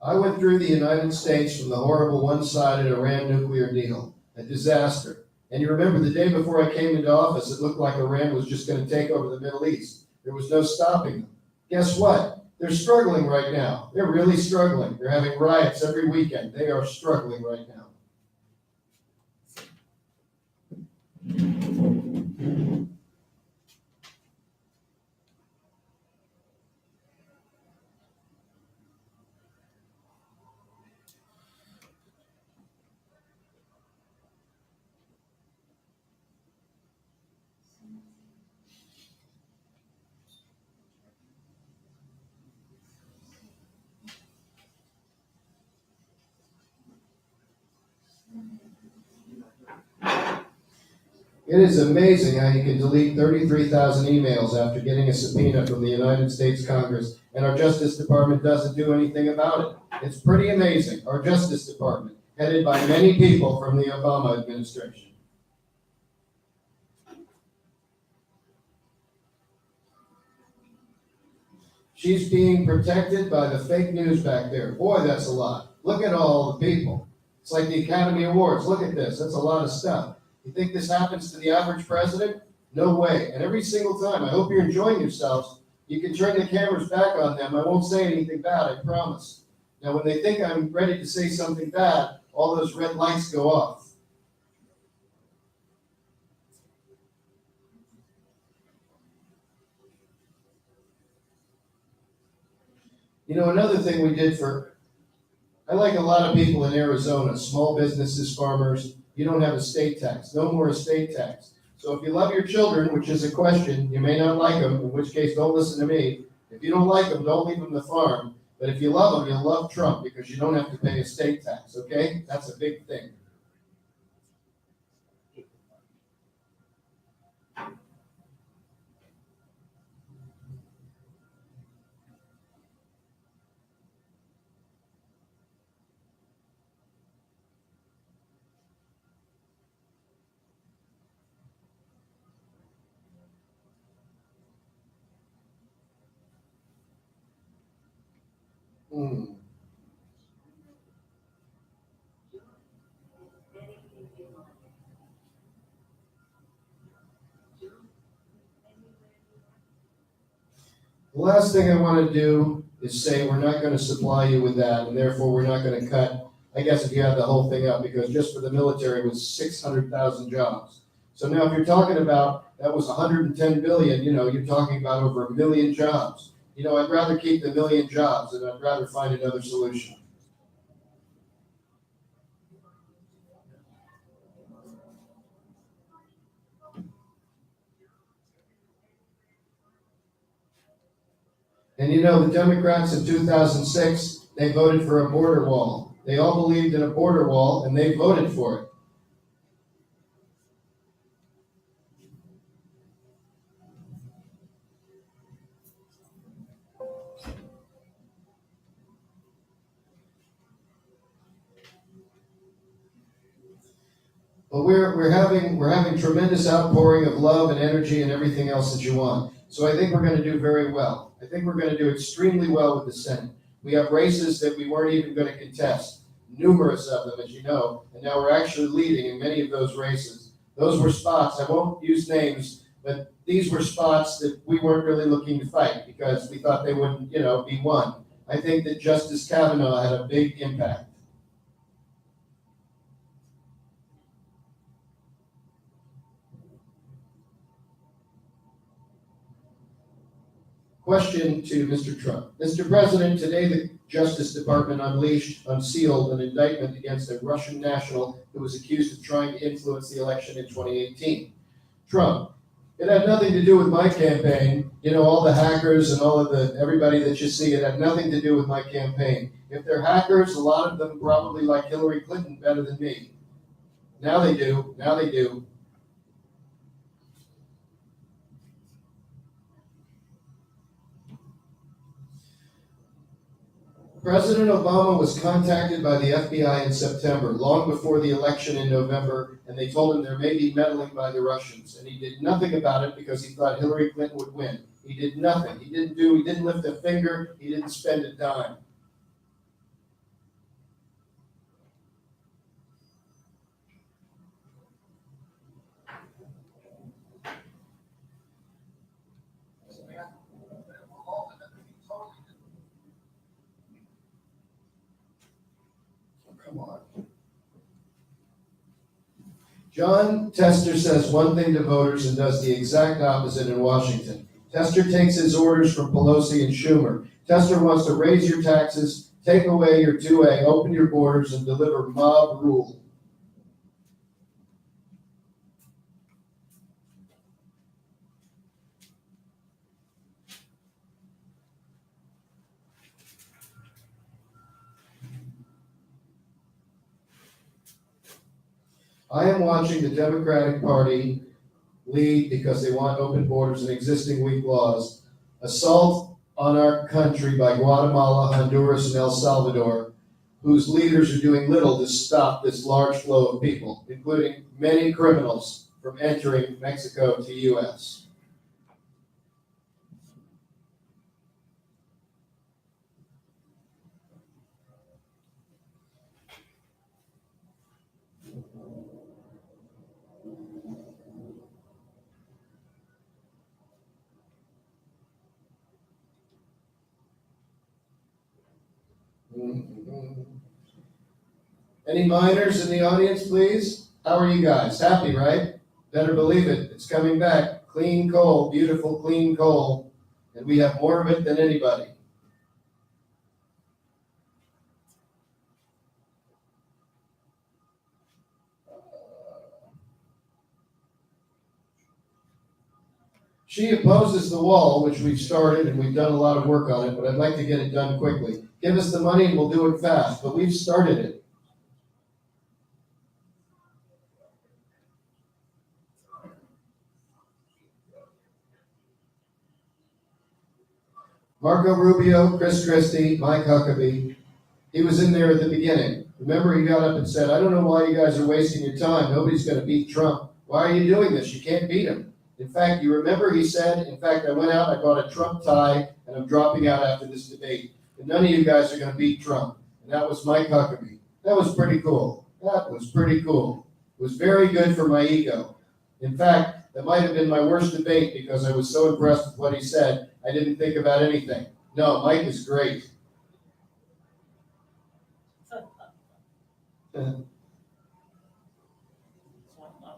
I went through the United States from the horrible one-sided Iran nuclear deal, a disaster. And you remember the day before I came into office, it looked like Iran was just going to take over the Middle East. There was no stopping them. Guess what? They're struggling right now. They're really struggling. They're having riots every weekend. They are struggling right now. It is amazing how you can delete 33,000 emails after getting a subpoena from the United States Congress, and our Justice Department doesn't do anything about it. It's pretty amazing. Our Justice Department, headed by many people from the Obama administration. She's being protected by the fake news back there. Boy, that's a lot. Look at all the people. It's like the Academy Awards. Look at this. That's a lot of stuff. You think this happens to the average president? No way. And every single time, I hope you're enjoying yourselves. You can turn the cameras back on them. I won't say anything bad, I promise. Now, when they think I'm ready to say something bad, all those red lights go off. You know, another thing we did for I like a lot of people in Arizona, small businesses, farmers, you don't have estate tax, no more estate tax. So if you love your children, which is a question, you may not like them, in which case don't listen to me. If you don't like them, don't leave them the farm. But if you love them, you'll love Trump because you don't have to pay estate tax, okay? That's a big thing. Hmm. The last thing I want to do is say we're not going to supply you with that, and therefore we're not going to cut, I guess if you add the whole thing up, because just for the military it was 600,000 jobs. So now if you're talking about, that was 110 billion, you're talking about over 1 million jobs. I'd rather keep the 1 million jobs, and I'd rather find another solution. And the Democrats in 2006, they voted for a border wall. They all believed in a border wall, and they voted for it. But we're having tremendous outpouring of love and energy and everything else that you want. So I think we're going to do very well. I think we're going to do extremely well with the Senate. We have races that we weren't even going to contest, numerous of them, as you know, and now we're actually leading in many of those races. Those were spots, I won't use names, but these were spots that we weren't really looking to fight because we thought they wouldn't, be won. I think that Justice Kavanaugh had a big impact. Question to Mr. Trump. Mr. President, today the Justice Department unsealed an indictment against a Russian national who was accused of trying to influence the election in 2018. Trump, it had nothing to do with my campaign. All the hackers and all of everybody that you see, it had nothing to do with my campaign. If they're hackers, a lot of them probably like Hillary Clinton better than me. Now they do. President Obama was contacted by the FBI in September, long before the election in November, and they told him there may be meddling by the Russians. And he did nothing about it because he thought Hillary Clinton would win. He did nothing. He didn't lift a finger. He didn't spend a dime. Come on. John Tester says one thing to voters and does the exact opposite in Washington. Tester takes his orders from Pelosi and Schumer. Tester wants to raise your taxes, take away your 2A, open your borders, and deliver mob rule. I am watching the Democratic Party lead because they want open borders and existing weak laws, assault on our country by Guatemala, Honduras, and El Salvador, whose leaders are doing little to stop this large flow of people, including many criminals from entering Mexico to U.S. Any minors in the audience, please? How are you guys? Happy, right? Better believe it. It's coming back. Clean coal, beautiful clean coal. And we have more of it than anybody. She opposes the wall, which we've started and we've done a lot of work on it, but I'd like to get it done quickly. Give us the money and we'll do it fast, but we've started it. Marco Rubio, Chris Christie, Mike Huckabee, he was in there at the beginning. Remember, he got up and said, I don't know why you guys are wasting your time. Nobody's going to beat Trump. Why are you doing this? You can't beat him. In fact, you remember he said, in fact, I went out, I bought a Trump tie, and I'm dropping out after this debate. And none of you guys are going to beat Trump. And that was Mike Huckabee. That was pretty cool. That was pretty cool. It was very good for my ego. In fact, that might have been my worst debate because I was so impressed with what he said, I didn't think about anything. No, Mike is great.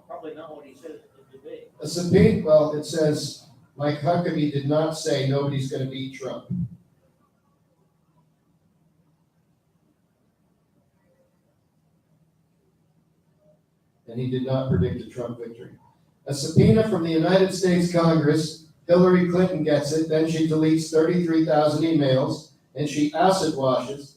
Probably not what he said at the debate. A subpoena, well, it says Mike Huckabee did not say nobody's going to beat Trump. And he did not predict a Trump victory. A subpoena from the United States Congress, Hillary Clinton gets it, then she deletes 33,000 emails, and she acid washes.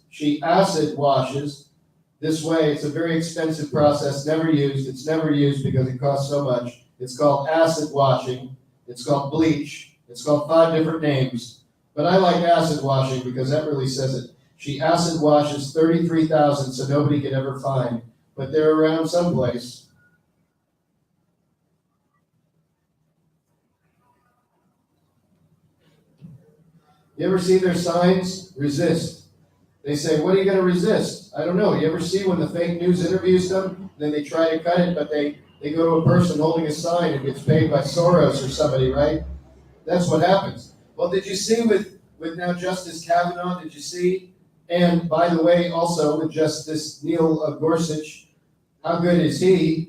This way, it's a very expensive process, never used. It's never used because it costs so much. It's called acid washing. It's called bleach. It's called 5 different names. But I like acid washing because that really says it. She acid washes 33,000 so nobody can ever find. But they're around someplace. You ever see their signs? Resist. They say, what are you going to resist? I don't know. You ever see when the fake news interviews them? Then they try to cut it, but they go to a person holding a sign and gets paid by Soros or somebody, right? That's what happens. Well, did you see with now Justice Kavanaugh, did you see? And by the way, also with Justice Neil Gorsuch, how good is he?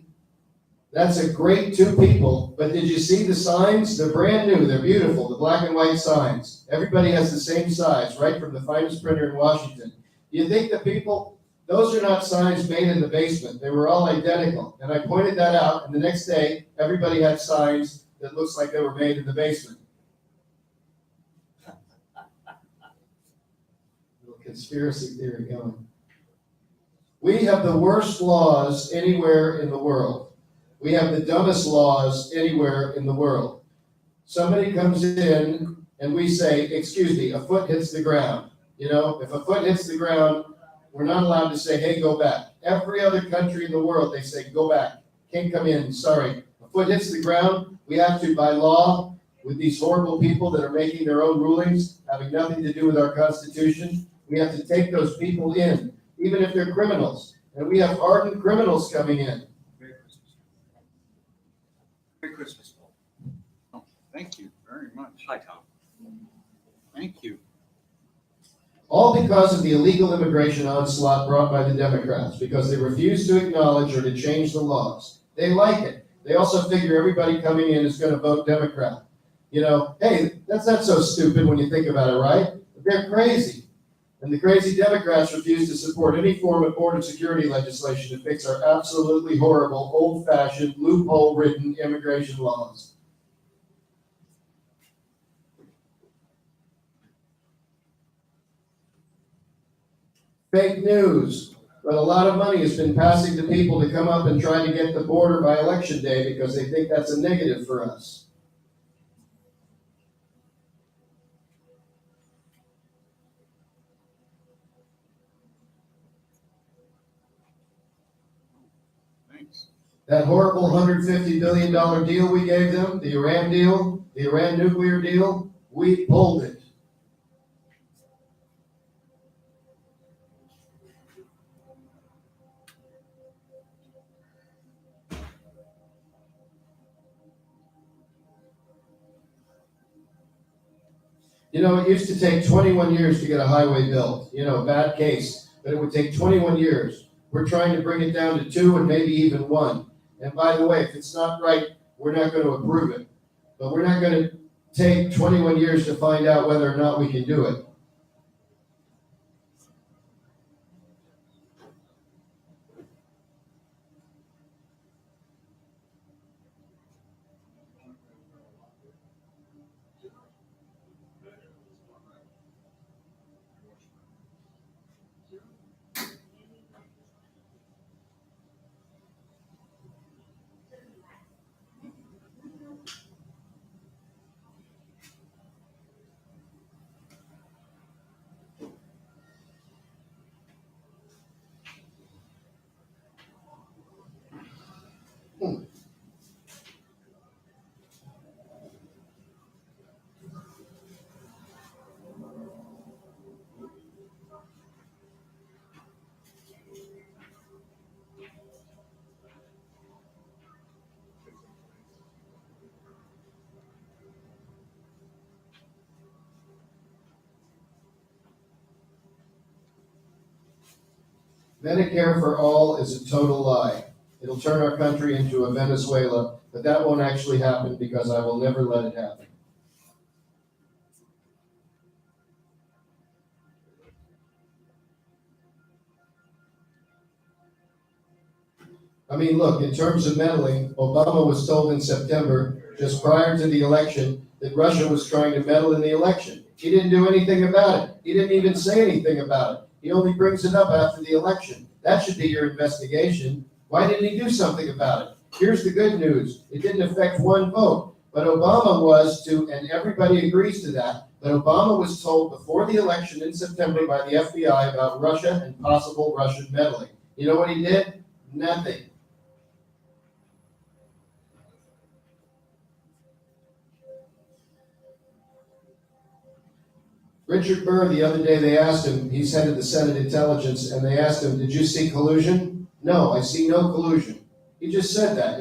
That's a great 2 people. But did you see the signs? They're brand new. They're beautiful. The black and white signs. Everybody has the same size, right from the finest printer in Washington. You think the people, those are not signs made in the basement. They were all identical. And I pointed that out. And the next day, everybody had signs that looks like they were made in the basement. Little conspiracy theory going. We have the worst laws anywhere in the world. We have the dumbest laws anywhere in the world. Somebody comes in and we say, excuse me, a foot hits the ground. You know, if a foot hits the ground, we're not allowed to say, hey, go back. Every other country in the world, they say, go back. Can't come in, sorry. A foot hits the ground, we have to, by law, with these horrible people that are making their own rulings, having nothing to do with our Constitution, we have to take those people in, even if they're criminals. And we have hardened criminals coming in. Merry Christmas, Paul. Oh, thank you very much. Hi, Tom. Thank you. All because of the illegal immigration onslaught brought by the Democrats, because they refuse to acknowledge or to change the laws. They like it. They also figure everybody coming in is going to vote Democrat. You know, hey, that's not so stupid when you think about it, right? But they're crazy. And the crazy Democrats refuse to support any form of border security legislation to fix our absolutely horrible, old-fashioned, loophole-ridden immigration laws. Fake news. But a lot of money has been passing to people to come up and try to get the border by election day because they think that's a negative for us. Thanks. That horrible $150 billion deal we gave them, the Iran deal, the Iran nuclear deal, we pulled it. You know, it used to take 21 years to get a highway built. You know, bad case, but it would take 21 years. We're trying to bring it down to 2 and maybe even 1. And by the way, if it's not right, we're not going to approve it. But we're not going to take 21 years to find out whether or not we can do it. Medicare for all is a total lie. It'll turn our country into a Venezuela, but that won't actually happen because I will never let it happen. I mean, look, in terms of meddling, Obama was told in September, just prior to the election, that Russia was trying to meddle in the election. He didn't do anything about it. He didn't even say anything about it. He only brings it up after the election. That should be your investigation. Why didn't he do something about it? Here's the good news. It didn't affect one vote. But Obama was to, and everybody agrees to that, but Obama was told before the election in September by the FBI about Russia and possible Russian meddling. You know what he did? Nothing. Richard Burr, the other day, they asked him, he's head of the Senate Intelligence, and they asked him, did you see collusion? No, I see no collusion. He just said that,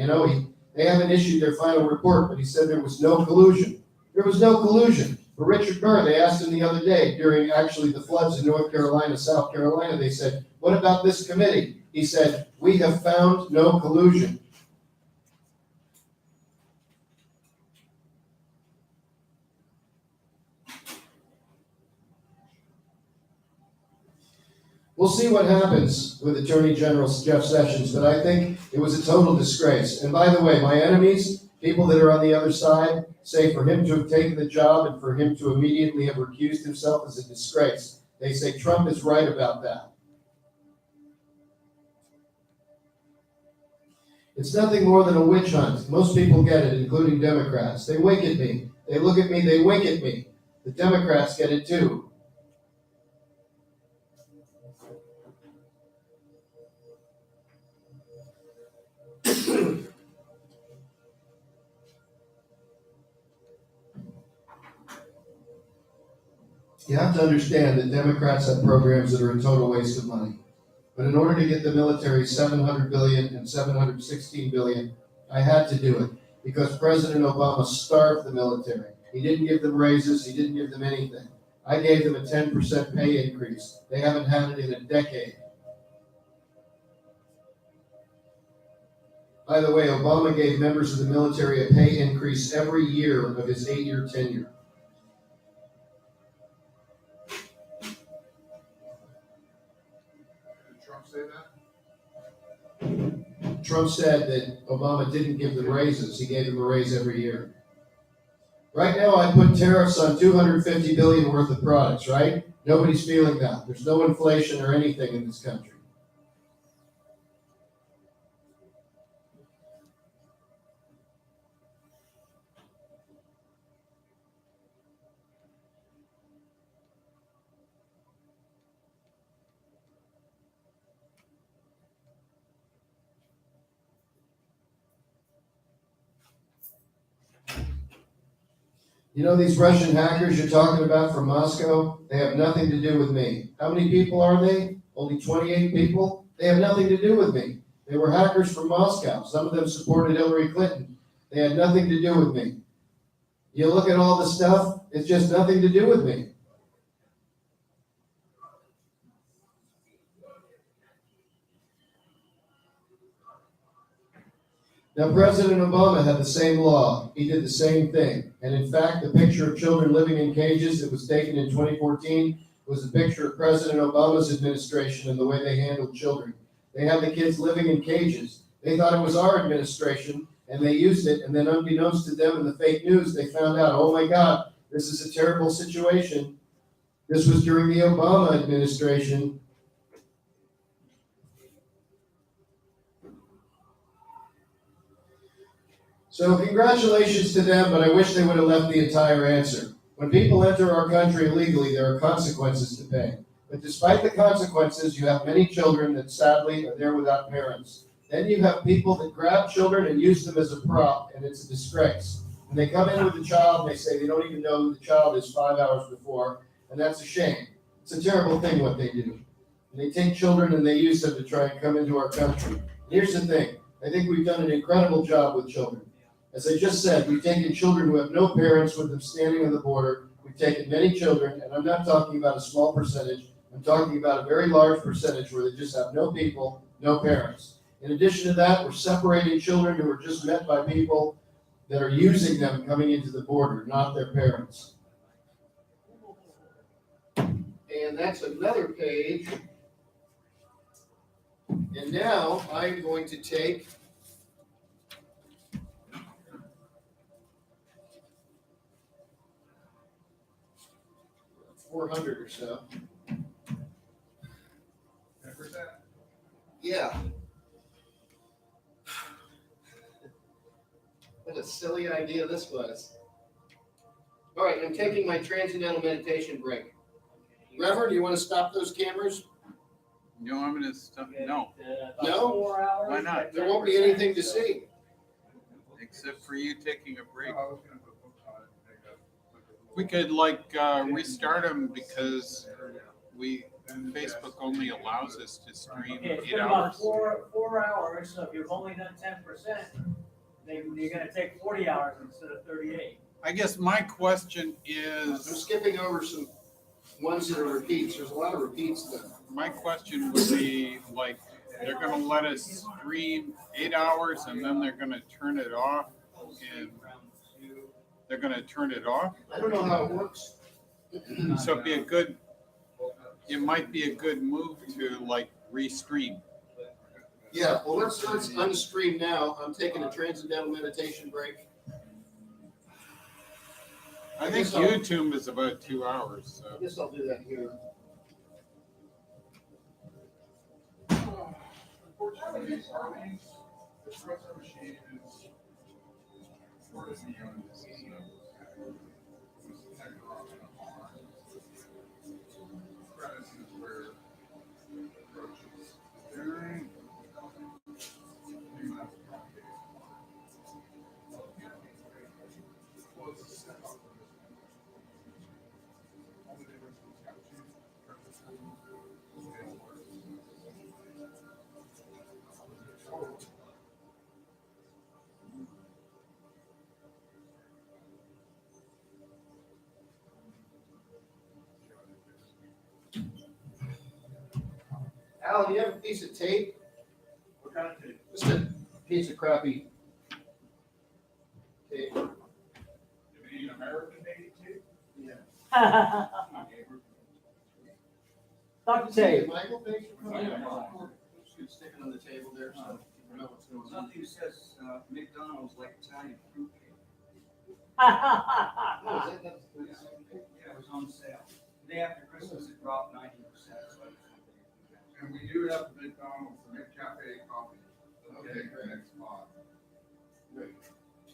they haven't issued their final report, but he said there was no collusion. There was no collusion. For Richard Burr, they asked him the other day, during actually the floods in North Carolina, South Carolina, they said, what about this committee? He said, we have found no collusion. We'll see what happens with Attorney General Jeff Sessions, but I think it was a total disgrace. And by the way, my enemies, people that are on the other side, say for him to have taken the job and for him to immediately have recused himself is a disgrace. They say Trump is right about that. It's nothing more than a witch hunt. Most people get it, including Democrats. They wink at me. They look at me, they wink at me. The Democrats get it too. You have to understand that Democrats have programs that are a total waste of money. But in order to get the military $700 billion and $716 billion, I had to do it because President Obama starved the military. He didn't give them raises. He didn't give them anything. I gave them a 10% pay increase. They haven't had it in a decade. By the way, Obama gave members of the military a pay increase every year of his 8-year tenure. Trump said that Obama didn't give them raises. He gave them a raise every year. Right now, I put tariffs on $250 billion worth of products, right? Nobody's feeling that. There's no inflation or anything in this country. You know these Russian hackers you're talking about from Moscow? They have nothing to do with me. How many people are they? Only 28 people? They have nothing to do with me. They were hackers from Moscow. Some of them supported Hillary Clinton. They had nothing to do with me. You look at all the stuff, it's just nothing to do with me. Now, President Obama had the same law. He did the same thing. And in fact, the picture of children living in cages that was taken in 2014 was a picture of President Obama's administration and the way they handled children. They had the kids living in cages. They thought it was our administration, and they used it. And then unbeknownst to them in the fake news, they found out, oh my God, this is a terrible situation. This was during the Obama administration. So congratulations to them, but I wish they would have left the entire answer. When people enter our country illegally, there are consequences to pay. But despite the consequences, you have many children that sadly are there without parents. Then you have people that grab children and use them as a prop, and it's a disgrace. And they come in with the child, and they say they don't even know who the child is 5 hours before, and that's a shame. It's a terrible thing what they do. And they take children and they use them to try and come into our country. Here's the thing. I think we've done an incredible job with children. As I just said, we've taken children who have no parents with them standing on the border. We've taken many children, and I'm not talking about a small percentage, I'm talking about a very large percentage where they just have no people, no parents. In addition to that, we're separating children who are just met by people that are using them coming into the border, not their parents. And that's another page. And now I'm going to take $400 or so. Yeah. What a silly idea this was. All right, I'm taking my transcendental meditation break. Reverend, do you want to stop those cameras? You want me to stop? No, No? 4 hours. Why not? There won't be anything to see. except for you taking a break. We could restart them because Facebook only allows us to stream Okay, it's 8 been about hours. 4 hours, so if you've only done 10%, then you're gonna take 40 hours instead of 38. I guess my question I'm is, skipping over some ones that are repeats. There's a lot of repeats there. my question would be they're gonna let us stream 8 hours and then they're gonna turn it off and they're gonna turn it off. I don't know how it works. So it might be a good move to restream. Yeah, well, let's unstream now. I'm taking a transcendental meditation break. I think YouTube is about 2 hours, I so. guess I'll do that here. Unfortunately, the espresso machine is short as the unit. Premise is where approaches. Well, it's a step up. All the difference is cappuccino, Alan, do you have a piece of tape? What kind of tape? Just a piece of crappy tape. You mean American made too? Dr. Tape. Michael, thanks for coming in. Just stick it on the table there so you know what's going on. Something says McDonald's like Italian fruit cake. Oh, is that- Yeah, it was on sale. The day after Christmas, it dropped 90%. And we do have the McDonald's, the McCafe coffee. Okay, great. Next spot.